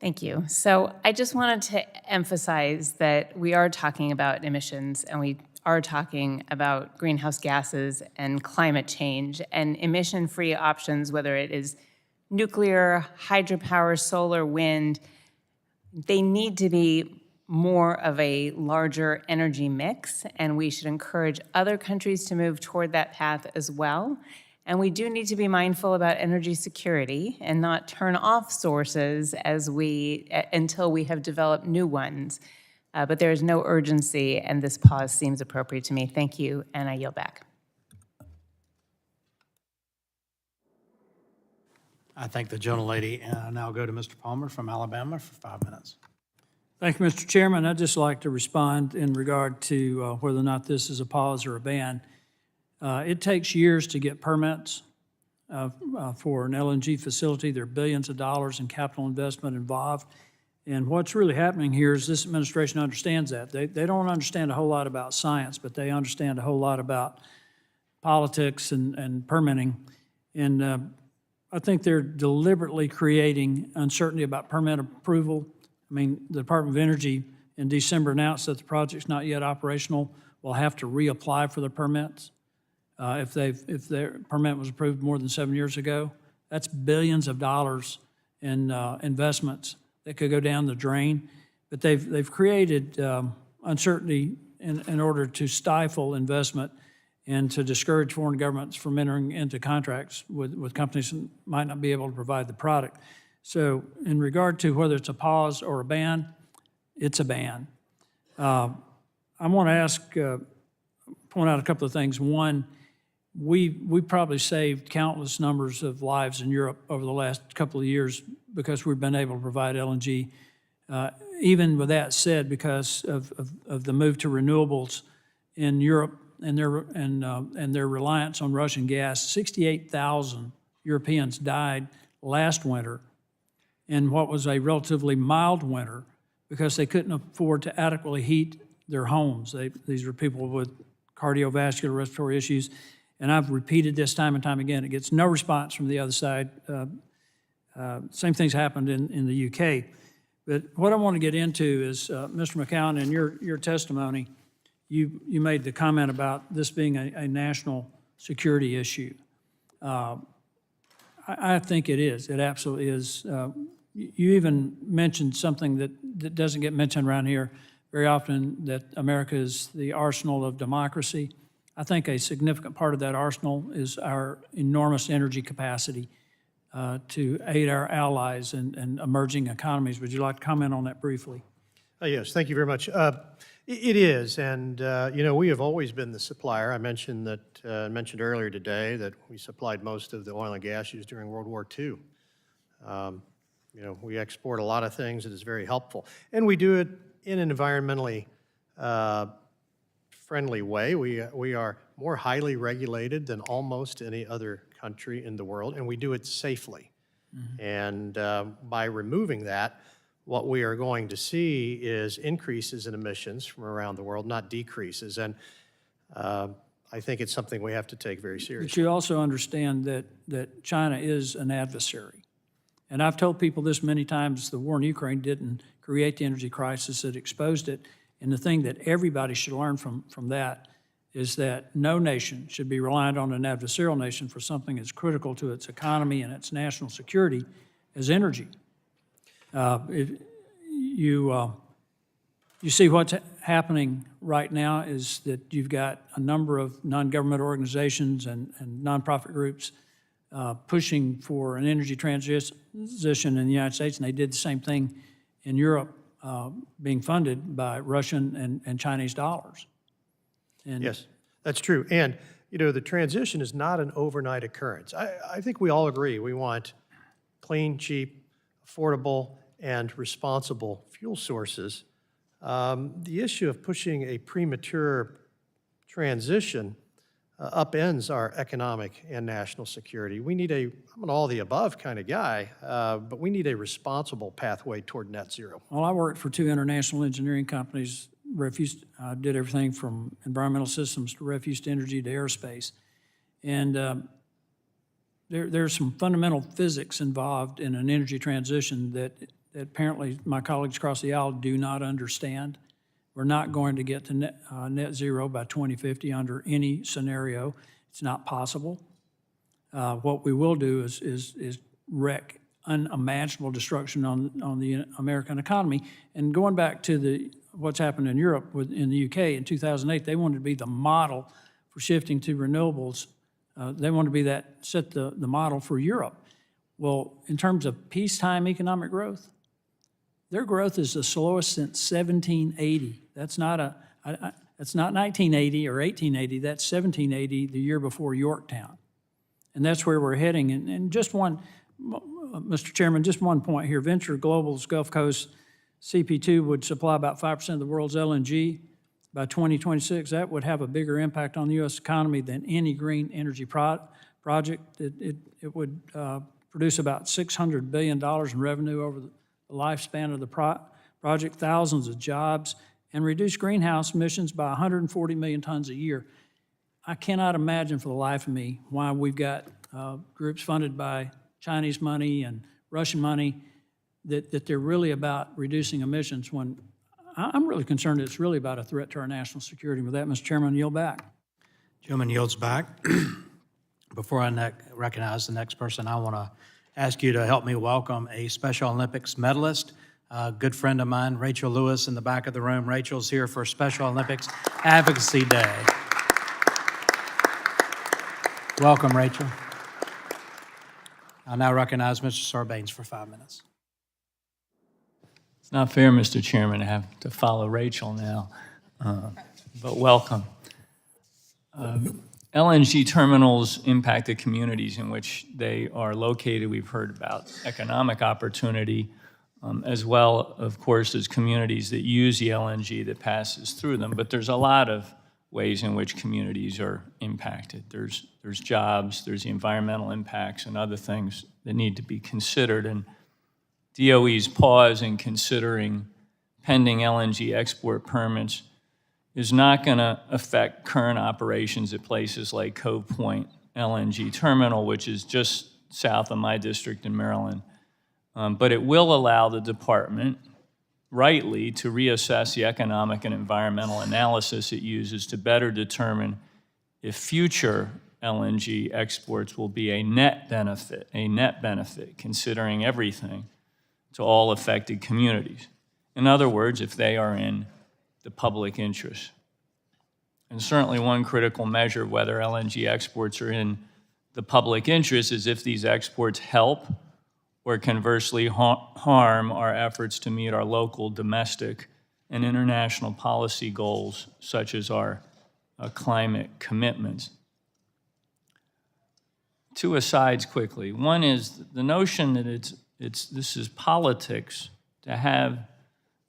Thank you. So I just wanted to emphasize that we are talking about emissions and we are talking about greenhouse gases and climate change, and emission-free options, whether it is nuclear, hydropower, solar, wind, they need to be more of a larger energy mix, and we should encourage other countries to move toward that path as well. And we do need to be mindful about energy security and not turn off sources until we have developed new ones. But there is no urgency, and this pause seems appropriate to me. Thank you, and I yield back. I thank the gentlelady, and I now go to Mr. Palmer from Alabama for 5 minutes. Thank you, Mr. Chairman. I'd just like to respond in regard to whether or not this is a pause or a ban. It takes years to get permits. for an LNG facility. There are billions of dollars in capital investment involved. And what's really happening here is this administration understands that. They don't understand a whole lot about science, but they understand a whole lot about politics and permitting. And I think they're deliberately creating uncertainty about permit approval. I mean, the Department of Energy in December announced that the project's not yet operational. Will have to reapply for the permits if their permit was approved more than 7 years ago. That's billions of dollars in investments that could go down the drain. But they've created uncertainty in order to stifle investment and to discourage foreign governments from entering into contracts with companies that might not be able to provide the product. So in regard to whether it's a pause or a ban, it's a ban. I want to point out a couple of things. One, we probably saved countless numbers of lives in Europe over the last couple of years because we've been able to provide LNG. Even with that said, because of the move to renewables in Europe and their reliance on Russian gas, 68,000 Europeans died last winter in what was a relatively mild winter because they couldn't afford to adequately heat their homes. These are people with cardiovascular respiratory issues. And I've repeated this time and time again. It gets no response from the other side. Same things happened in the UK. But what I want to get into is, Mr. McCown, in your testimony, you made the comment about this being a national security issue. I think it is. It absolutely is. You even mentioned something that doesn't get mentioned around here very often, that America is the arsenal of democracy. I think a significant part of that arsenal is our enormous energy capacity to aid our allies and emerging economies. Would you like to comment on that briefly? Yes, thank you very much. It is, and we have always been the supplier. I mentioned earlier today that we supplied most of the oil and gas used during World War II. We export a lot of things that is very helpful, and we do it in an environmentally friendly way. We are more highly regulated than almost any other country in the world, and we do it safely. Mm-hmm. And by removing that, what we are going to see is increases in emissions from around the world, not decreases. And I think it's something we have to take very seriously. But you also understand that China is an adversary. And I've told people this many times, the war in Ukraine didn't create the energy crisis, it exposed it. And the thing that everybody should learn from that is that no nation should be reliant on an adversarial nation for something as critical to its economy and its national security as energy. You see what's happening right now is that you've got a number of non-government organizations and nonprofit groups pushing for an energy transition in the United States, and they did the same thing in Europe, being funded by Russian and Chinese dollars. And yes, that's true. And, the transition is not an overnight occurrence. I think we all agree we want clean, cheap, affordable, and responsible fuel sources. The issue of pushing a premature transition upends our economic and national security. We need I'm an all-the-above kind of guy, but we need a responsible pathway toward net zero. Well, I worked for 2 international engineering companies, did everything from environmental systems to refuse to energy to aerospace. And there's some fundamental physics involved in an energy transition that apparently my colleagues across the aisle do not understand. We're not going to get to net zero by 2050 under any scenario. It's not possible. What we will do is wreak unimaginable destruction on the American economy. And going back to what's happened in Europe, in the UK in 2008, they wanted to be the model for shifting to renewables. They wanted to be set the model for Europe. Well, in terms of peacetime economic growth, their growth is the slowest since 1780. That's not 1980 or 1880. That's 1780, the year before Yorktown. And that's where we're heading. And just one, Mr. Chairman, just one point here. Venture Global's Gulf Coast CP2 would supply about 5% of the world's LNG by 2026. That would have a bigger impact on the U.S. economy than any green energy project. It would produce about $600 billion in revenue over the lifespan of the project, thousands of jobs, and reduce greenhouse emissions by 140 million tons a year. I cannot imagine for the life of me why we've got groups funded by Chinese money and Russian money that they're really about reducing emissions when I'm really concerned it's really about a threat to our national security. With that, Mr. Chairman, I yield back. Gentleman yields back. Before I recognize the next person, I want to ask you to help me welcome a Special Olympics medalist, a good friend of mine, Rachel Lewis, in the back of the room. Rachel's here for Special Olympics Advocacy Day. Welcome, Rachel. I'll now recognize Mr. Sarbanes for 5 minutes. It's not fair, Mr. Chairman, to have to follow Rachel now, but welcome. LNG terminals impact the communities in which they are located. We've heard about economic opportunity, as well, of course, as communities that use the LNG that passes through them. But there's a lot of ways in which communities are impacted. There's jobs, there's the environmental impacts, and other things that need to be considered. And DOE's pause in considering pending LNG export permits is not going to affect current operations at places like Cove Point LNG terminal, which is just south of my district in Maryland. But it will allow the department, rightly, to reassess the economic and environmental analysis it uses to better determine if future LNG exports will be a net benefit, considering everything to all affected communities. In other words, if they are in the public interest. And certainly one critical measure of whether LNG exports are in the public interest is if these exports help or conversely harm our efforts to meet our local, domestic, and international policy goals, such as our climate commitments. Two asides quickly. One is the notion that this is politics to have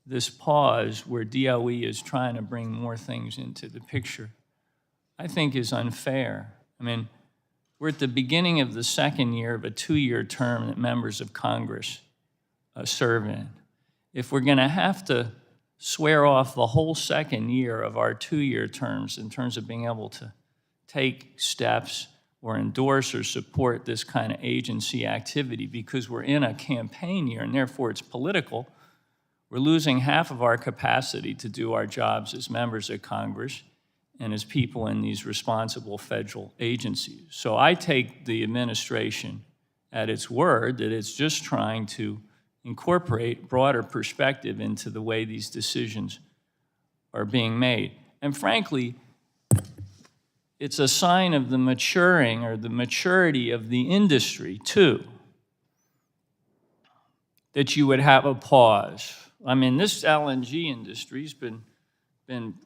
this pause where DOE is trying to bring more things into the picture, I think is unfair. I mean, we're at the beginning of the second year of a 2-year term that members of Congress serve in. If we're going to have to swear off the whole second year of our 2-year terms in terms of being able to take steps or endorse or support this kind of agency activity because we're in a campaign year and therefore it's political, we're losing half of our capacity to do our jobs as members of Congress and as people in these responsible federal agencies. So I take the administration at its word that it's just trying to incorporate broader perspective into the way these decisions are being made. And frankly, it's a sign of the maturing or the maturity of the industry, too, that you would have a pause. I mean, this LNG industry's been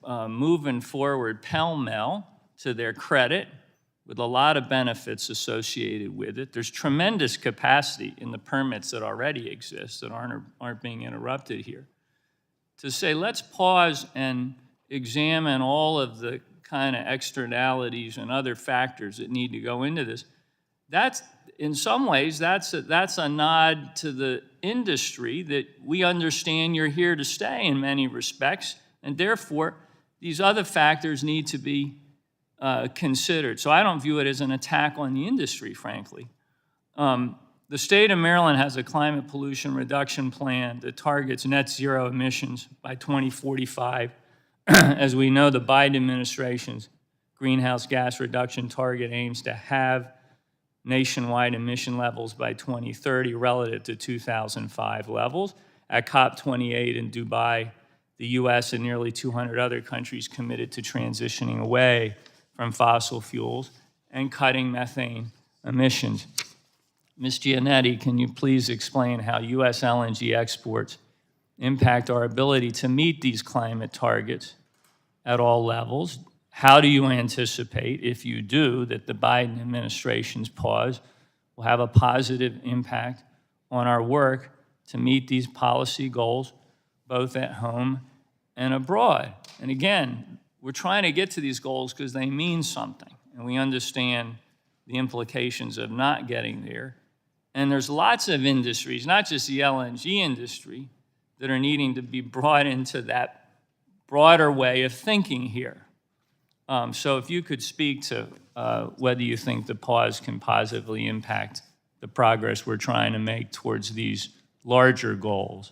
moving forward pell-mell, to their credit, with a lot of benefits associated with it. There's tremendous capacity in the permits that already exist that aren't being interrupted here. To say, let's pause and examine all of the kind of externalities and other factors that need to go into this, that's, in some ways, that's a nod to the industry that we understand you're here to stay in many respects, and therefore, these other factors need to be considered. So I don't view it as an attack on the industry, frankly. The state of Maryland has a climate pollution reduction plan that targets net zero emissions by 2045. As we know, the Biden administration's greenhouse gas reduction target aims to have nationwide emission levels by 2030 relative to 2005 levels. At COP28 in Dubai, the US and nearly 200 other countries committed to transitioning away from fossil fuels and cutting methane emissions. Ms. Giannetti, can you please explain how US LNG exports impact our ability to meet these climate targets at all levels? How do you anticipate, if you do, that the Biden administration's pause will have a positive impact on our work to meet these policy goals, both at home and abroad? And again, we're trying to get to these goals because they mean something, and we understand the implications of not getting there. And there's lots of industries, not just the LNG industry, that are needing to be brought into that broader way of thinking here. So if you could speak to whether you think the pause can positively impact the progress we're trying to make towards these larger goals.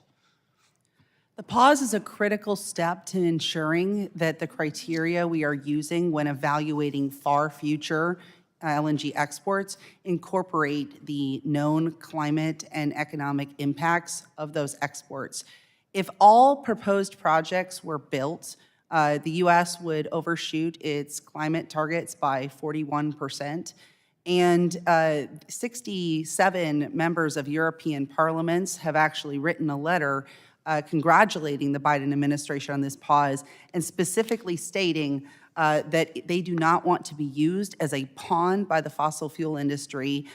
The pause is a critical step to ensuring that the criteria we are using when evaluating far future LNG exports incorporate the known climate and economic impacts of those exports. If all proposed projects were built, the U.S. would overshoot its climate targets by 41%. And 67 members of European parliaments have actually written a letter congratulating the Biden administration on this pause and specifically stating that they do not want to be used as a pawn by the fossil fuel industry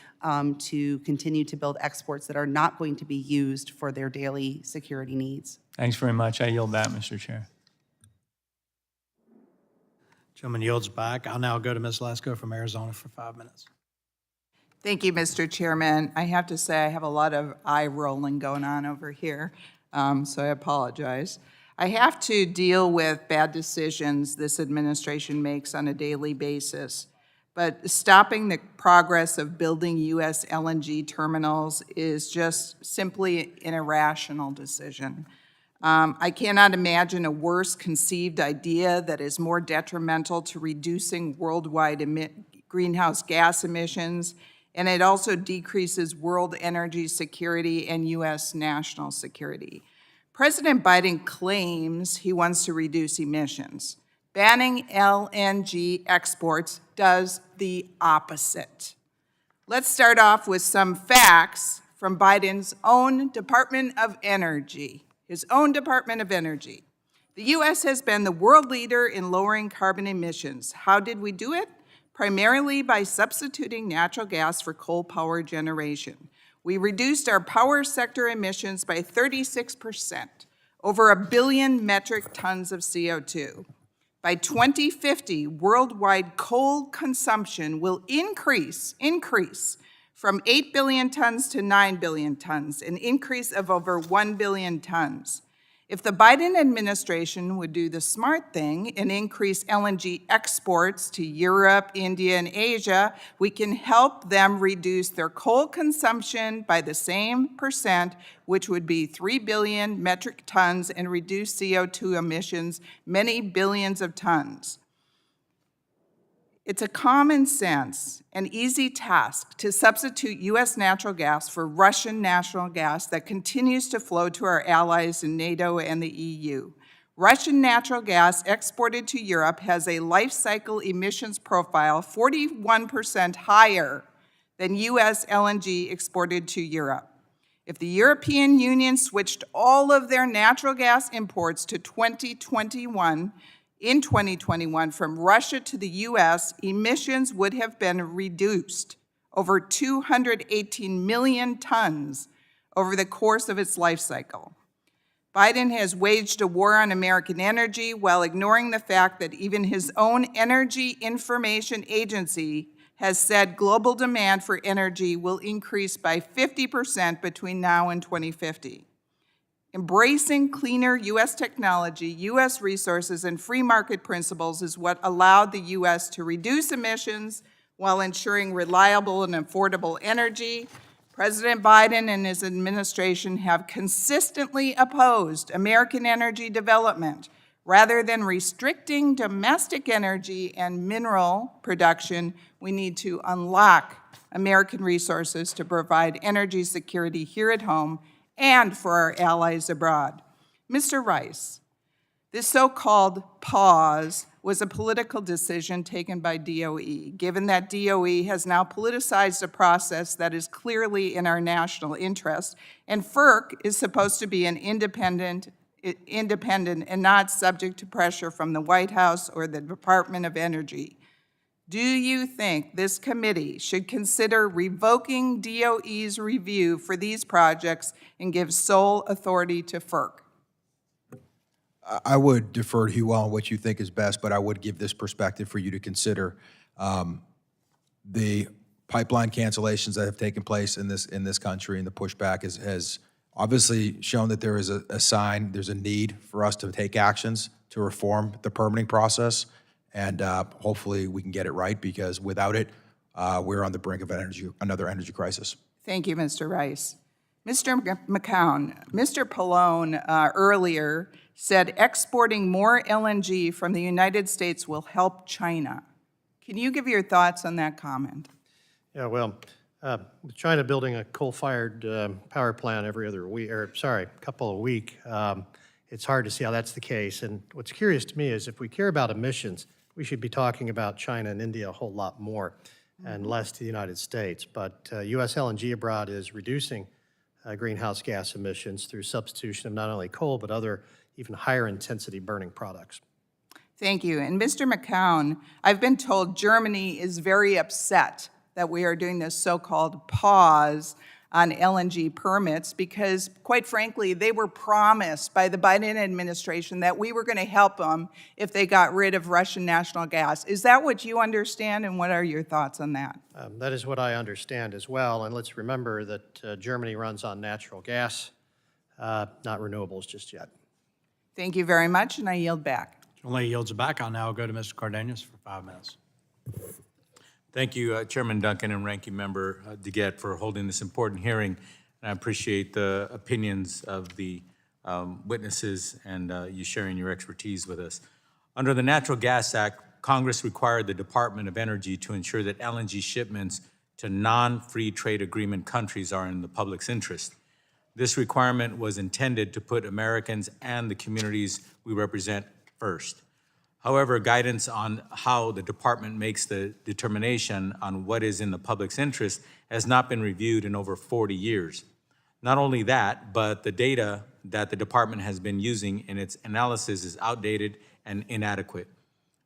to continue to build exports that are not going to be used for their daily security needs. Thanks very much. I yield back, Mr. Chair. Gentleman yields back. I'll now go to Ms. Lesko from Arizona for 5 minutes. Thank you, Mr. Chairman. I have to say I have a lot of eye rolling going on over here, so I apologize. I have to deal with bad decisions this administration makes on a daily basis, but stopping the progress of building U.S. LNG terminals is just simply an irrational decision. I cannot imagine a worse conceived idea that is more detrimental to reducing worldwide greenhouse gas emissions, and it also decreases world energy security and U.S. national security. President Biden claims he wants to reduce emissions. Banning LNG exports does the opposite. Let's start off with some facts from Biden's own Department of Energy, his own Department of Energy. The U.S. has been the world leader in lowering carbon emissions. How did we do it? Primarily by substituting natural gas for coal power generation. We reduced our power sector emissions by 36%, over 1 billion metric tons of CO2. By 2050, worldwide coal consumption will increase from 8 billion tons to 9 billion tons, an increase of over 1 billion tons. If the Biden administration would do the smart thing and increase LNG exports to Europe, India, and Asia, we can help them reduce their coal consumption by the same percent, which would be 3 billion metric tons, and reduce CO2 emissions many billions of tons. It's a common sense and easy task to substitute U.S. natural gas for Russian natural gas that continues to flow to our allies in NATO and the EU. Russian natural gas exported to Europe has a life cycle emissions profile 41% higher than U.S. LNG exported to Europe. If the European Union switched all of their natural gas imports to 2021 from Russia to the U.S., emissions would have been reduced over 218 million tons over the course of its life cycle. Biden has waged a war on American energy while ignoring the fact that even his own Energy Information Agency has said global demand for energy will increase by 50% between now and 2050. Embracing cleaner U.S. technology, U.S. resources, and free market principles is what allowed the U.S. to reduce emissions while ensuring reliable and affordable energy. President Biden and his administration have consistently opposed American energy development. Rather than restricting domestic energy and mineral production, we need to unlock American resources to provide energy security here at home and for our allies abroad. Mr. Rice, this so-called pause was a political decision taken by DOE, given that DOE has now politicized a process that is clearly in our national interest, and FERC is supposed to be an independent and not subject to pressure from the White House or the Department of Energy. Do you think this committee should consider revoking DOE's review for these projects and give sole authority to FERC? I would defer to you on what you think is best, but I would give this perspective for you to consider. The pipeline cancellations that have taken place in this country, and the pushback has obviously shown that there is a sign, there's a need for us to take actions to reform the permitting process, and hopefully we can get it right, because without it, we're on the brink of another energy crisis. Thank you, Mr. Rice. Mr. McCown, Mr. Pallone earlier said exporting more LNG from the United States will help China. Can you give your thoughts on that comment? Yeah, well, with China building a coal-fired power plant every other week, couple of week, it's hard to see how that's the case. And what's curious to me is if we care about emissions, we should be talking about China and India a whole lot more and less to the United States. But U.S. LNG abroad is reducing greenhouse gas emissions through substitution of not only coal, but other even higher intensity burning products. Thank you. And Mr. McCown, I've been told Germany is very upset that we are doing this so-called pause on LNG permits because, quite frankly, they were promised by the Biden administration that we were going to help them if they got rid of Russian national gas. Is that what you understand, and what are your thoughts on that? That is what I understand as well. And let's remember that Germany runs on natural gas, not renewables just yet. Thank you very much, and I yield back. Only yields it back. I'll now go to Mr. Cardenas for 5 minutes. Thank you, Chairman Duncan and Ranking Member DeGette, for holding this important hearing. And I appreciate the opinions of the witnesses and you sharing your expertise with us. Under the Natural Gas Act, Congress required the Department of Energy to ensure that LNG shipments to non-free trade agreement countries are in the public's interest. This requirement was intended to put Americans and the communities we represent first. However, guidance on how the department makes the determination on what is in the public's interest has not been reviewed in over 40 years. Not only that, but the data that the department has been using in its analysis is outdated and inadequate.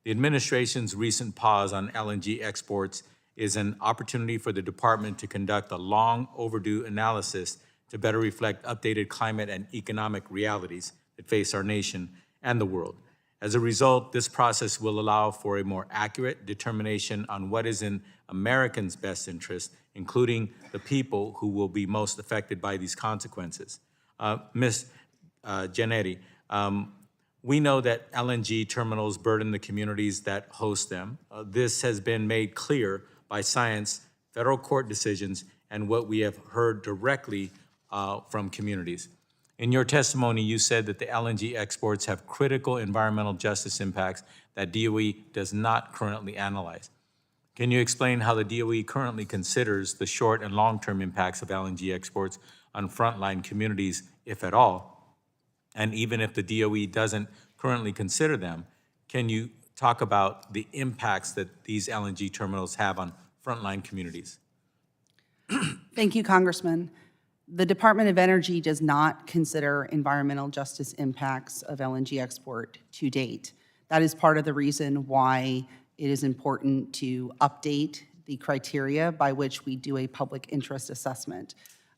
The administration's recent pause on LNG exports is an opportunity for the department to conduct a long overdue analysis to better reflect updated climate and economic realities that face our nation and the world. As a result, this process will allow for a more accurate determination on what is in Americans' best interest, including the people who will be most affected by these consequences. Ms. Giannetti, we know that LNG terminals burden the communities that host them. This has been made clear by science, federal court decisions, and what we have heard directly from communities. In your testimony, you said that the LNG exports have critical environmental justice impacts that DOE does not currently analyze. Can you explain how the DOE currently considers the short and long-term impacts of LNG exports on frontline communities, if at all? And even if the DOE doesn't currently consider them, can you talk about the impacts that these LNG terminals have on frontline communities? Thank you, Congressman. The Department of Energy does not consider environmental justice impacts of LNG export to date. That is part of the reason why it is important to update the criteria by which we do a public interest assessment.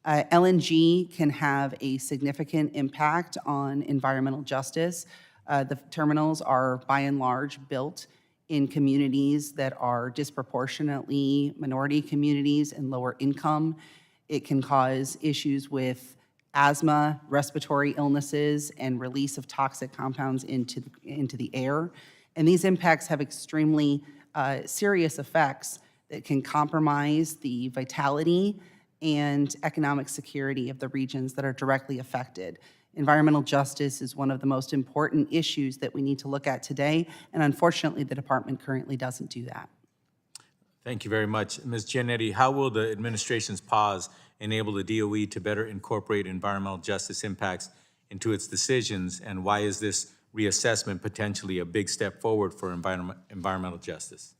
LNG can have a significant impact on environmental justice. The terminals are, by and large, built in communities that are disproportionately minority communities and lower income. It can cause issues with asthma, respiratory illnesses, and release of toxic compounds into the air. And these impacts have extremely serious effects that can compromise the vitality and economic security of the regions that are directly affected. Environmental justice is one of the most important issues that we need to look at today, and unfortunately, the department currently doesn't do that. Thank you very much. Ms. Giannetti, how will the administration's pause enable the DOE to better incorporate environmental justice impacts into its decisions, and why is this reassessment potentially a big step forward for environmental justice?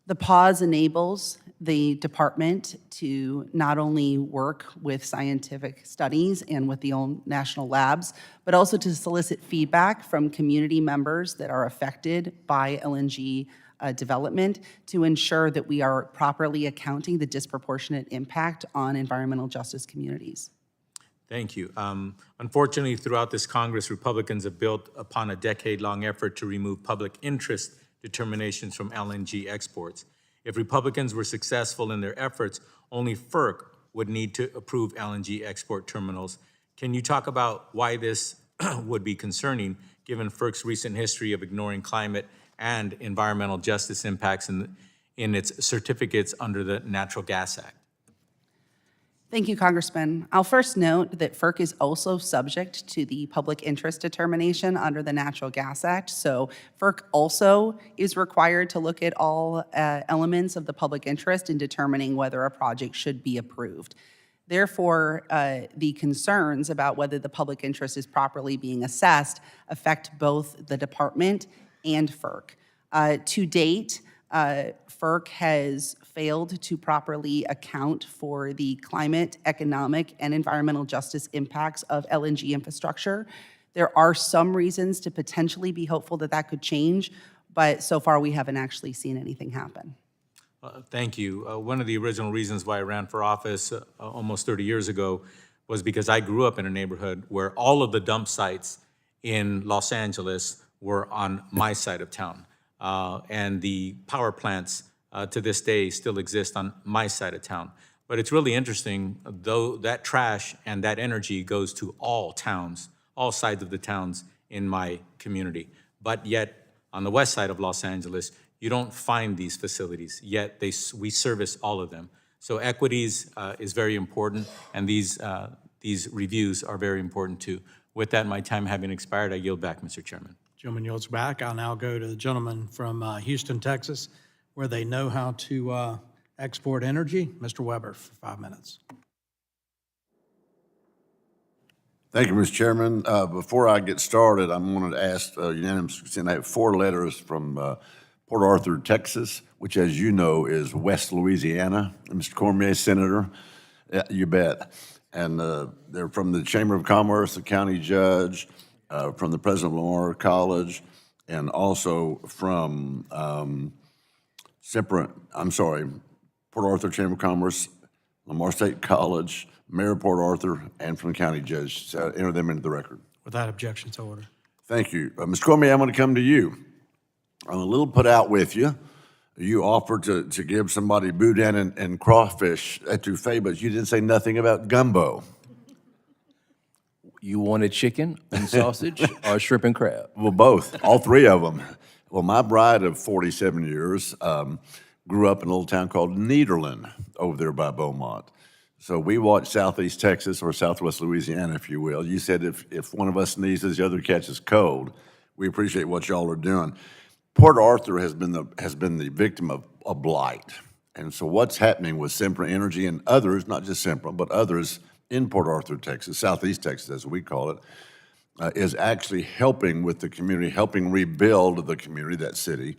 The pause enables the department to not only work with scientific studies and with the own national labs, but also to solicit feedback from community members that are affected by LNG development to ensure that we are properly accounting the disproportionate impact on environmental justice communities. Thank you. Unfortunately, throughout this Congress, Republicans have built upon a decade-long effort to remove public interest determinations from LNG exports. If Republicans were successful in their efforts, only FERC would need to approve LNG export terminals. Can you talk about why this would be concerning, given FERC's recent history of ignoring climate and environmental justice impacts in its certificates under the Natural Gas Act? Thank you, Congressman. I'll first note that FERC is also subject to the public interest determination under the Natural Gas Act. So FERC also is required to look at all elements of the public interest in determining whether a project should be approved. Therefore, the concerns about whether the public interest is properly being assessed affect both the department and FERC. To date, FERC has failed to properly account for the climate, economic, and environmental justice impacts of LNG infrastructure. There are some reasons to potentially be hopeful that that could change, but so far we haven't actually seen anything happen. Thank you. One of the original reasons why I ran for office almost 30 years ago was because I grew up in a neighborhood where all of the dump sites in Los Angeles were on my side of town. And the power plants to this day still exist on my side of town. But it's really interesting, though that trash and that energy goes to all towns, all sides of the towns in my community. But yet, on the west side of Los Angeles, you don't find these facilities, yet we service all of them. So equities is very important, and these reviews are very important too. With that, my time having expired, I yield back, Mr. Chairman. Gentleman yields back. I'll now go to the gentleman from Houston, Texas, where they know how to export energy. Mr. Weber for 5 minutes. Thank you, Mr. Chairman. Before I get started, I'm going to ask unanimous consent. I have 4 letters from Port Arthur, Texas, which, as you know, is West Louisiana. Mr. Cormier, Senator, you bet. And they're from the Chamber of Commerce, the county judge, from the president of Lamar College, and also from Port Arthur Chamber of Commerce, Lamar State College, Mayor of Port Arthur, and from the county judge. So enter them into the record. Without objection to order. Thank you. Mr. Cormier, I'm going to come to you. I'm a little put out with you. You offered to give somebody boudin and crawfish etouffee, but you didn't say nothing about gumbo. You wanted chicken and sausage or shrimp and crab? Well, both, all 3 of them. Well, my bride of 47 years grew up in a little town called Nederland over there by Beaumont. So we watch Southeast Texas, or Southwest Louisiana, if you will. You said if one of us sneezes, the other catches cold. We appreciate what y'all are doing. Port Arthur has been the victim of blight. And so what's happening with Sempra Energy and others, not just Sempra, but others in Port Arthur, Texas, Southeast Texas, as we call it, is actually helping with the community, helping rebuild the community, that city.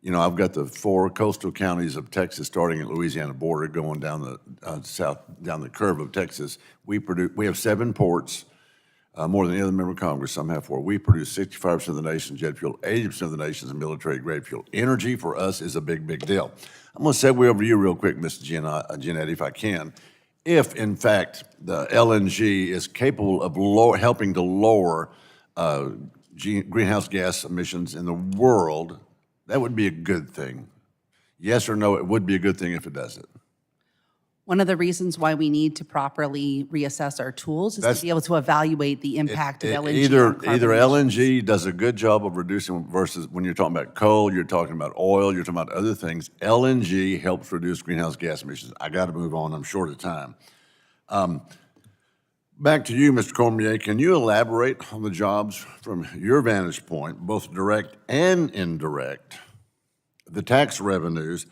You know, I've got the 4 coastal counties of Texas, starting at Louisiana border, going down the down the curve of Texas. We have 7 ports, more than any other member of Congress. Some have 4. We produce 65% of the nation's jet fuel, 80% of the nation's military-grade fuel. Energy for us is a big, big deal. I'm going to segue over to you real quick, Ms. Giannetti, if I can. If, in fact, the LNG is capable of helping to lower greenhouse gas emissions in the world, that would be a good thing. Yes or no, it would be a good thing if it does it. One of the reasons why we need to properly reassess our tools is to be able to evaluate the impact of LNG. Either LNG does a good job of reducing versus when you're talking about coal, you're talking about oil, you're talking about other things. LNG helps reduce greenhouse gas emissions. I got to move on. I'm short of time. Back to you, Mr. Cormier. Can you elaborate on the jobs from your vantage point, both direct and indirect, the tax revenues,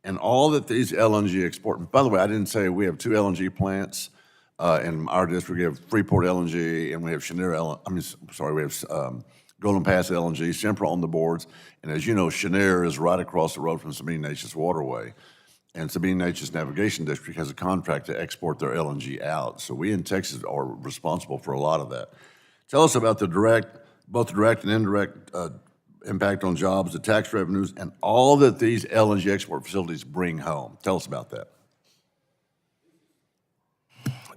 and all that these LNG export? By the way, I didn't say we have 2 LNG plants in our district. We have Freeport LNG, and we have we have Golden Pass LNG, Sempra on the boards. And as you know, Cheniere is right across the road from Sabine Neches Waterway. And Sabine Neches Navigation District has a contract to export their LNG out. So we in Texas are responsible for a lot of that. Tell us about both direct and indirect impact on jobs, the tax revenues, and all that these LNG export facilities bring home. Tell us about that.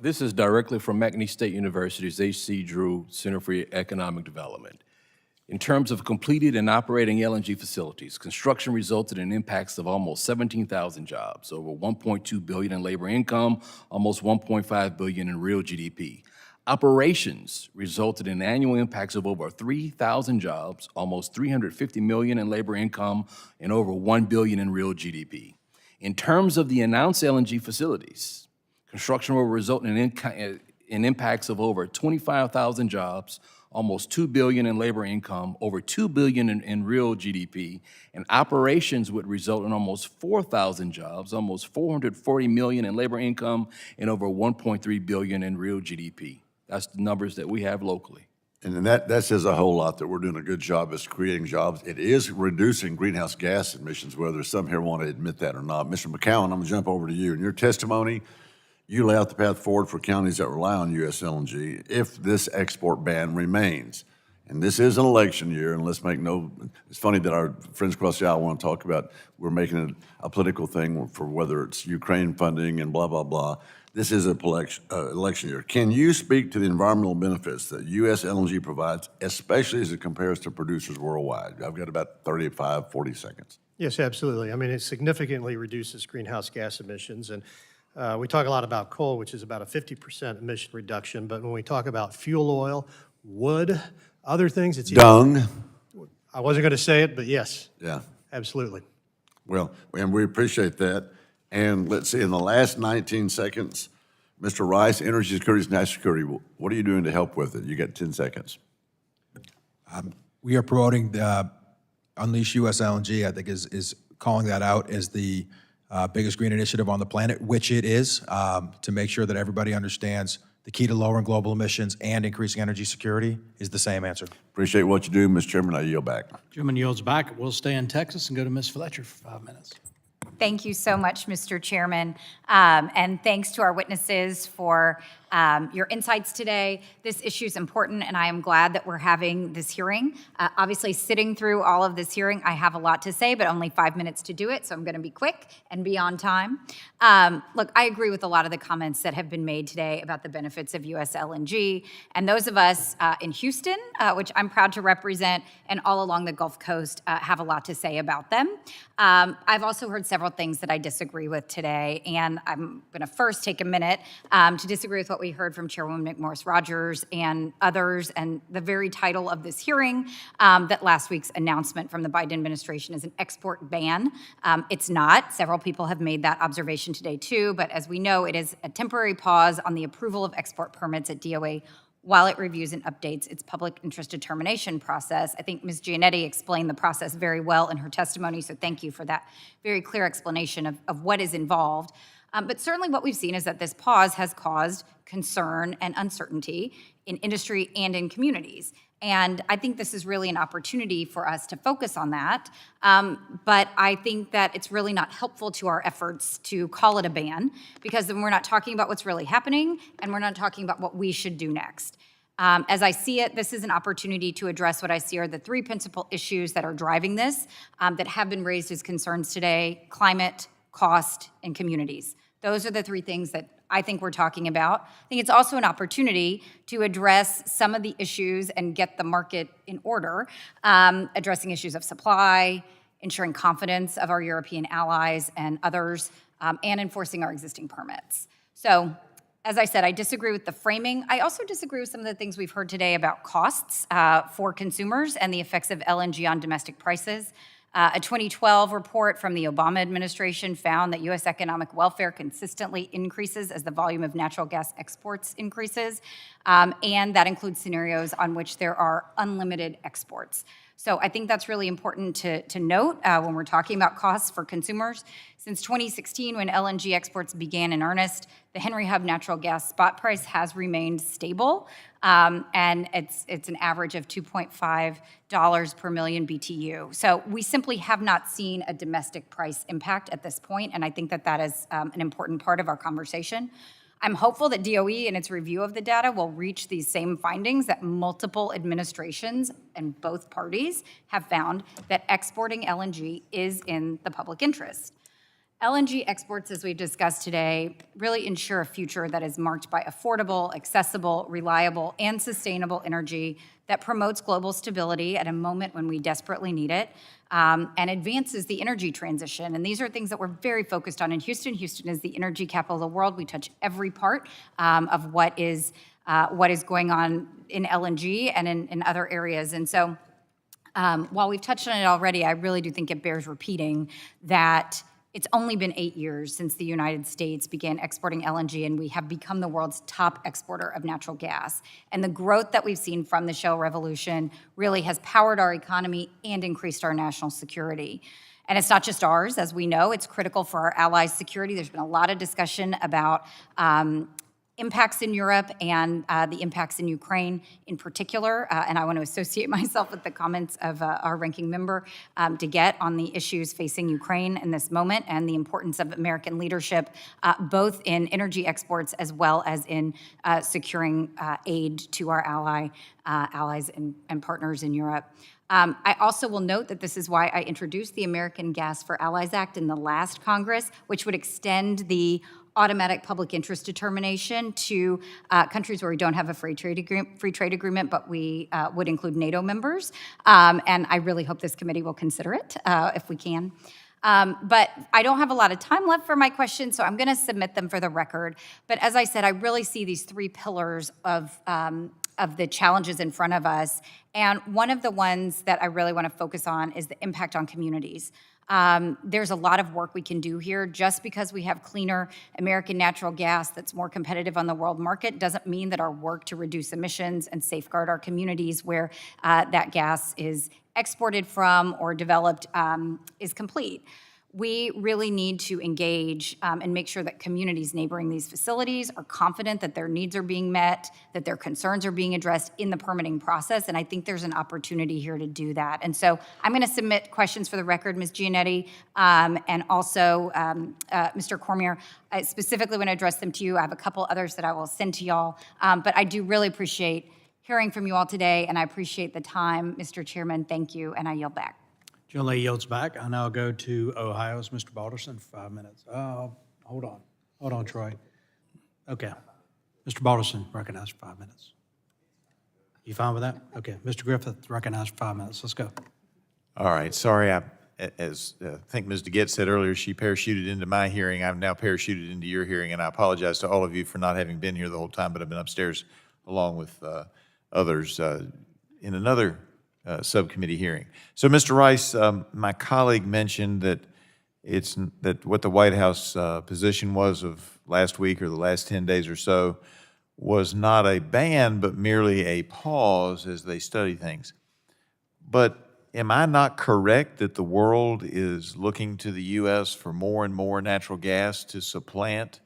This is directly from McNeese State University's H.C. Drew Center for Economic Development. In terms of completed and operating LNG facilities, construction resulted in impacts of almost 17,000 jobs, over $1.2 billion in labor income, almost $1.5 billion in real GDP. Operations resulted in annual impacts of over 3,000 jobs, almost $350 million in labor income, and over $1 billion in real GDP. In terms of the announced LNG facilities, construction will result in impacts of over 25,000 jobs, almost $2 billion in labor income, over $2 billion in real GDP, and operations would result in almost 4,000 jobs, almost $440 million in labor income, and over $1.3 billion in real GDP. That's the numbers that we have locally. And then that says a whole lot, that we're doing a good job as creating jobs. It is reducing greenhouse gas emissions, whether some here want to admit that or not. Mr. McCown, I'm going to jump over to you. In your testimony, you lay out the path forward for counties that rely on U.S. LNG if this export ban remains. And this is an election year, and let's make no, it's funny that our friends across the aisle want to talk about, we're making it a political thing for whether it's Ukraine funding and blah, blah, blah. This is an election year. Can you speak to the environmental benefits that U.S. LNG provides, especially as it compares to producers worldwide? I've got about 35, 40 seconds. Yes, absolutely. I mean, it significantly reduces greenhouse gas emissions, and we talk a lot about coal, which is about a 50% emission reduction, but when we talk about fuel oil, wood, other things, it's dung. I wasn't going to say it, but yes. Yeah. Absolutely. Well, and we appreciate that. And let's see, in the last 19 seconds, Mr. Rice, energy security is national security. What are you doing to help with it? You got 10 seconds. We are promoting Unleash U.S. LNG, I think is calling that out as the biggest green initiative on the planet, which it is, to make sure that everybody understands the key to lowering global emissions and increasing energy security is the same answer. Appreciate what you do, Mr. Chairman. I yield back. Chairman yields back. We'll stay in Texas and go to Ms. Fletcher for 5 minutes. Thank you so much, Mr. Chairman, and thanks to our witnesses for your insights today. This issue is important, and I am glad that we're having this hearing. Obviously, sitting through all of this hearing, I have a lot to say, but only 5 minutes to do it, so I'm going to be quick and be on time. Look, I agree with a lot of the comments that have been made today about the benefits of U.S. LNG, and those of us in Houston, which I'm proud to represent, and all along the Gulf Coast have a lot to say about them. I've also heard several things that I disagree with today, and I'm going to first take a minute to disagree with what we heard from Chairwoman McMorris-Rodgers and others, and the very title of this hearing, that last week's announcement from the Biden administration is an export ban. It's not. Several people have made that observation today too, but as we know, it is a temporary pause on the approval of export permits at DOA while it reviews and updates its public interest determination process. I think Ms. Giannetti explained the process very well in her testimony, so thank you for that very clear explanation of what is involved. But certainly what we've seen is that this pause has caused concern and uncertainty in industry and in communities. And I think this is really an opportunity for us to focus on that. But I think that it's really not helpful to our efforts to call it a ban, because then we're not talking about what's really happening, and we're not talking about what we should do next. As I see it, this is an opportunity to address what I see are the three principal issues that are driving this, that have been raised as concerns today: climate, cost, and communities. Those are the three things that I think we're talking about. I think it's also an opportunity to address some of the issues and get the market in order, addressing issues of supply, ensuring confidence of our European allies and others, and enforcing our existing permits. So, as I said, I disagree with the framing. I also disagree with some of the things we've heard today about costs for consumers and the effects of LNG on domestic prices. A 2012 report from the Obama administration found that U.S. economic welfare consistently increases as the volume of natural gas exports increases, and that includes scenarios on which there are unlimited exports. So I think that's really important to note when we're talking about costs for consumers. Since 2016, when LNG exports began in earnest, the Henry Hub natural gas spot price has remained stable, and it's an average of $2.5 per million BTU. So we simply have not seen a domestic price impact at this point, and I think that that is an important part of our conversation. I'm hopeful that DOE in its review of the data will reach these same findings that multiple administrations and both parties have found, that exporting LNG is in the public interest. LNG exports, as we've discussed today, really ensure a future that is marked by affordable, accessible, reliable, and sustainable energy that promotes global stability at a moment when we desperately need it, and advances the energy transition. And these are things that we're very focused on in Houston. Houston is the energy capital of the world. We touch every part of what is going on in LNG and in other areas. And so while we've touched on it already, I really do think it bears repeating that it's only been 8 years since the United States began exporting LNG, and we have become the world's top exporter of natural gas. And the growth that we've seen from the shale revolution really has powered our economy and increased our national security. And it's not just ours, as we know, it's critical for our allies' security. There's been a lot of discussion about impacts in Europe and the impacts in Ukraine in particular. And I want to associate myself with the comments of our ranking member Dingell on the issues facing Ukraine in this moment and the importance of American leadership, both in energy exports as well as in securing aid to our allies and partners in Europe. I also will note that this is why I introduced the American Gas for Allies Act in the last Congress, which would extend the automatic public interest determination to countries where we don't have a free trade agreement, but we would include NATO members. And I really hope this committee will consider it if we can. But I don't have a lot of time left for my questions, so I'm going to submit them for the record. But as I said, I really see these three pillars of the challenges in front of us. And one of the ones that I really want to focus on is the impact on communities. There's a lot of work we can do here. Just because we have cleaner American natural gas that's more competitive on the world market doesn't mean that our work to reduce emissions and safeguard our communities where that gas is exported from or developed is complete. We really need to engage and make sure that communities neighboring these facilities are confident that their needs are being met, that their concerns are being addressed in the permitting process, and I think there's an opportunity here to do that. And so I'm going to submit questions for the record, Ms. Giannetti, and also Mr. Cormier. I specifically want to address them to you. I have a couple others that I will send to y'all, but I do really appreciate hearing from you all today, and I appreciate the time. Mr. Chairman, thank you, and I yield back. Generally yields back. I now go to Ohio's Mr. Balderson for 5 minutes. Hold on, Troy. Okay. Mr. Balderson, recognized for 5 minutes. You fine with that? Okay. Mr. Griffith, recognized for 5 minutes. Let's go. All right, sorry, as I think Ms. Dingell said earlier, she parachuted into my hearing. I've now parachuted into your hearing, and I apologize to all of you for not having been here the whole time, but I've been upstairs along with others in another subcommittee hearing. So, Mr. Rice, my colleague mentioned that that what the White House position was of last week or the last 10 days or so was not a ban, but merely a pause as they study things. But am I not correct that the world is looking to the U.S. for more and more natural gas to supplant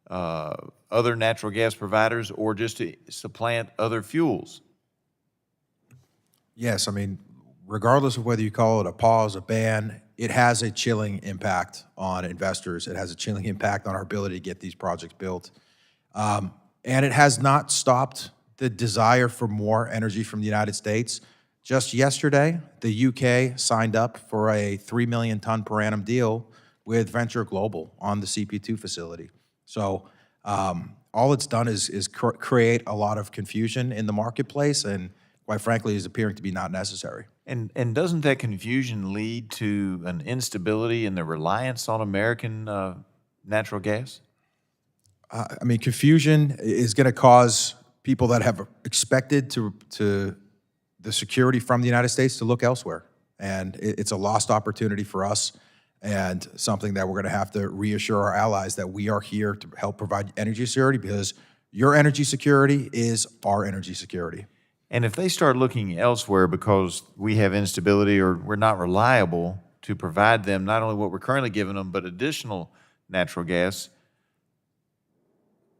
other natural gas providers or just to supplant other fuels? Yes, I mean, regardless of whether you call it a pause, a ban, it has a chilling impact on investors. It has a chilling impact on our ability to get these projects built. And it has not stopped the desire for more energy from the United States. Just yesterday, the UK signed up for a 3 million ton per annum deal with Venture Global on the CP2 facility. So all it's done is create a lot of confusion in the marketplace, and quite frankly, is appearing to be not necessary. And doesn't that confusion lead to an instability in the reliance on American natural gas? I mean, confusion is going to cause people that have expected to the security from the United States to look elsewhere. And it's a lost opportunity for us and something that we're going to have to reassure our allies that we are here to help provide energy security, because your energy security is our energy security. And if they start looking elsewhere because we have instability or we're not reliable to provide them not only what we're currently giving them, but additional natural gas,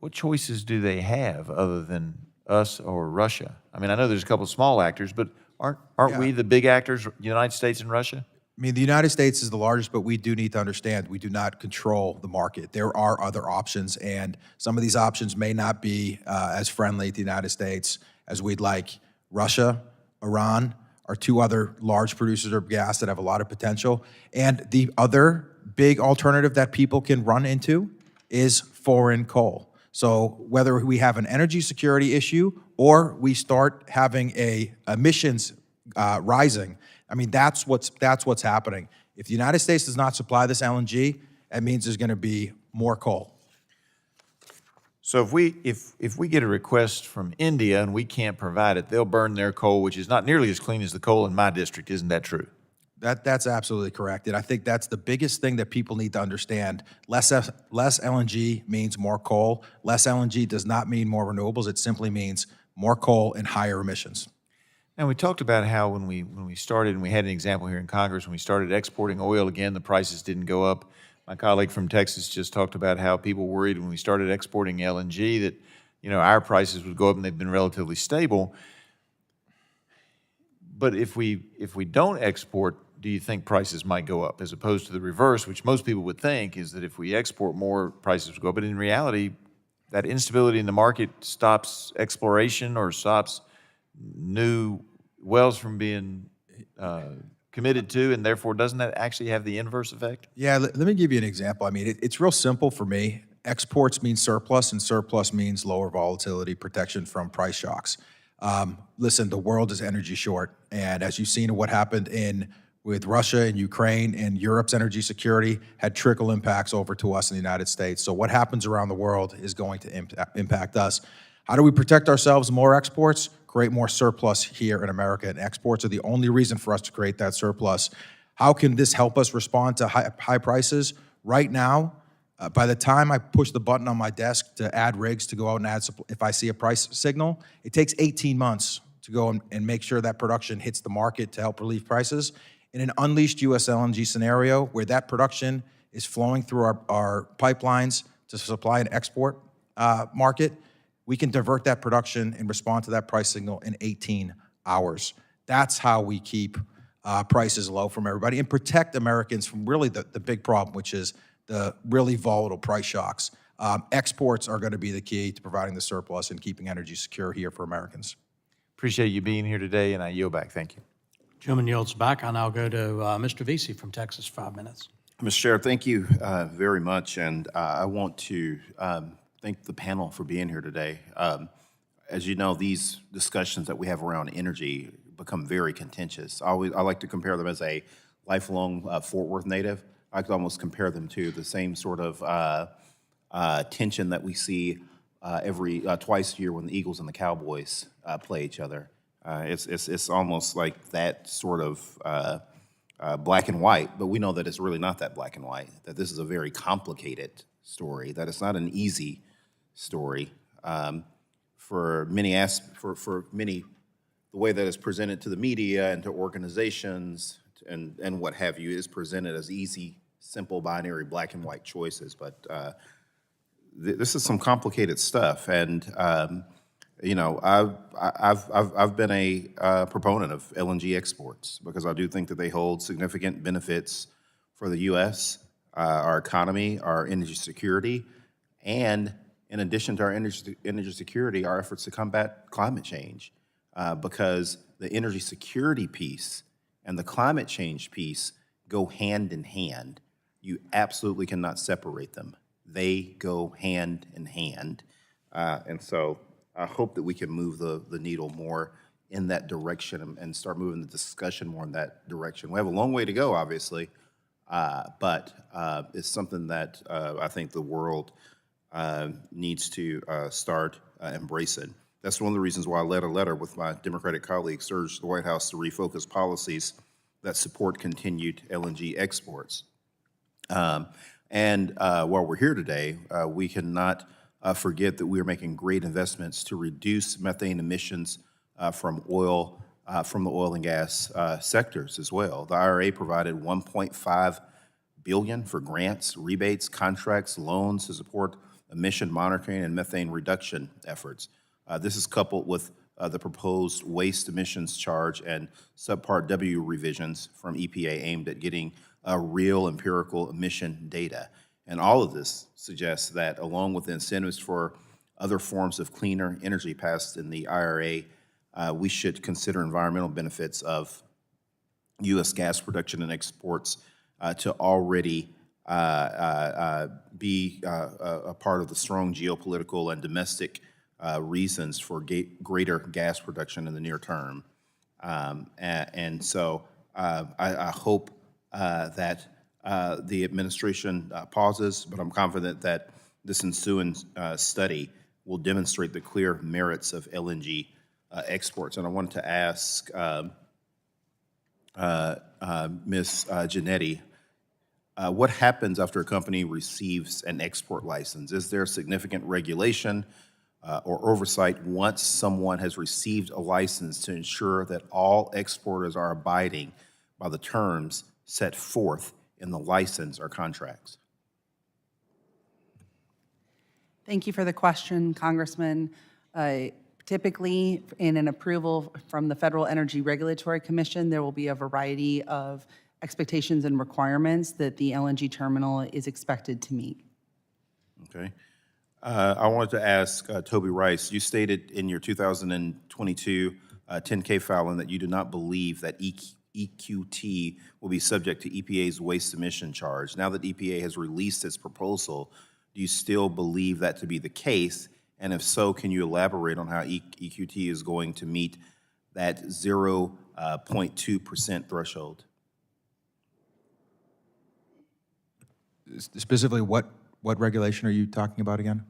what choices do they have other than us or Russia? I mean, I know there's a couple of small actors, but aren't we the big actors, the United States and Russia? I mean, the United States is the largest, but we do need to understand we do not control the market. There are other options, and some of these options may not be as friendly to the United States as we'd like. Russia, Iran are two other large producers of gas that have a lot of potential. And the other big alternative that people can run into is foreign coal. So whether we have an energy security issue or we start having emissions rising, I mean, that's what's happening. If the United States does not supply this LNG, that means there's going to be more coal. So if we get a request from India and we can't provide it, they'll burn their coal, which is not nearly as clean as the coal in my district. Isn't that true? That's absolutely correct. And I think that's the biggest thing that people need to understand. Less LNG means more coal. Less LNG does not mean more renewables. It simply means more coal and higher emissions. And we talked about how when we started, and we had an example here in Congress, when we started exporting oil again, the prices didn't go up. My colleague from Texas just talked about how people worried when we started exporting LNG that, you know, our prices would go up, and they've been relatively stable. But if we don't export, do you think prices might go up, as opposed to the reverse, which most people would think is that if we export more, prices would go up? But in reality, that instability in the market stops exploration or stops new wells from being committed to, and therefore doesn't that actually have the inverse effect? Yeah, let me give you an example. I mean, it's real simple for me. Exports mean surplus, and surplus means lower volatility, protection from price shocks. Listen, the world is energy short, and as you've seen what happened with Russia and Ukraine, and Europe's energy security had trickle impacts over to us in the United States. So what happens around the world is going to impact us. How do we protect ourselves? More exports, create more surplus here in America, and exports are the only reason for us to create that surplus. How can this help us respond to high prices? Right now, by the time I push the button on my desk to add rigs to go out and add, if I see a price signal, it takes 18 months to go and make sure that production hits the market to help relieve prices. In an unleashed U.S. LNG scenario where that production is flowing through our pipelines to supply and export market, we can divert that production and respond to that price signal in 18 hours. That's how we keep prices low from everybody and protect Americans from really the big problem, which is the really volatile price shocks. Exports are going to be the key to providing the surplus and keeping energy secure here for Americans. Appreciate you being here today, and I yield back. Thank you. Gentleman yields back. I now go to Mr. Vesey from Texas, 5 minutes. Mr. Chair, thank you very much, and I want to thank the panel for being here today. As you know, these discussions that we have around energy become very contentious. I like to compare them as a lifelong Fort Worth native. I could almost compare them to the same sort of tension that we see every twice a year when the Eagles and the Cowboys play each other. It's almost like that sort of black and white, but we know that it's really not that black and white, that this is a very complicated story, that it's not an easy story. For many, the way that it's presented to the media and to organizations and what have you is presented as easy, simple, binary, black and white choices, but this is some complicated stuff, and you know, I've been a proponent of LNG exports because I do think that they hold significant benefits for the U.S., our economy, our energy security, and in addition to our energy security, our efforts to combat climate change, because the energy security piece and the climate change piece go hand in hand. You absolutely cannot separate them. They go hand in hand, and so I hope that we can move the needle more in that direction and start moving the discussion more in that direction. We have a long way to go, obviously, but it's something that I think the world needs to start embracing. That's one of the reasons why I led a letter with my Democratic colleagues, urged the White House to refocus policies that support continued LNG exports. And while we're here today, we cannot forget that we are making great investments to reduce methane emissions from the oil and gas sectors as well. The IRA provided $1.5 billion for grants, rebates, contracts, loans to support emission monitoring and methane reduction efforts. This is coupled with the proposed waste emissions charge and Subpart W revisions from EPA aimed at getting real empirical emission data. And all of this suggests that along with the incentives for other forms of cleaner energy passed in the IRA, we should consider environmental benefits of U.S. gas production and exports to already be a part of the strong geopolitical and domestic reasons for greater gas production in the near term. And so I hope that the administration pauses, but I'm confident that this ensuing study will demonstrate the clear merits of LNG exports. And I wanted to ask Ms. Giannetti, what happens after a company receives an export license? Is there significant regulation or oversight once someone has received a license to ensure that all exporters are abiding by the terms set forth in the license or contracts? Thank you for the question, Congressman. Typically, in an approval from the Federal Energy Regulatory Commission, there will be a variety of expectations and requirements that the LNG terminal is expected to meet. Okay. I wanted to ask Toby Rice, you stated in your 2022 10K filing that you do not believe that EQT will be subject to EPA's waste emission charge. Now that EPA has released its proposal, do you still believe that to be the case? And if so, can you elaborate on how EQT is going to meet that 0.2% threshold? Specifically, what regulation are you talking about again?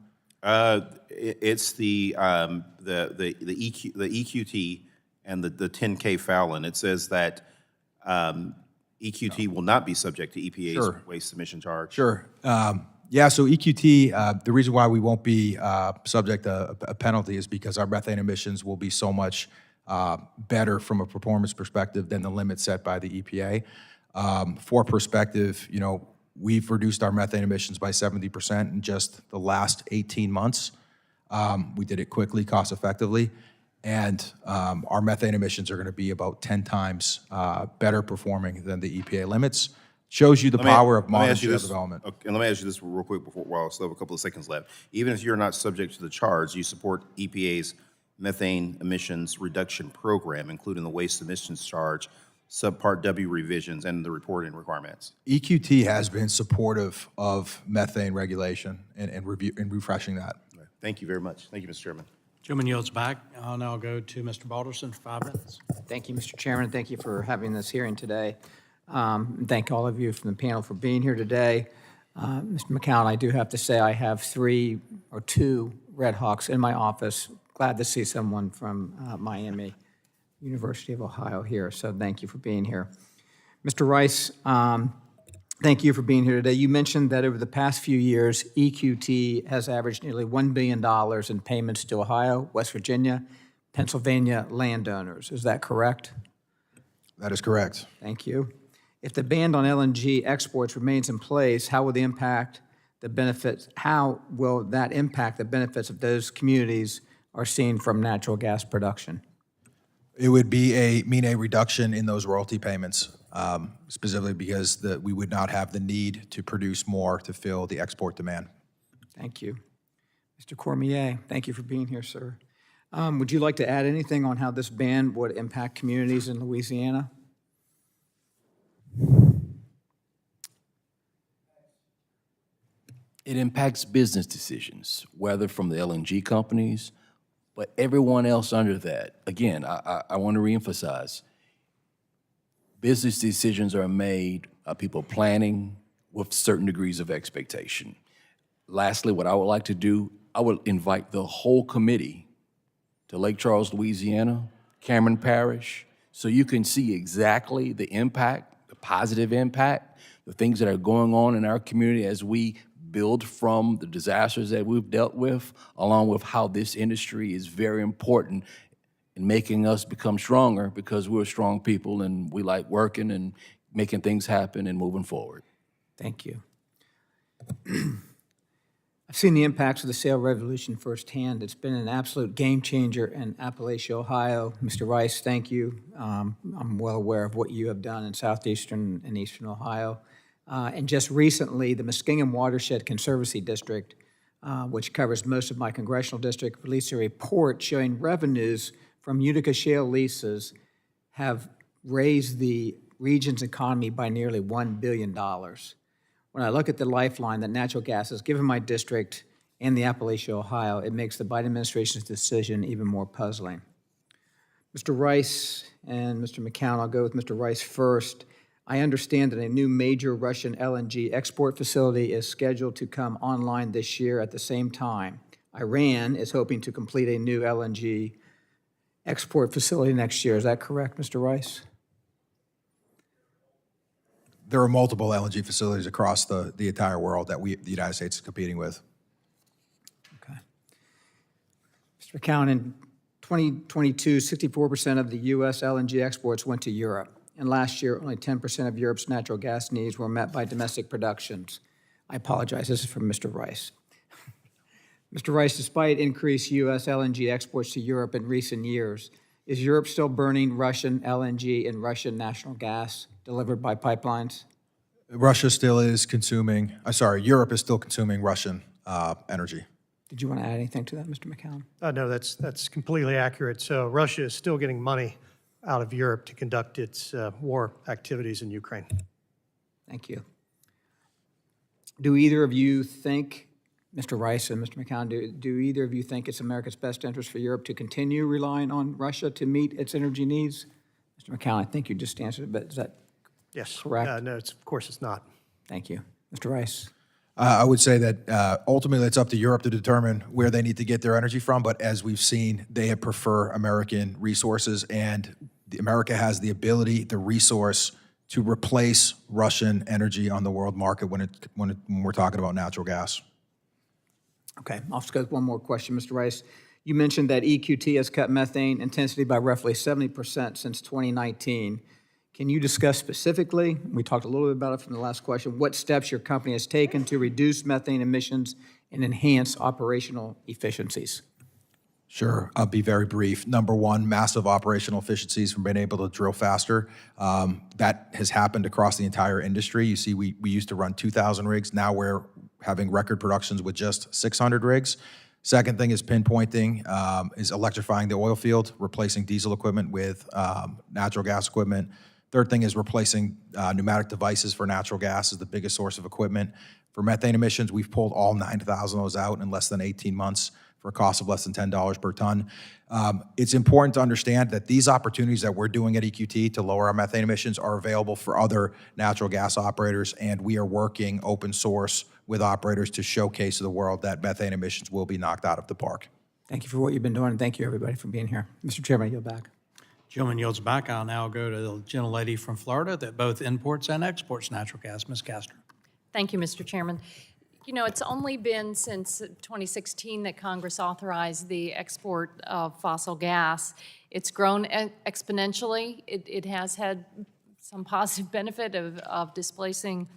It's the EQT and the 10K filing. It says that EQT will not be subject to EPA's Sure. waste emission charge. Sure. Yeah, so EQT, the reason why we won't be subject to a penalty is because our methane emissions will be so much better from a performance perspective than the limit set by the EPA. For perspective, you know, we've reduced our methane emissions by 70% in just the last 18 months. We did it quickly, cost effectively, and our methane emissions are going to be about 10 times better performing than the EPA limits. Shows you the power of modern shale development. Okay, and let me ask you this real quick while I still have a couple of seconds left. Even if you're not subject to the charge, you support EPA's methane emissions reduction program, including the waste emissions charge, Subpart W revisions, and the reporting requirements. EQT has been supportive of methane regulation and refreshing that. Thank you very much. Thank you, Mr. Chairman. Gentleman yields back. I'll now go to Mr. Balderson for 5 minutes. Thank you, Mr. Chairman. Thank you for having this hearing today. Thank all of you from the panel for being here today. Mr. McCown, I do have to say I have 2 Red Hawks in my office. Glad to see someone from Miami, University of Ohio here, so thank you for being here. Mr. Rice, thank you for being here today. You mentioned that over the past few years, EQT has averaged nearly $1 billion in payments to Ohio, West Virginia, Pennsylvania landowners. Is that correct? That is correct. Thank you. If the ban on LNG exports remains in place, how will that impact the benefits of those communities are seen from natural gas production? It would mean a reduction in those royalty payments, specifically because we would not have the need to produce more to fill the export demand. Thank you. Mr. Cormier, thank you for being here, sir. Would you like to add anything on how this ban would impact communities in Louisiana? It impacts business decisions, whether from the LNG companies, but everyone else under that. Again, I want to reemphasize, business decisions are made by people planning with certain degrees of expectation. Lastly, what I would like to do, I would invite the whole committee to Lake Charles, Louisiana, Cameron Parish, so you can see exactly the impact, the positive impact, the things that are going on in our community as we build from the disasters that we've dealt with, along with how this industry is very important in making us become stronger because we're strong people and we like working and making things happen and moving forward. Thank you. I've seen the impacts of the shale revolution firsthand. It's been an absolute game changer in Appalachia, Ohio. Mr. Rice, thank you. I'm well aware of what you have done in southeastern and eastern Ohio. And just recently, the Muskingum Watershed Conservancy District, which covers most of my congressional district, released a report showing revenues from Utica shale leases have raised the region's economy by nearly $1 billion. What When I look at the lifeline that natural gas is given my district and the Appalachia, Ohio, it makes the Biden administration's decision even more puzzling. Mr. Rice and Mr. McCown, I'll go with Mr. Rice first. I understand that a new major Russian LNG export facility is scheduled to come online this year at the same time. Iran is hoping to complete a new LNG export facility next year. Is that correct, Mr. Rice? There are multiple LNG facilities across the entire world that the United States is competing with. Okay. Mr. McCown, in 2022, 64% of the U.S. LNG exports went to Europe. And last year, only 10% of Europe's natural gas needs were met by domestic productions. I apologize, this is from Mr. Rice. Mr. Rice, despite increased U.S. LNG exports to Europe in recent years, is Europe still burning Russian LNG and Russian natural gas delivered by pipelines? Russia still is consuming, Europe is still consuming Russian energy. Did you want to add anything to that, Mr. McCown? No, that's completely accurate. So Russia is still getting money out of Europe to conduct its war activities in Ukraine. Thank you. Do either of you think, Mr. Rice and Mr. McCown, do either of you think it's America's best interest for Europe to continue relying on Russia to meet its energy needs? Mr. McCown, I think you just answered it, but is that correct? No, of course it's not. Thank you. Mr. Rice? I would say that ultimately it's up to Europe to determine where they need to get their energy from, but as we've seen, they prefer American resources, and America has the ability, the resource to replace Russian energy on the world market when we're talking about natural gas. Okay, I'll just go with one more question, Mr. Rice. You mentioned that EQT has cut methane intensity by roughly 70% since 2019. Can you discuss specifically, we talked a little bit about it from the last question, what steps your company has taken to reduce methane emissions and enhance operational efficiencies? Sure, I'll be very brief. Number one, massive operational efficiencies from being able to drill faster. That has happened across the entire industry. You see, we used to run 2,000 rigs. Now we're having record productions with just 600 rigs. Second thing is pinpointing, is electrifying the oil field, replacing diesel equipment with natural gas equipment. Third thing is replacing pneumatic devices for natural gas is the biggest source of equipment. For methane emissions, we've pulled all 9,000 of those out in less than 18 months for a cost of less than $10 per ton. It's important to understand that these opportunities that we're doing at EQT to lower our methane emissions are available for other natural gas operators, and we are working open source with operators to showcase to the world that methane emissions will be knocked out of the park. Thank you for what you've been doing, and thank you, everybody, for being here. Mr. Chairman, I yield back. Gentleman yields back. I'll now go to the gentlelady from Florida that both imports and exports natural gas, Ms. Castro. Thank you, Mr. Chairman. You know, it's only been since 2016 that Congress authorized the export of fossil gas. It's grown exponentially. It has had some positive benefit of displacing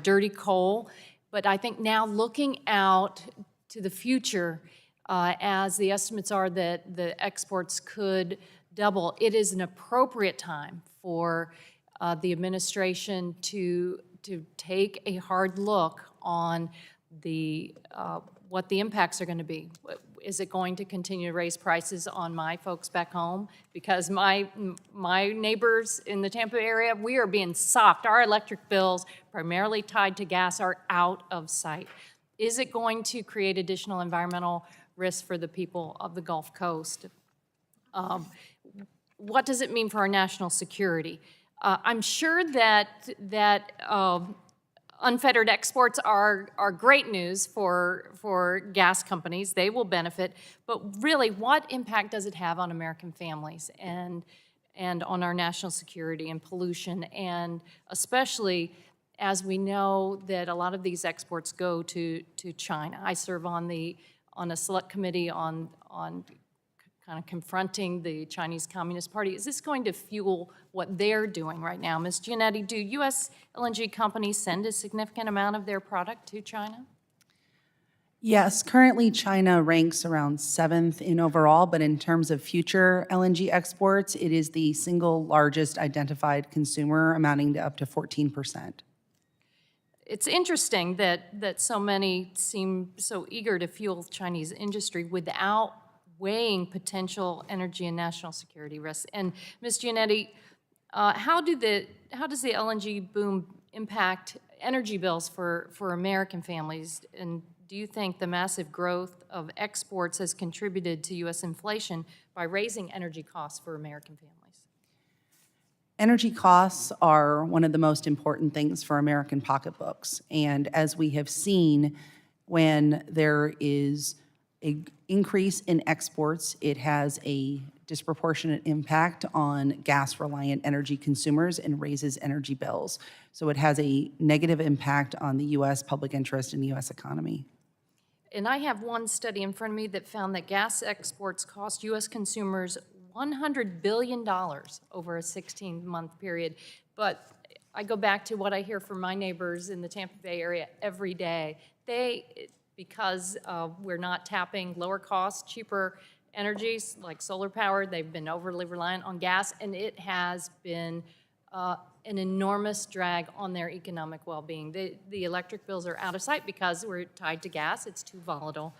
dirty coal. But I think now looking out to the future, as the estimates are that the exports could double, it is an appropriate time for the administration to take a hard look on the what the impacts are going to be. Is it going to continue to raise prices on my folks back home? Because my neighbors in the Tampa area, we are being socked. Our electric bills, primarily tied to gas, are out of sight. Is it going to create additional environmental risks for the people of the Gulf Coast? What does it mean for our national security? I'm sure that unfettered exports are great news for gas companies. They will benefit. But really, what impact does it have on American families and on our national security and pollution? And especially as we know that a lot of these exports go to China. I serve on a select committee on kind of confronting the Chinese Communist Party. Is this going to fuel what they're doing right now? Ms. Giannetti, do U.S. LNG companies send a significant amount of their product to China? Yes, currently China ranks around 7th in overall, but in terms of future LNG exports, it is the single largest identified consumer, amounting to up to 14%. It's interesting that so many seem so eager to fuel Chinese industry without weighing potential energy and national security risks. And Ms. Giannetti, how does the LNG boom impact energy bills for American families? And do you think the massive growth of exports has contributed to U.S. inflation by raising energy costs for American families? Energy costs are one of the most important things for American pocketbooks. And as we have seen, when there is an increase in exports, it has a disproportionate impact on gas-reliant energy consumers and raises energy bills. So it has a negative impact on the U.S. public interest and the U.S. economy. And I have one study in front of me that found that gas exports cost U.S. consumers $100 billion over a 16-month period. But I go back to what I hear from my neighbors in the Tampa Bay area every day. Because we're not tapping lower cost, cheaper energies like solar power, they've been overly reliant on gas, and it has been an enormous drag on their economic well-being. The electric bills are out of sight because we're tied to gas. It's too volatile.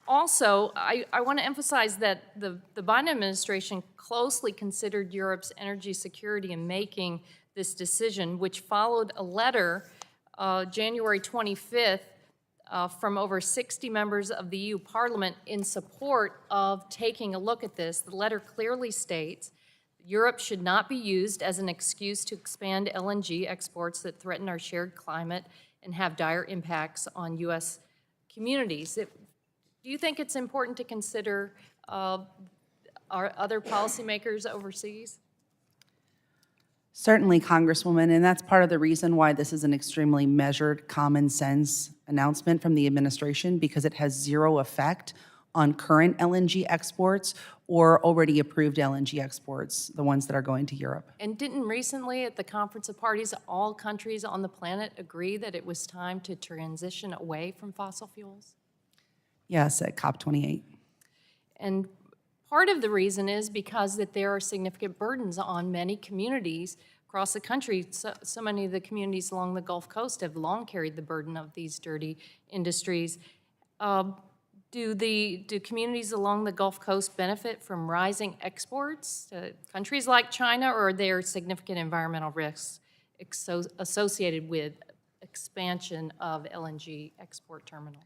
Also, I want to emphasize that the Biden administration closely considered Europe's energy security in making this decision, which followed a letter January 25th from over 60 members of the EU Parliament in support of taking a look at this. The letter clearly states Europe should not be used as an excuse to expand LNG exports that threaten our shared climate and have dire impacts on U.S. communities. Do you think it's important to consider our other policymakers overseas? Certainly, Congresswoman, and that's part of the reason why this is an extremely measured, common sense announcement from the administration, because it has zero effect on current LNG exports or already approved LNG exports, the ones that are going to Europe. And didn't recently at the Conference of Parties, all countries on the planet agree that it was time to transition away from fossil fuels? Yes, at COP28. And part of the reason is because that there are significant burdens on many communities across the country. So many of the communities along the Gulf Coast have long carried the burden of these dirty industries. Do communities along the Gulf Coast benefit from rising exports to countries like China, or are there significant environmental risks associated with expansion of LNG export terminals?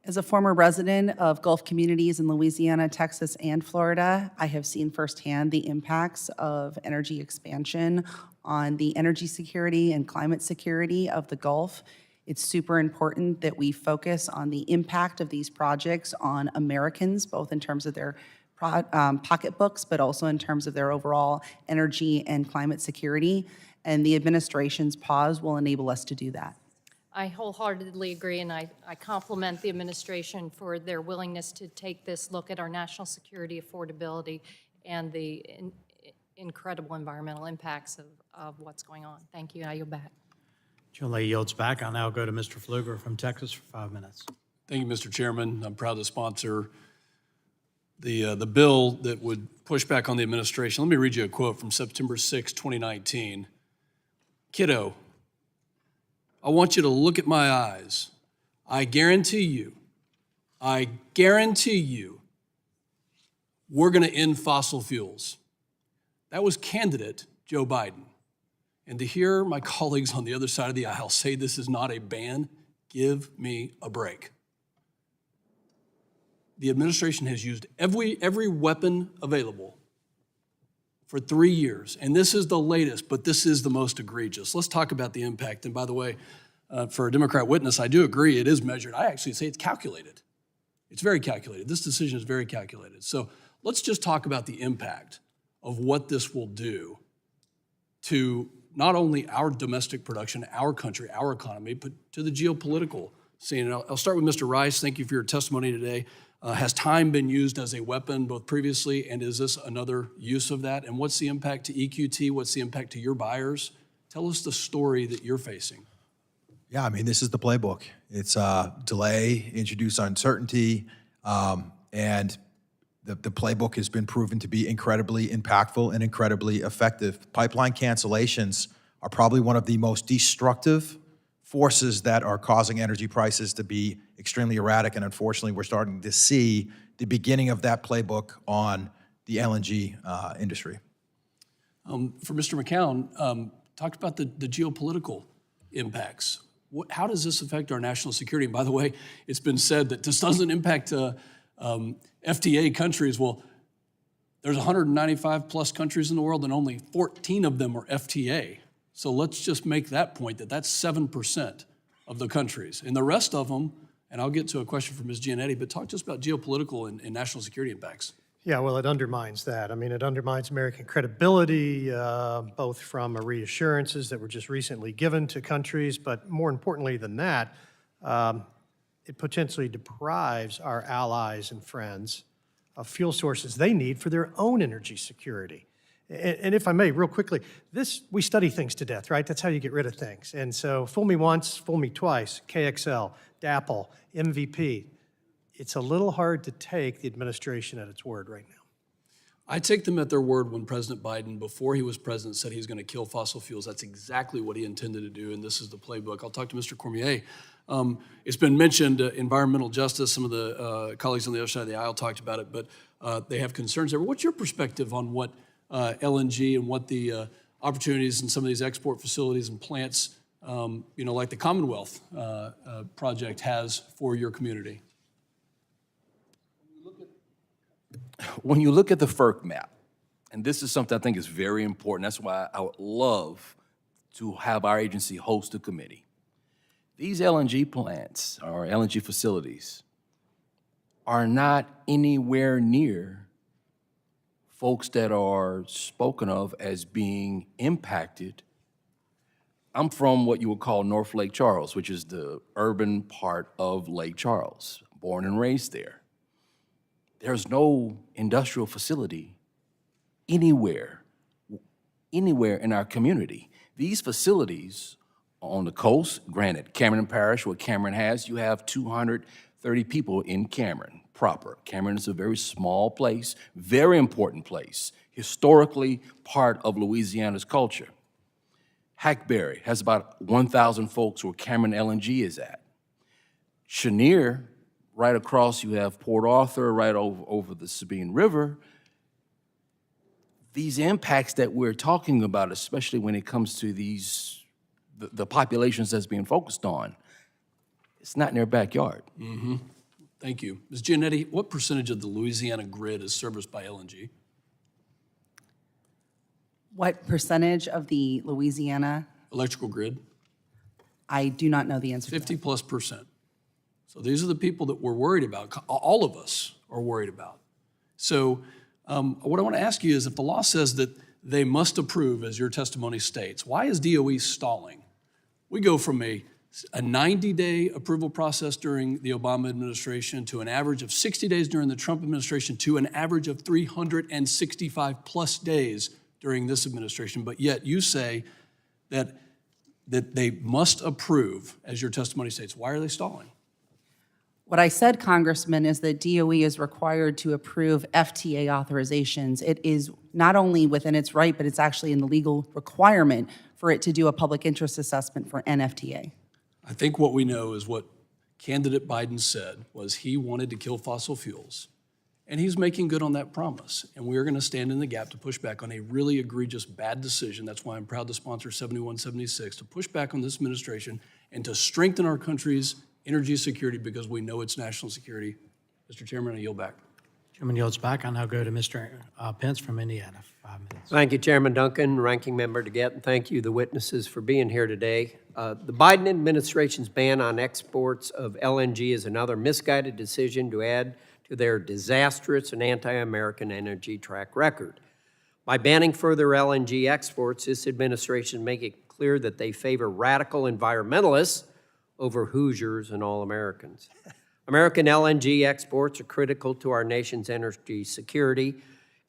As a former resident of Gulf communities in Louisiana, Texas, and Florida, I have seen firsthand the impacts of energy expansion on the energy security and climate security of the Gulf. It's super important that we focus on the impact of these projects on Americans, both in terms of their pocketbooks, but also in terms of their overall energy and climate security. And the administration's pause will enable us to do that. I wholeheartedly agree, and I compliment the administration for their willingness to take this look at our national security, affordability, and the incredible environmental impacts of what's going on. Thank you. I yield back. Julie yields back. I'll now go to Mr. Pfluger from Texas for 5 minutes. Thank you, Mr. Chairman. I'm proud to sponsor the bill that would push back on the administration. Let me read you a quote from September 6, 2019. Kiddo, I want you to look at my eyes. I guarantee you, we're going to end fossil fuels. That was candidate Joe Biden. And to hear my colleagues on the other side of the aisle say this is not a ban, give me a break. The administration has used every weapon available for 3 years, and this is the latest, but this is the most egregious. Let's talk about the impact. And by the way, for a Democrat witness, I do agree it is measured. I actually say it's calculated. It's very calculated. This decision is very calculated. So let's just talk about the impact of what this will do to not only our domestic production, our country, our economy, but to the geopolitical scene. And I'll start with Mr. Rice. Thank you for your testimony today. Has time been used as a weapon both previously, and is this another use of that? And what's the impact to EQT? What's the impact to your buyers? Tell us the story that you're facing. Yeah, I mean, this is the playbook. It's delay, introduce uncertainty, and the playbook has been proven to be incredibly impactful and incredibly effective. Pipeline cancellations are probably one of the most destructive forces that are causing energy prices to be extremely erratic, and unfortunately, we're starting to see the beginning of that playbook on the LNG industry. For Mr. McCown, talked about the geopolitical impacts. How does this affect our national security? And by the way, it's been said that this doesn't impact FTA countries. Well, there's 195 plus countries in the world and only 14 of them are FTA. So let's just make that point that that's 7% of the countries. And the rest of them, and I'll get to a question from Ms. Giannetti, but talk just about geopolitical and national security impacts. Yeah, well, it undermines that. I mean, it undermines American credibility, both from reassurances that were just recently given to countries, but more importantly than that, it potentially deprives our allies and friends of fuel sources they need for their own energy security. And if I may, real quickly, we study things to death, right? That's how you get rid of things. And so fool me once, fool me twice, KXL, DAPL, MVP. It's a little hard to take the administration at its word right now. I take them at their word when President Biden, before he was president, said he was going to kill fossil fuels. That's exactly what he intended to do, and this is the playbook. I'll talk to Mr. Cormier. It's been mentioned, environmental justice. Some of the colleagues on the other side of the aisle talked about it, but they have concerns there. What's your perspective on what LNG and what the opportunities in some of these export facilities and plants, like the Commonwealth project has for your community? When you look at the FERC map, and this is something I think is very important, that's why I would love to have our agency host a committee. These LNG plants or LNG facilities are not anywhere near folks that are spoken of as being impacted. I'm from what you would call North Lake Charles, which is the urban part of Lake Charles, born and raised there. There's no industrial facility anywhere in our community. These facilities on the coast, granted, Cameron Parish, what Cameron has, you have 230 people in Cameron proper. Cameron is a very small place, very important place, historically part of Louisiana's culture. Hackberry has about 1,000 folks where Cameron LNG is at. Chenier, right across, you have Port Arthur, right over the Sabine River. These impacts that we're talking about, especially when it comes to the populations that's being focused on, it's not in their backyard. Mm-hmm. Thank you. Ms. Giannetti, what percentage of the Louisiana grid is serviced by LNG? What percentage of the Louisiana? Electrical grid? I do not know the answer to that. 50+%. So these are the people that we're worried about. All of us are worried about. So what I want to ask you is, if the law says that they must approve, as your testimony states, why is DOE stalling? We go from a 90-day approval process during the Obama administration to an average of 60 days during the Trump administration to an average of 365+ days during this administration. But yet you say that they must approve, as your testimony states. Why are they stalling? What I said, Congressman, is that DOE is required to approve FTA authorizations. It is not only within its right, but it's actually in the legal requirement for it to do a public interest assessment for an FTA. I think what we know is what candidate Biden said was he wanted to kill fossil fuels. And he's making good on that promise. And we're going to stand in the gap to push back on a really egregious, bad decision. That's why I'm proud to sponsor 7176, to push back on this administration and to strengthen our country's energy security, because we know it's national security. Mr. Chairman, I yield back. Chairman yields back. I now go to Mr. Pence from Indiana. 5 minutes. Thank you, Chairman Duncan, Ranking Member DeGette, and thank you, the witnesses, for being here today. The Biden administration's ban on exports of LNG is another misguided decision to add to their disastrous and anti-American energy track record. By banning further LNG exports, this administration make it clear that they favor radical environmentalists over Hoosiers and all Americans. American LNG exports are critical to our nation's energy security,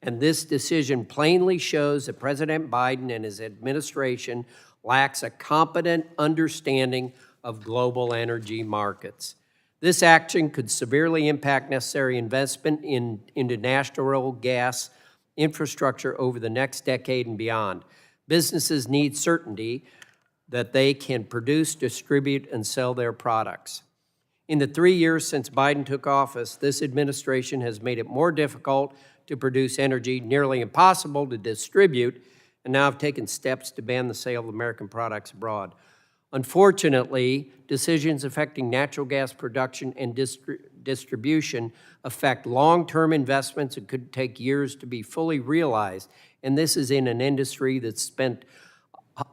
and this decision plainly shows that President Biden and his administration lacks a competent understanding of global energy markets. This action could severely impact necessary investment into natural gas infrastructure over the next decade and beyond. Businesses need certainty that they can produce, distribute, and sell their products. In the 3 years since Biden took office, this administration has made it more difficult to produce energy, nearly impossible to distribute, and now have taken steps to ban the sale of American products abroad. Unfortunately, decisions affecting natural gas production and distribution affect long-term investments and could take years to be fully realized. And this is in an industry that's spent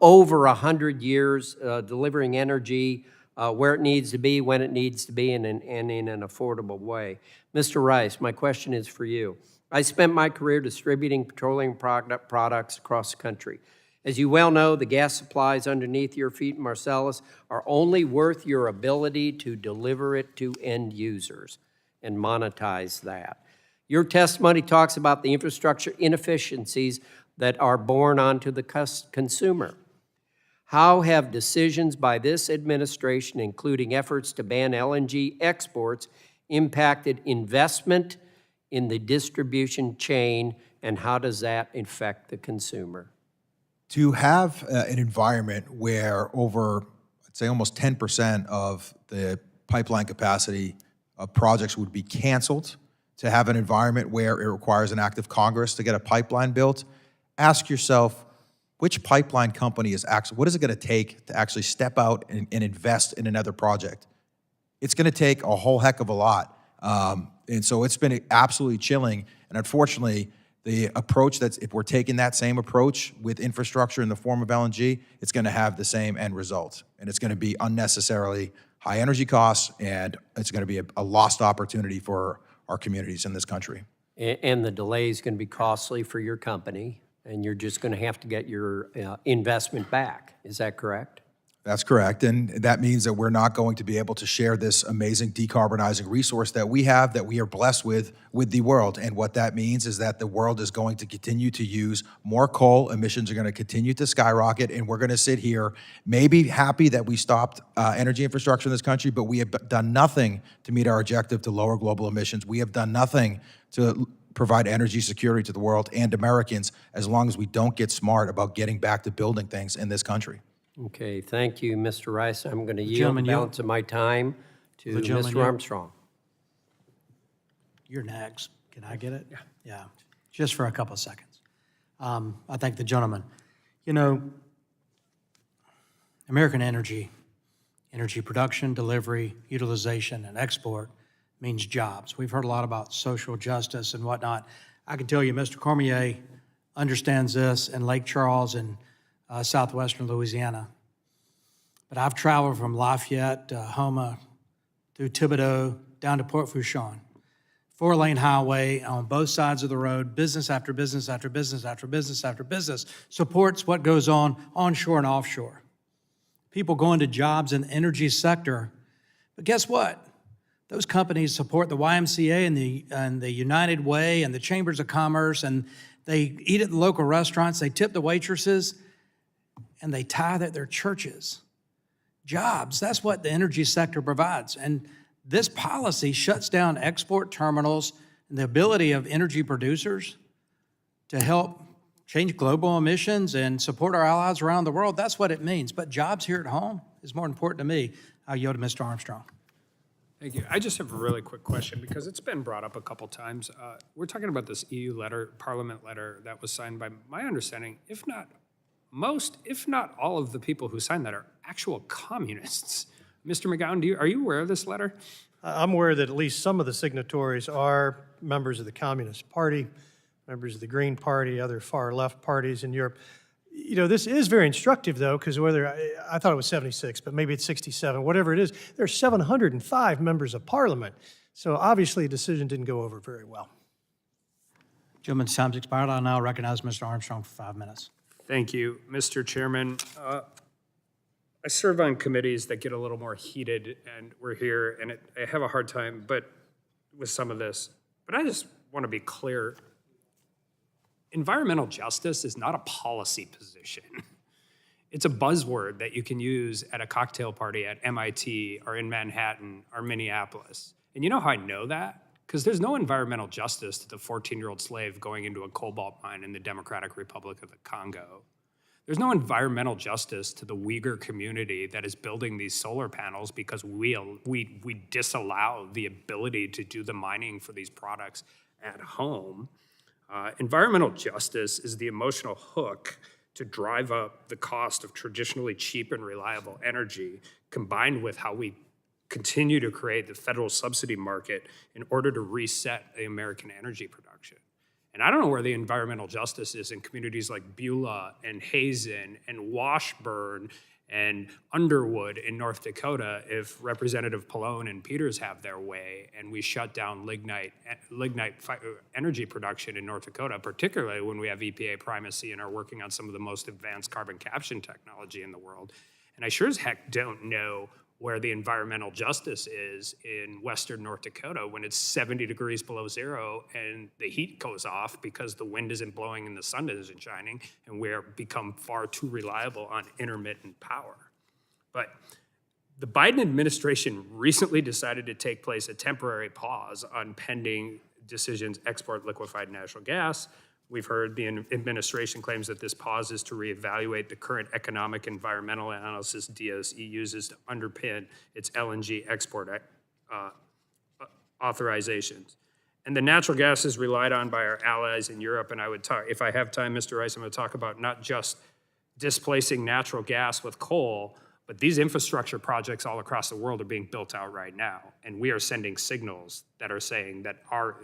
over 100 years delivering energy where it needs to be, when it needs to be, and in an affordable way. Mr. Rice, my question is for you. I spent my career distributing petroleum products across the country. As you well know, the gas supplies underneath your feet in Marcellus are only worth your ability to deliver it to end users and monetize that. Your testimony talks about the infrastructure inefficiencies that are borne onto the consumer. How have decisions by this administration, including efforts to ban LNG exports, impacted investment in the distribution chain, and how does that affect the consumer? To have an environment where over, I'd say almost 10% of the pipeline capacity of projects would be canceled, to have an environment where it requires an act of Congress to get a pipeline built, ask yourself, which pipeline company is actually, what is it going to take to actually step out and invest in another project? It's going to take a whole heck of a lot. And so it's been absolutely chilling. And unfortunately, the approach if we're taking that same approach with infrastructure in the form of LNG, it's going to have the same end result. And it's going to be unnecessarily high energy costs, and it's going to be a lost opportunity for our communities in this country. And the delay is going to be costly for your company, and you're just going to have to get your investment back. Is that correct? That's correct, and that means that we're not going to be able to share this amazing decarbonizing resource that we have, that we are blessed with the world. And what that means is that the world is going to continue to use more coal, emissions are going to continue to skyrocket, and we're going to sit here maybe happy that we stopped energy infrastructure in this country, but we have done nothing to meet our objective to lower global emissions. We have done nothing to provide energy security to the world and Americans as long as we don't get smart about getting back to building things in this country. Okay, thank you, Mr. Rice. I'm going to yield the balance of my time to Mr. Armstrong. You're next. Can I get it? Yeah. Yeah, just for a couple of seconds. I thank the gentleman. You know, American energy production, delivery, utilization, and export means jobs. We've heard a lot about social justice and whatnot. I can tell you Mr. Cormier understands this in Lake Charles and southwestern Louisiana. But I've traveled from Lafayette to Houma through Thibodaux down to Port Fourchon. 4-lane highway on both sides of the road, business after business after business after business after business supports what goes on onshore and offshore. People go into jobs in the energy sector, but guess what? Those companies support the YMCA and the United Way and the Chambers of Commerce, and they eat at the local restaurants, they tip the waitresses, and they tithe at their churches. Jobs, that's what the energy sector provides. And this policy shuts down export terminals and the ability of energy producers to help change global emissions and support our allies around the world. That's what it means. But jobs here at home is more important to me. I'll yield to Mr. Armstrong. Thank you. I just have a really quick question because it's been brought up a couple times. We're talking about this EU letter, Parliament letter that was signed by, my understanding, if not most, if not all of the people who signed that are actual communists. Mr. McCown, are you aware of this letter? I'm aware that at least some of the signatories are members of the Communist Party, members of the Green Party, other far-left parties in Europe. You know, this is very instructive, though, because I thought it was 76, but maybe it's 67, whatever it is, there are 705 members of Parliament. So obviously a decision didn't go over very well. Gentleman's time's expired. I'll now recognize Mr. Armstrong for 5 minutes. Thank you, Mr. Chairman. I serve on committees that get a little more heated, and we're here, and I have a hard time with some of this. But I just want to be clear. Environmental justice is not a policy position. It's a buzzword that you can use at a cocktail party at MIT or in Manhattan or Minneapolis. And you know how I know that? Because there's no environmental justice to the 14-year-old slave going into a cobalt mine in the Democratic Republic of the Congo. There's no environmental justice to the Uyghur community that is building these solar panels because we disallow the ability to do the mining for these products at home. Environmental justice is the emotional hook to drive up the cost of traditionally cheap and reliable energy, combined with how we continue to create the federal subsidy market in order to reset the American energy production. And I don't know where the environmental justice is in communities like Beulah and Hazen and Washburn and Underwood in North Dakota if Representative Pallone and Peters have their way and we shut down lignite energy production in North Dakota, particularly when we have EPA primacy and are working on some of the most advanced carbon capture technology in the world. And I sure as heck don't know where the environmental justice is in Western North Dakota when it's 70 degrees below zero and the heat goes off because the wind isn't blowing and the sun isn't shining, and we're become far too reliable on intermittent power. But the Biden administration recently decided to take place a temporary pause on pending decisions export liquefied natural gas. We've heard the administration claims that this pause is to reevaluate the current economic environmental analysis DOE uses to underpin its LNG export authorizations. And the natural gas is relied on by our allies in Europe, and I would talk, if I have time, Mr. Rice, I'm going to talk about not just displacing natural gas with coal, but these infrastructure projects all across the world are being built out right now, and we are sending signals that are saying that our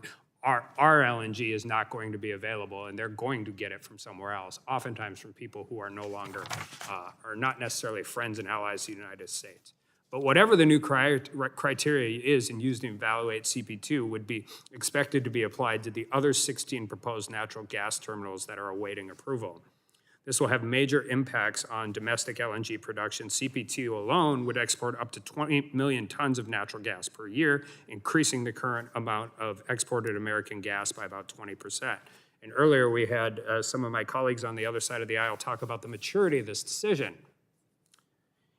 LNG is not going to be available, and they're going to get it from somewhere else, oftentimes from people who are no longer, are not necessarily friends and allies of the United States. But whatever the new criteria is and used to evaluate CP2 would be expected to be applied to the other 16 proposed natural gas terminals that are awaiting approval. This will have major impacts on domestic LNG production. CP2 alone would export up to 20 million tons of natural gas per year, increasing the current amount of exported American gas by about 20%. And earlier we had some of my colleagues on the other side of the aisle talk about the maturity of this decision.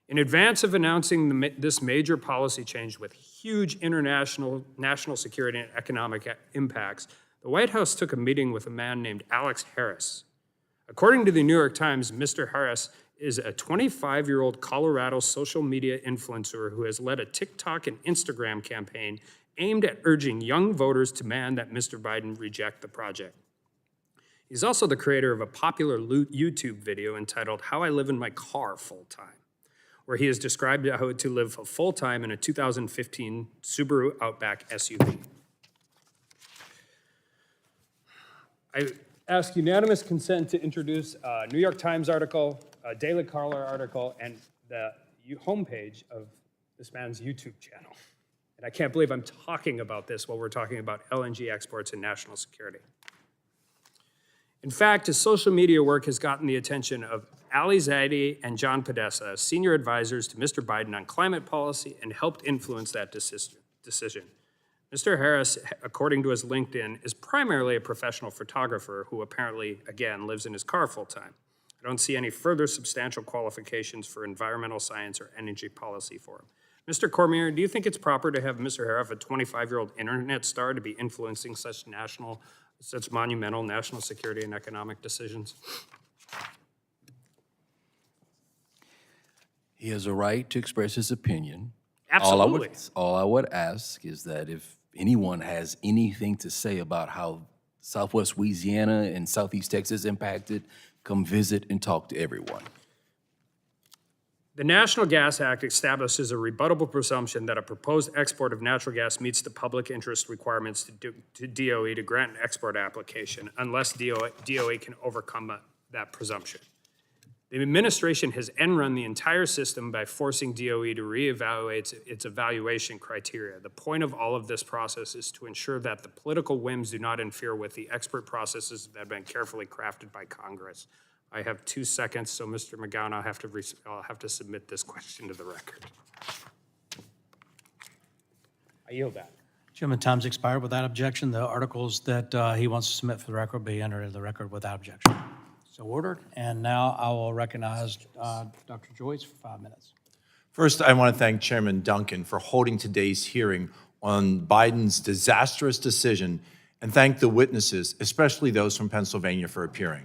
In advance of announcing this major policy change with huge national security and economic impacts, the White House took a meeting with a man named Alex Harris. According to the New York Times, Mr. Harris is a 25-year-old Colorado social media influencer who has led a TikTok and Instagram campaign aimed at urging young voters to demand that Mr. Biden reject the project. He's also the creator of a popular YouTube video entitled How I Live in My Car Full-Time, where he has described how to live full-time in a 2015 Subaru Outback SUV. I ask unanimous consent to introduce a New York Times article, a Daily Caller article, and the homepage of this man's YouTube channel. And I can't believe I'm talking about this while we're talking about LNG exports and national security. In fact, his social media work has gotten the attention of Ali Zaidi and John Podesta, senior advisors to Mr. Biden on climate policy, and helped influence that decision. Mr. Harris, according to his LinkedIn, is primarily a professional photographer who apparently, again, lives in his car full-time. I don't see any further substantial qualifications for environmental science or energy policy for him. Mr. Cormier, do you think it's proper to have Mr. Harris, a 25-year-old internet star, to be influencing such monumental national security and economic decisions? He has a right to express his opinion. Absolutely. All I would ask is that if anyone has anything to say about how Southwest Louisiana and Southeast Texas impacted, come visit and talk to everyone. The National Gas Act establishes a rebuttable presumption that a proposed export of natural gas meets the public interest requirements to DOE to grant an export application unless DOE can overcome that presumption. The administration has end-run the entire system by forcing DOE to reevaluate its evaluation criteria. The point of all of this process is to ensure that the political whims do not interfere with the expert processes that have been carefully crafted by Congress. I have 2 seconds, so Mr. McCown, I'll have to submit this question to the record. I yield that. Chairman, time's expired. Without objection, the articles that he wants to submit for the record will be entered into the record without objection. So ordered. And now I will recognize Dr. Joyce for 5 minutes. First, I want to thank Chairman Duncan for holding today's hearing on Biden's disastrous decision and thank the witnesses, especially those from Pennsylvania, for appearing.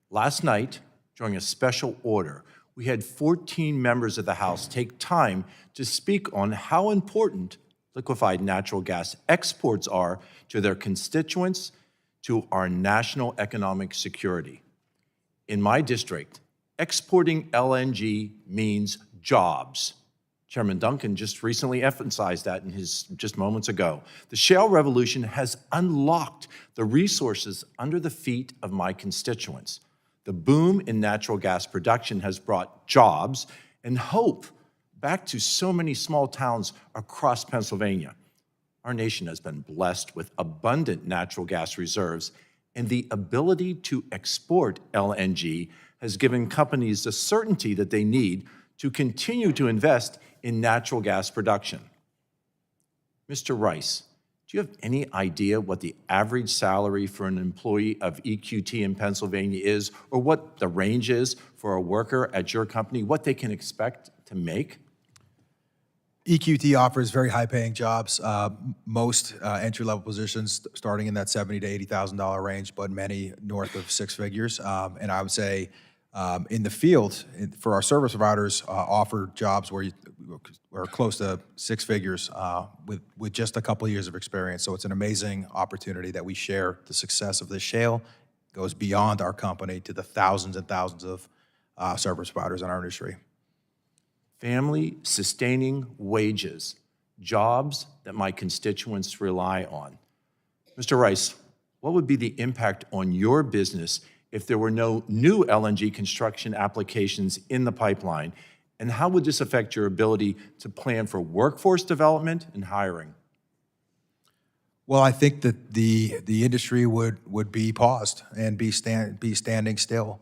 Last night, during a special order, we had 14 members of the House take time to speak on how important liquefied natural gas exports are to their constituents, to our national economic security. in my district, exporting LNG means jobs. Chairman Duncan just recently emphasized that in his just moments ago. The shale revolution has unlocked the resources under the feet of my constituents. The boom in natural gas production has brought jobs and hope back to so many small towns across Pennsylvania. Our nation has been blessed with abundant natural gas reserves, and the ability to export LNG has given companies the certainty that they need to continue to invest in natural gas production. Mr. Rice, do you have any idea what the average salary for an employee of EQT in Pennsylvania is, or what the range is for a worker at your company, what they can expect to make? EQT offers very high-paying jobs, most entry-level positions starting in that $70,000 to $80,000 range, but many north of six figures. And I would say in the field, for our service providers, offer jobs where are close to six figures with just a couple of years of experience. So it's an amazing opportunity that we share the success of this shale. It goes beyond our company to the thousands and thousands of service providers in our industry. Family-sustaining wages, jobs that my constituents rely on. Mr. Rice, what would be the impact on your business if there were no new LNG construction applications in the pipeline? And how would this affect your ability to plan for workforce development and hiring? Well, I think that the industry would be paused and be standing still.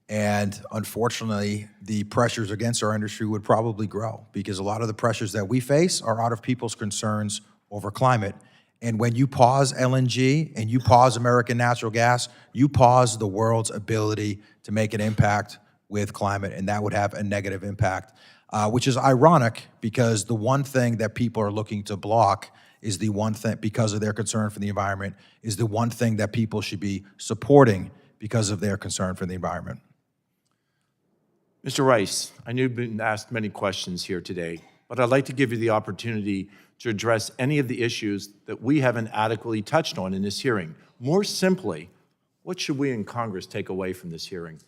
And unfortunately, the pressures against our industry would probably grow because a lot of the pressures that we face are out of people's concerns over climate. And when you pause LNG and you pause American natural gas, you pause the world's ability to make an impact with climate, and that would have a negative impact, which is ironic because the one thing that people are looking to block is the one thing, because of their concern for the environment, is the one thing that people should be supporting because of their concern for the environment. Mr. Rice, I know you've been asked many questions here today, but I'd like to give you the opportunity to address any of the issues that we haven't adequately touched on in this hearing. More simply, what should we in Congress take away from this hearing?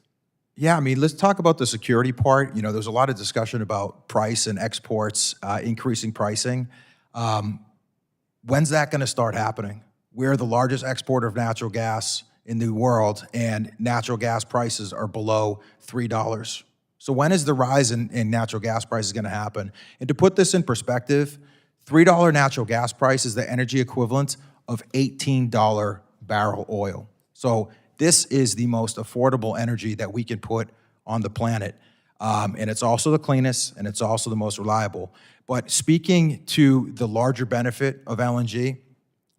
Yeah, I mean, let's talk about the security part. You know, there's a lot of discussion about price and exports, increasing pricing. When's that going to start happening? We're the largest exporter of natural gas in the world, and natural gas prices are below $3. So when is the rise in natural gas prices going to happen? And to put this in perspective, $3 natural gas price is the energy equivalent of $18 barrel oil. So this is the most affordable energy that we can put on the planet. And it's also the cleanest, and it's also the most reliable. But speaking to the larger benefit of LNG,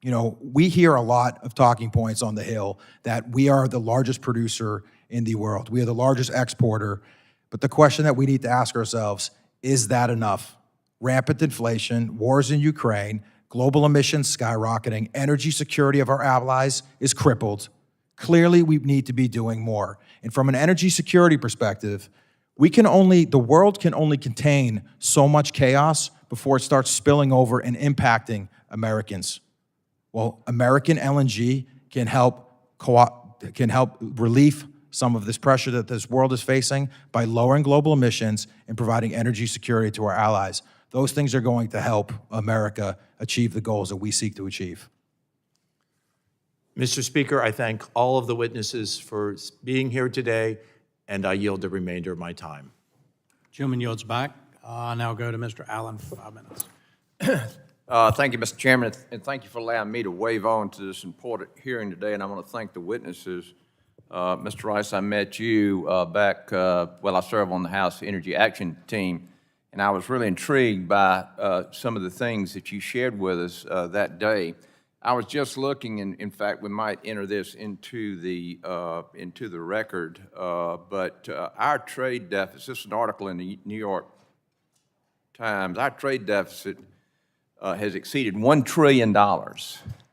you know, we hear a lot of talking points on the Hill that we are the largest producer in the world. We are the largest exporter. But the question that we need to ask ourselves, is that enough? Rampant inflation, wars in Ukraine, global emissions skyrocketing, energy security of our allies is crippled. Clearly, we need to be doing more. And from an energy security perspective, the world can only contain so much chaos before it starts spilling over and impacting Americans. Well, American LNG can help relieve some of this pressure that this world is facing by lowering global emissions and providing energy security to our allies. Those things are going to help America achieve the goals that we seek to achieve. Mr. Speaker, I thank all of the witnesses for being here today, and I yield the remainder of my time. Gentleman yields back. I now go to Mr. Allen for 5 minutes. Thank you, Mr. Chairman, and thank you for allowing me to wave on to this important hearing today, and I want to thank the witnesses. Mr. Rice, I met you back, I serve on the House Energy Action Team, and I was really intrigued by some of the things that you shared with us that day. I was just looking, and in fact, we might enter this into the record, but our trade deficit, this is an article in the New York Times, our trade deficit has exceeded $1 trillion, the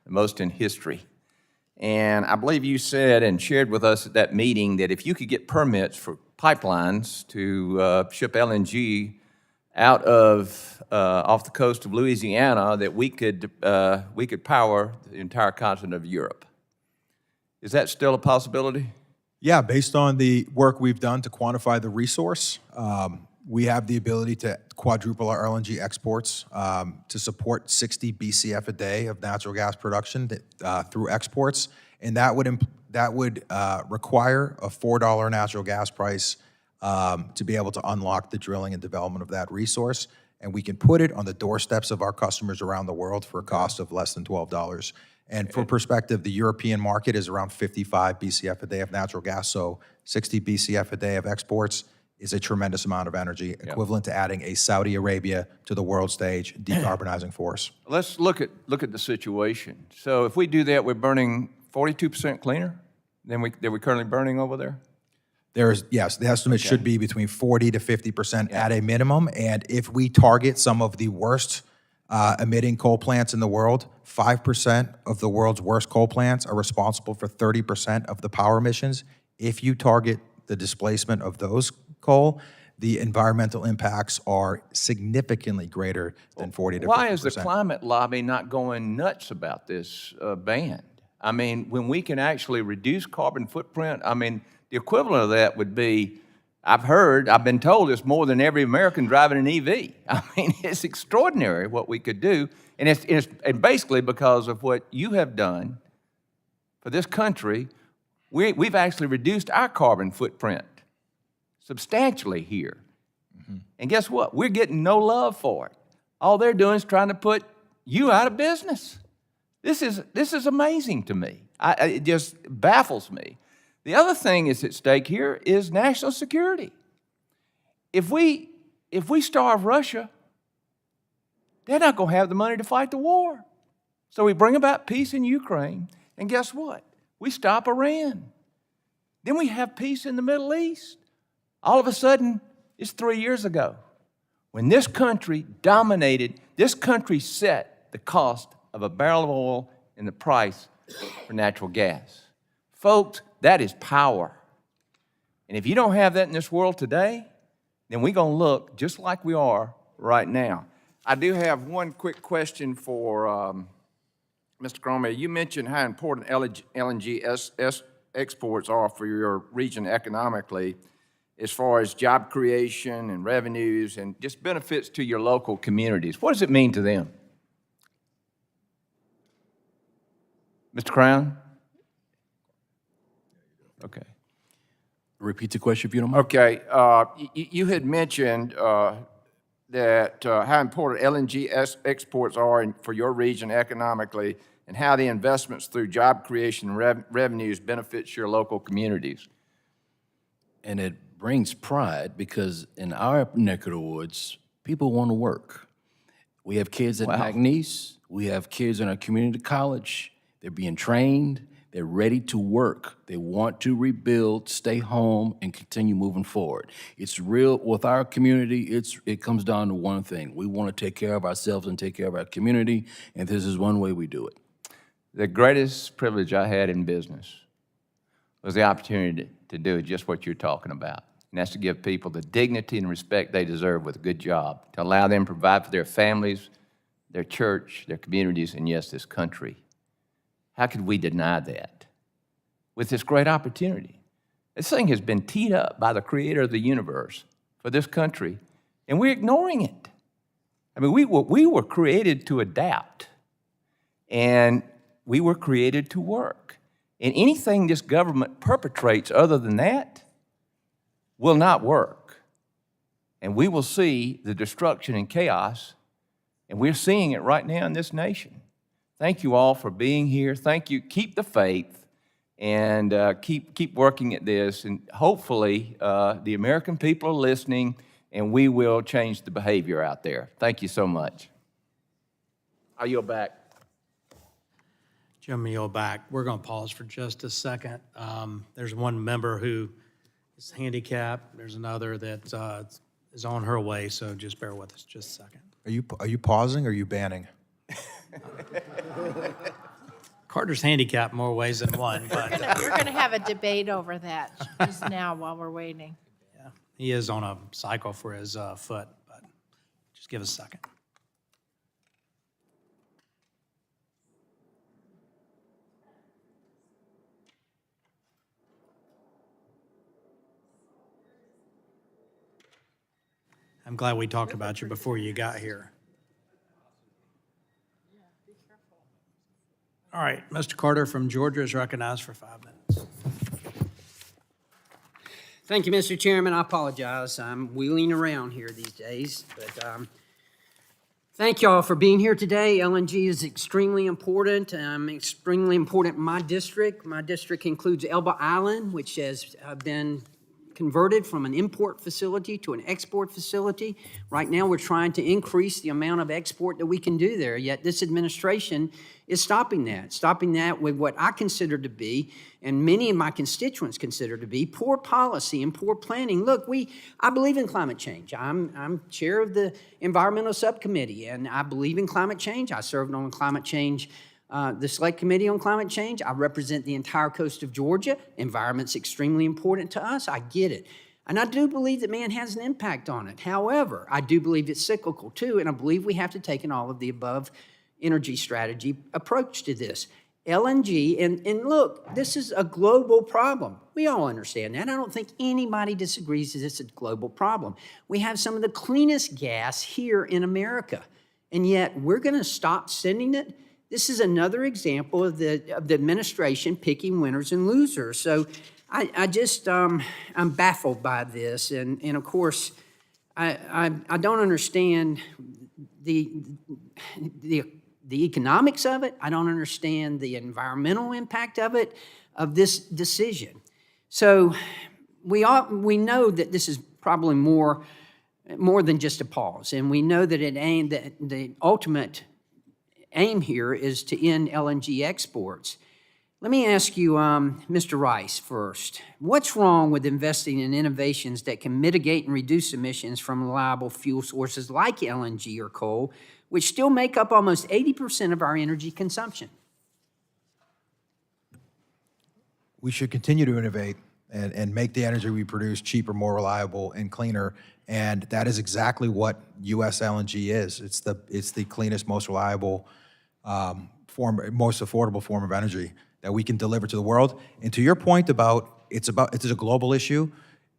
most in history. And I believe you said and shared with us at that meeting that if you could get permits for pipelines to ship LNG out of off the coast of Louisiana, that we could power the entire continent of Europe. Is that still a possibility? Yeah, based on the work we've done to quantify the resource, we have the ability to quadruple our LNG exports to support 60 BCF a day of natural gas production through exports, and that would require a $4 natural gas price to be able to unlock the drilling and development of that resource, and we can put it on the doorsteps of our customers around the world for a cost of less than $12. And for perspective, the European market is around 55 BCF a day of natural gas, so 60 BCF a day of exports is a tremendous amount of energy, equivalent to adding a Saudi Arabia to the world stage, decarbonizing force. Let's look at the situation. So if we do that, we're burning 42% cleaner than we're currently burning over there? Yes, the estimate should be between 40 to 50% at a minimum, and if we target some of the worst emitting coal plants in the world, 5% of the world's worst coal plants are responsible for 30% of the power emissions. If you target the displacement of those coal, the environmental impacts are significantly greater than 40 to 50%. Why is the climate lobby not going nuts about this ban? I mean, when we can actually reduce carbon footprint, I mean, the equivalent of that would be, I've been told it's more than every American driving an EV. I mean, it's extraordinary what we could do. And it's basically because of what you have done for this country, we've actually reduced our carbon footprint substantially here. And guess what? We're getting no love for it. All they're doing is trying to put you out of business. This is amazing to me. It just baffles me. The other thing is at stake here is national security. If we starve Russia, they're not going to have the money to fight the war. So we bring about peace in Ukraine, and guess what? We stop Iran. Then we have peace in the Middle East. All of a sudden, it's 3 years ago when this country set the cost of a barrel of oil and the price for natural gas. Folks, that is power. And if you don't have that in this world today, then we're going to look just like we are right now. I do have one quick question for Mr. Cormier. You mentioned how important LNG exports are for your region economically, as far as job creation and revenues and just benefits to your local communities. What does it mean to them? Mr. Crown? Okay. Repeat the question if you don't mind. Okay. You had mentioned that how important LNG exports are for your region economically and how the investments through job creation and revenues benefits your local communities. And it brings pride because in our neck of the woods, people want to work. We have kids at McNeese. We have kids in our community college. They're being trained. They're ready to work. They want to rebuild, stay home, and continue moving forward. It's real with our community. It comes down to one thing. We want to take care of ourselves and take care of our community, and this is one way we do it. The greatest privilege I had in business was the opportunity to do just what you're talking about, and that's to give people the dignity and respect they deserve with a good job, to allow them to provide for their families, their church, their communities, and yes, this country. How could we deny that with this great opportunity? This thing has been teed up by the creator of the universe for this country, and we're ignoring it. I mean, we were created to adapt, and we were created to work. And anything this government perpetrates other than that will not work. And we will see the destruction and chaos, and we're seeing it right now in this nation. Thank you all for being here. Thank you. Keep the faith and keep working at this. And hopefully the American people are listening and we will change the behavior out there. Thank you so much. I yield back. Jim, yield back. We're going to pause for just a second. There's one member who is handicapped. There's another that is on her way, so just bear with us just a second. Are you pausing or are you banning? Carter's handicapped more ways than one, but We're going to have a debate over that just now while we're waiting. yeah, he is on a cycle for his foot, but just give us a second. I'm glad we talked about you before you got here. All right, Mr. Carter from Georgia is recognized for 5 minutes. Thank you, Mr. Chairman. I apologize. I'm wheeling around here these days, but thank y'all for being here today. LNG is extremely important. Extremely important in my district. My district includes Elba Island, which has been converted from an import facility to an export facility. Right now, we're trying to increase the amount of export that we can do there, yet this administration is stopping that with what I consider to be, and many of my constituents consider to be, poor policy and poor planning. Look, I believe in climate change. I'm chair of the Environmental Subcommittee, and I believe in climate change. I served on climate change, the Select Committee on Climate Change. I represent the entire coast of Georgia. Environment's extremely important to us. I get it. And I do believe that man has an impact on it. However, I do believe it's cyclical too, and I believe we have to take an all of the above energy strategy approach to this. LNG, and look, this is a global problem. We all understand that. I don't think anybody disagrees that it's a global problem. We have some of the cleanest gas here in America, and yet we're going to stop sending it. This is another example of the administration picking winners and losers. So I'm baffled by this, and of course, I don't understand the economics of it. I don't understand the environmental impact of it, of this decision. So we know that this is probably more than just a pause, and we know that the ultimate aim here is to end LNG exports. Let me ask you, Mr. Rice, first. What's wrong with investing in innovations that can mitigate and reduce emissions from reliable fuel sources like LNG or coal, which still make up almost 80% of our energy consumption? We should continue to innovate and make the energy we produce cheaper, more reliable, and cleaner. And that is exactly what U.S. LNG is. It's the cleanest, most reliable most affordable form of energy that we can deliver to the world. And to your point about it's a global issue,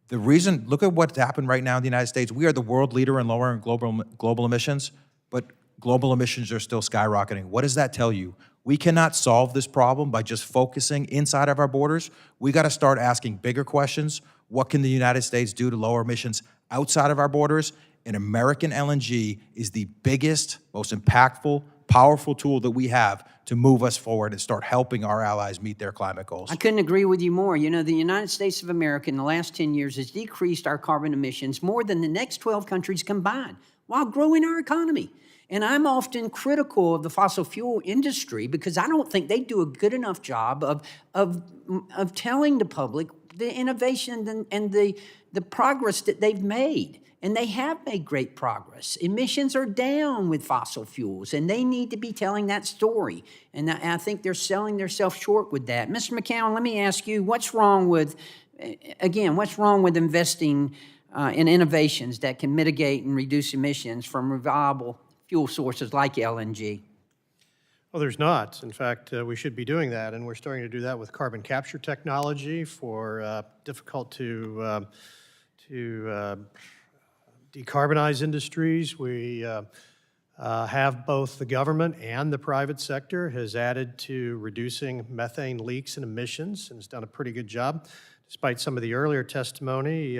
the reason, look at what's happened right now in the United States. We are the world leader in lowering global emissions, but global emissions are still skyrocketing. What does that tell you? We cannot solve this problem by just focusing inside of our borders. We got to start asking bigger questions. What can the United States do to lower emissions outside of our borders? And American LNG is the biggest, most impactful, powerful tool that we have to move us forward and start helping our allies meet their climate goals. I couldn't agree with you more. You know, the United States of America in the last 10 years has decreased our carbon emissions more than the next 12 countries combined while growing our economy. And I'm often critical of the fossil fuel industry because I don't think they do a good enough job of telling the public the innovation and the progress that they've made. And they have made great progress. Emissions are down with fossil fuels, and they need to be telling that story. And I think they're selling themselves short with that. Mr. McCown, let me ask you, what's wrong with investing in innovations that can mitigate and reduce emissions from reliable fuel sources like LNG? Well, there's not. In fact, we should be doing that, and we're starting to do that with carbon capture technology for difficult to decarbonize industries. We have both the government and the private sector has added to reducing methane leaks and emissions and has done a pretty good job. Despite some of the earlier testimony,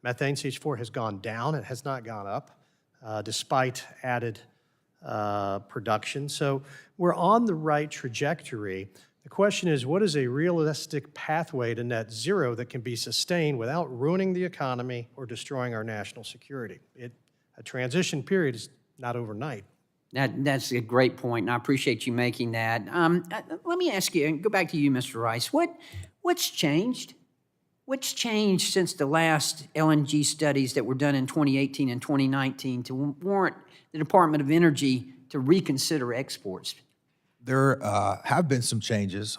methane CH4 has gone down. It has not gone up, despite added production. So we're on the right trajectory. The question is, what is a realistic pathway to net zero that can be sustained without ruining the economy or destroying our national security? A transition period is not overnight. That's a great point, and I appreciate you making that. Let me ask you, and go back to you, Mr. Rice. What's changed? What's changed since the last LNG studies that were done in 2018 and 2019 to warrant the Department of Energy to reconsider exports? There have been some changes.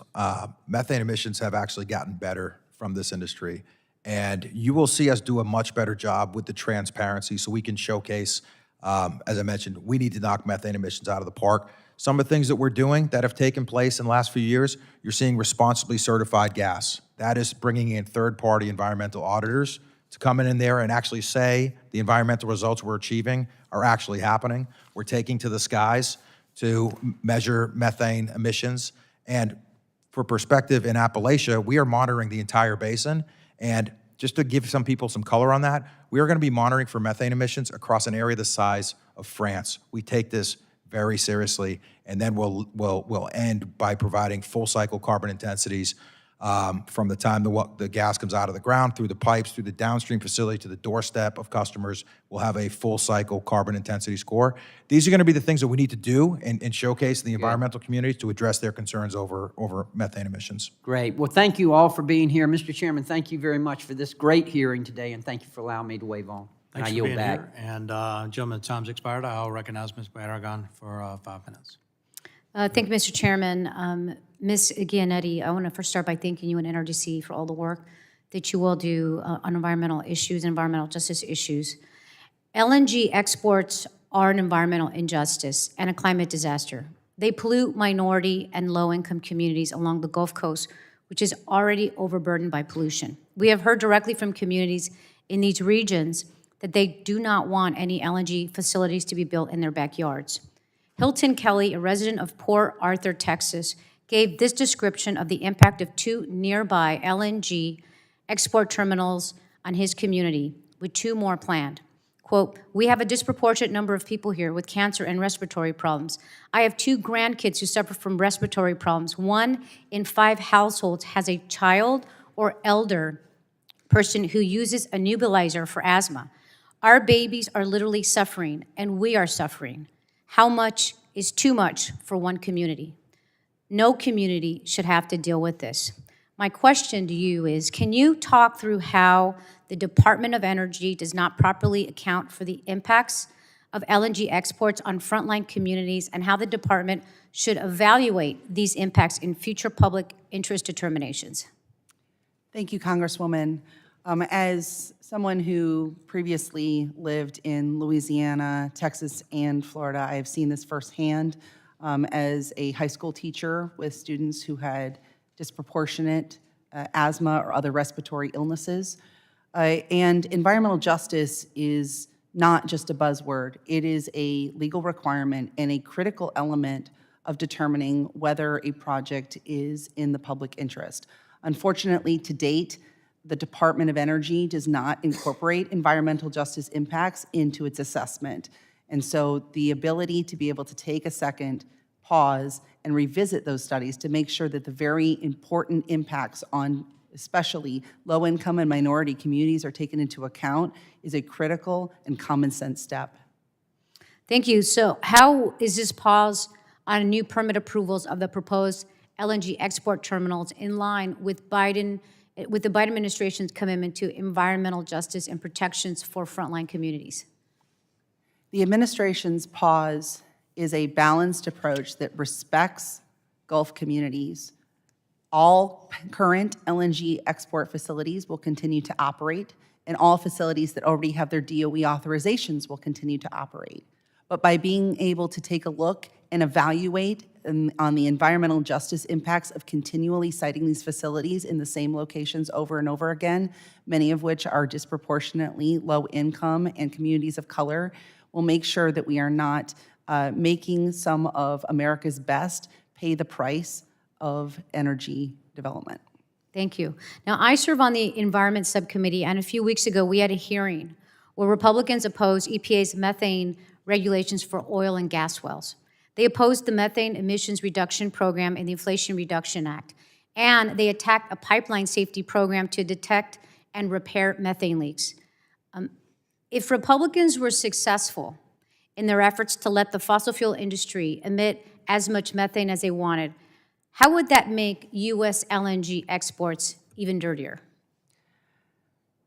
Methane emissions have actually gotten better from this industry. And you will see us do a much better job with the transparency so we can showcase, as I mentioned, we need to knock methane emissions out of the park. Some of the things that we're doing that have taken place in the last few years, you're seeing responsibly certified gas. That is bringing in third-party environmental auditors to come in there and actually say the environmental results we're achieving are actually happening. We're taking to the skies to measure methane emissions. And for perspective, in Appalachia, we are monitoring the entire basin. And just to give some people some color on that, we are going to be monitoring for methane emissions across an area the size of France. We take this very seriously, and then we'll end by providing full cycle carbon intensities from the time the gas comes out of the ground, through the pipes, through the downstream facility, to the doorstep of customers. We'll have a full cycle carbon intensity score. These are going to be the things that we need to do and showcase the environmental communities to address their concerns over methane emissions. Great. Well, thank you all for being here. Mr. Chairman, thank you very much for this great hearing today, and thank you for allowing me to wave on. Thanks I for yield being back. here. And gentlemen, time's expired. I'll recognize Ms. Barragan for 5 minutes. Thank you, Mr. Chairman. Ms. Giannetti, I want to first start by thanking you and NRDC for all the work that you will do on environmental issues, environmental justice issues. LNG exports are an environmental injustice and a climate disaster. They pollute minority and low-income communities along the Gulf Coast, which is already overburdened by pollution. We have heard directly from communities in these regions that they do not want any LNG facilities to be built in their backyards. Hilton Kelly, a resident of Port Arthur, Texas, gave this description of the impact of 2 nearby LNG export terminals on his community, with 2 more planned. Quote, "We have a disproportionate number of people here with cancer and respiratory problems. I have 2 grandkids who suffer from respiratory problems. 1 in 5 households has a child or elder person who uses a nebulizer for asthma. Our babies are literally suffering, and we are suffering. How much is too much for one community? No community should have to deal with this." My question to you is, can you talk through how the Department of Energy does not properly account for the impacts of LNG exports on frontline communities, and how the department should evaluate these impacts in future public interest determinations? Thank you, Congresswoman. As someone who previously lived in Louisiana, Texas, and Florida, I have seen this firsthand as a high school teacher with students who had disproportionate asthma or other respiratory illnesses. And environmental justice is not just a buzzword. It is a legal requirement and a critical element of determining whether a project is in the public interest. Unfortunately, to date, the Department of Energy does not incorporate environmental justice impacts into its assessment. And so the ability to be able to take a second, pause, and revisit those studies to make sure that the very important impacts on especially low-income and minority communities are taken into account is a critical and common sense step. Thank you. So how is this pause on new permit approvals of the proposed LNG export terminals in line with the Biden administration's commitment to environmental justice and protections for frontline communities? The administration's pause is a balanced approach that respects Gulf communities. All current LNG export facilities will continue to operate, and all facilities that already have their DOE authorizations will continue to operate. But by being able to take a look and evaluate on the environmental justice impacts of continually siting these facilities in the same locations over and over again, many of which are disproportionately low income and communities of color, will make sure that we are not making some of America's best pay the price of energy development. Thank you. Now, I serve on the Environment Subcommittee, and a few weeks ago, we had a hearing where Republicans opposed EPA's methane regulations for oil and gas wells. They opposed the Methane Emissions Reduction Program and the Inflation Reduction Act, and they attacked a pipeline safety program to detect and repair methane leaks. If Republicans were successful in their efforts to let the fossil fuel industry emit as much methane as they wanted, how would that make U.S. LNG exports even dirtier?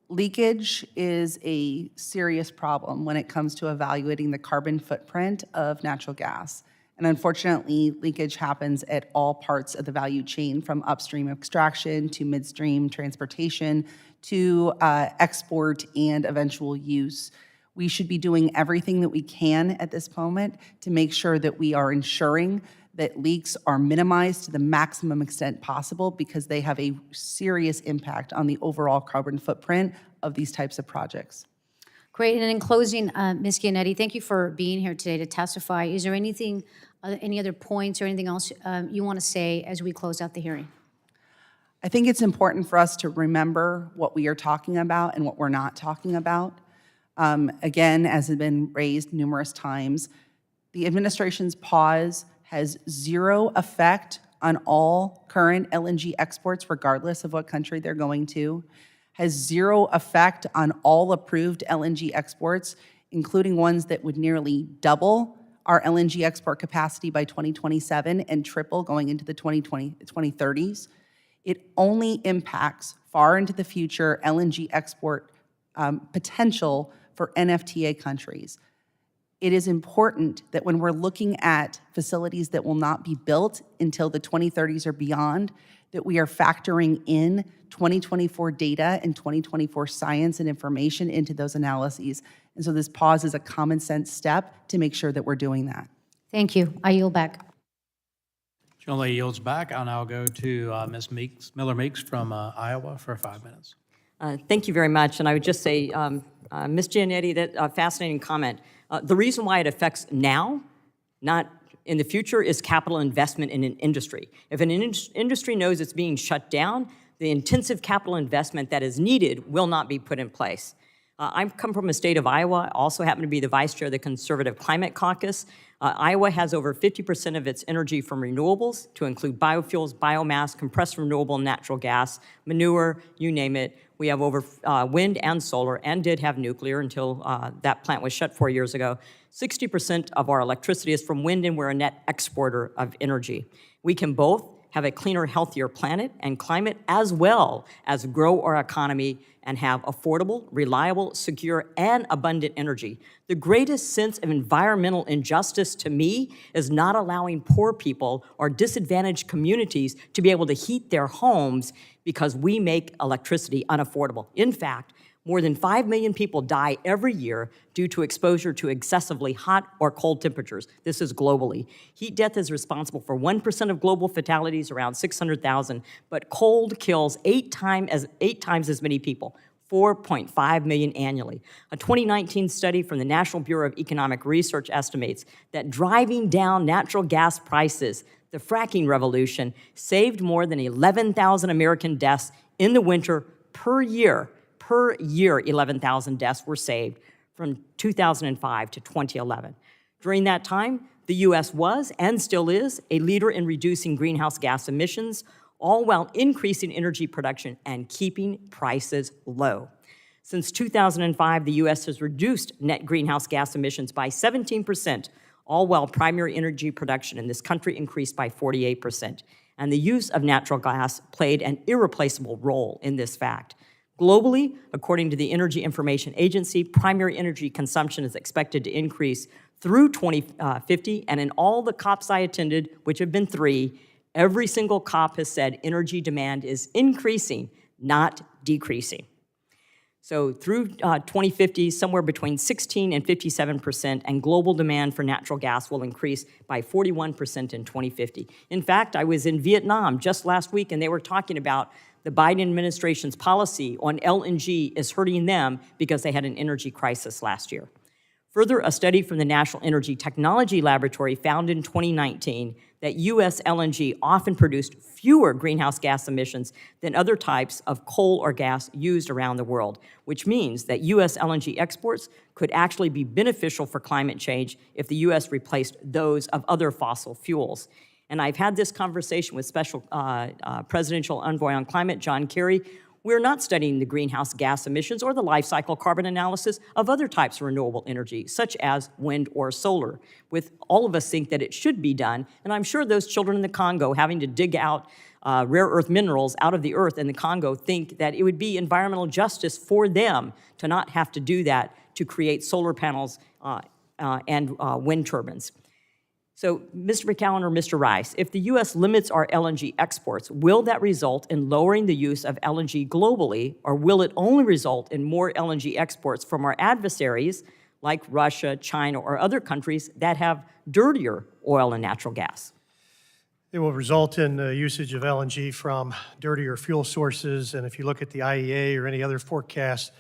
Leakage is a serious problem when it comes to evaluating the carbon footprint of natural gas. And unfortunately, leakage happens at all parts of the value chain, from upstream extraction to midstream transportation to export and eventual use. We should be doing everything that we can at this moment to make sure that we are ensuring that leaks are minimized to the maximum extent possible because they have a serious impact on the overall carbon footprint of these types of projects. Great. And in closing, Ms. Giannetti, thank you for being here today to testify. Is there anything, any other points or anything else you want to say as we close out the hearing? I think it's important for us to remember what we are talking about and what we're not talking about. Again, as has been raised numerous times, the administration's pause has zero effect on all current LNG exports, regardless of what country they're going to, has zero effect on all approved LNG exports, including ones that would nearly double our LNG export capacity by 2027 and triple going into the 2030s. It only impacts far into the future LNG export potential for NFTA countries. It is important that when we're looking at facilities that will not be built until the 2030s or beyond, that we are factoring in 2024 data and 2024 science and information into those analyses. And so this pause is a common sense step to make sure that we're doing that. Thank you. I yield back. Generally yields back. I'll now go to Ms. Miller Meeks from Iowa for 5 minutes. Thank you very much. And I would just say, Ms. Giannetti, that fascinating comment. The reason why it affects now, not in the future, is capital investment in an industry. If an industry knows it's being shut down, the intensive capital investment that is needed will not be put in place. I come from a state of Iowa. I also happen to be the vice chair of the Conservative Climate Caucus. Iowa has over 50% of its energy from renewables, to include biofuels, biomass, compressed renewable natural gas, manure, you name it. We have over wind and solar, and did have nuclear until that plant was shut 4 years ago. 60% of our electricity is from wind, and we're a net exporter of energy. We can both have a cleaner, healthier planet and climate, as well as grow our economy and have affordable, reliable, secure, and abundant energy. The greatest sense of environmental injustice to me is not allowing poor people or disadvantaged communities to be able to heat their homes because we make electricity unaffordable. In fact, more than 5 million people die every year due to exposure to excessively hot or cold temperatures. This is globally. Heat death is responsible for 1% of global fatalities, around 600,000, but cold kills 8 times as many people, 4.5 million annually. A 2019 study from the National Bureau of Economic Research estimates that driving down natural gas prices, the fracking revolution, saved more than 11,000 American deaths in the winter per year. Per year, 11,000 deaths were saved from 2005 to 2011. During that time, the U.S. was, and still is, a leader in reducing greenhouse gas emissions, all while increasing energy production and keeping prices low. Since 2005, the U.S. has reduced net greenhouse gas emissions by 17%, all while primary energy production in this country increased by 48%. And the use of natural gas played an irreplaceable role in this fact. Globally, according to the Energy Information Agency, primary energy consumption is expected to increase through 2050, and in all the COPs I attended, which have been 3, every single COP has said energy demand is increasing, not decreasing. So through 2050, somewhere between 16 and 57%, and global demand for natural gas will increase by 41% in 2050. In fact, I was in Vietnam just last week, and they were talking about the Biden administration's policy on LNG is hurting them because they had an energy crisis last year. Further, a study from the National Energy Technology Laboratory found in 2019 that U.S. LNG often produced fewer greenhouse gas emissions than other types of coal or gas used around the world, which means that U.S. LNG exports could actually be beneficial for climate change if the U.S. replaced those of other fossil fuels. And I've had this conversation with Special Presidential Envoy on Climate, John Kerry. We're not studying the greenhouse gas emissions or the life cycle carbon analysis of other types of renewable energy, such as wind or solar. With all of us think that it should be done, and I'm sure those children in the Congo having to dig out rare earth minerals out of the earth in the Congo think that it would be environmental justice for them to not have to do that to create solar panels and wind turbines. So, Mr. McCown or Mr. Rice, if the U.S. limits our LNG exports, will that result in lowering the use of LNG globally, or will it only result in more LNG exports from our adversaries, like Russia, China, or other countries that have dirtier oil and natural gas? It will result in the usage of LNG from dirtier fuel sources, and if you look at the IEA or any other forecast,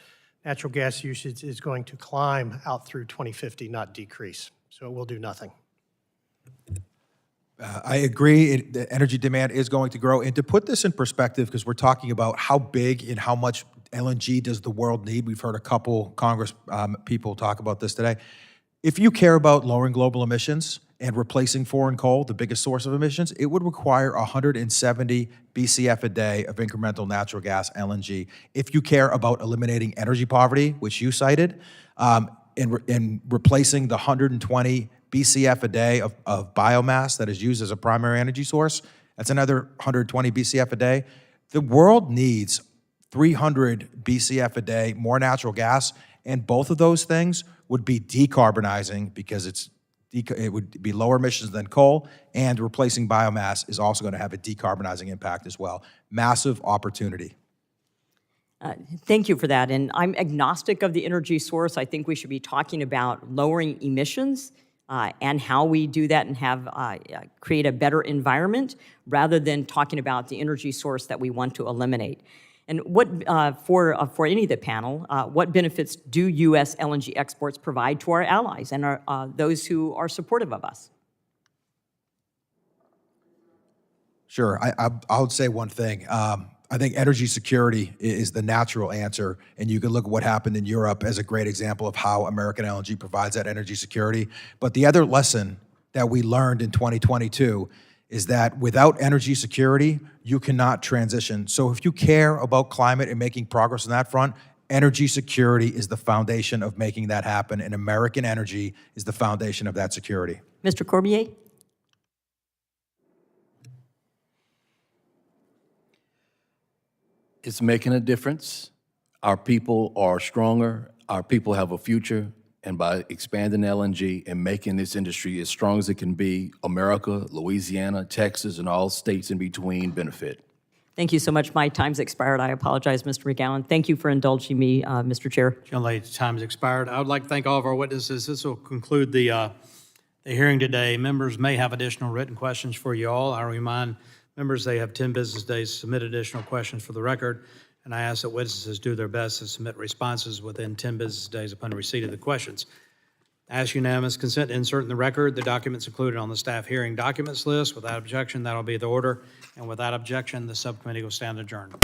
natural gas usage is going to climb out through 2050, not decrease. So it will do nothing. I agree. The energy demand is going to grow. And to put this in perspective, because we're talking about how big and how much LNG does the world need, we've heard a couple Congress people talk about this today. If you care about lowering global emissions and replacing foreign coal, the biggest source of emissions, it would require 170 BCF a day of incremental natural gas, LNG. If you care about eliminating energy poverty, which you cited, and replacing the 120 BCF a day of biomass that is used as a primary energy source, that's another 120 BCF a day. The world needs 300 BCF a day more natural gas, and both of those things would be decarbonizing because it would be lower emissions than coal, and replacing biomass is also going to have a decarbonizing impact as well. Massive opportunity. Thank you for that. And I'm agnostic of the energy source. I think we should be talking about lowering emissions and how we do that and have create a better environment rather than talking about the energy source that we want to eliminate. And what for any of the panel, what benefits do U.S. LNG exports provide to our allies and those who are supportive of us? Sure, I would say one thing. I think energy security is the natural answer, and you can look at what happened in Europe as a great example of how American LNG provides that energy security. But the other lesson that we learned in 2022 is that without energy security, you cannot transition. So if you care about climate and making progress on that front, energy security is the foundation of making that happen, and American energy is the foundation of that security. Mr. Cormier? It's making a difference. Our people are stronger. Our people have a future. And by expanding LNG and making this industry as strong as it can be, America, Louisiana, Texas, and all states in between benefit. Thank you so much. My time's expired. I apologize, Mr. McCown. Thank you for indulging me, Mr. Chair. Gentlelady's time has expired. I would like to thank all of our witnesses. This will conclude the hearing today. Members may have additional written questions for you all. I remind members they have 10 business days to submit additional questions for the record, and I ask that witnesses do their best to submit responses within 10 business days upon receipt of the questions. I ask unanimous consent to insert in the record the documents included on the staff hearing documents list. Without objection, that'll be the order, and without objection, the subcommittee will stand adjourned.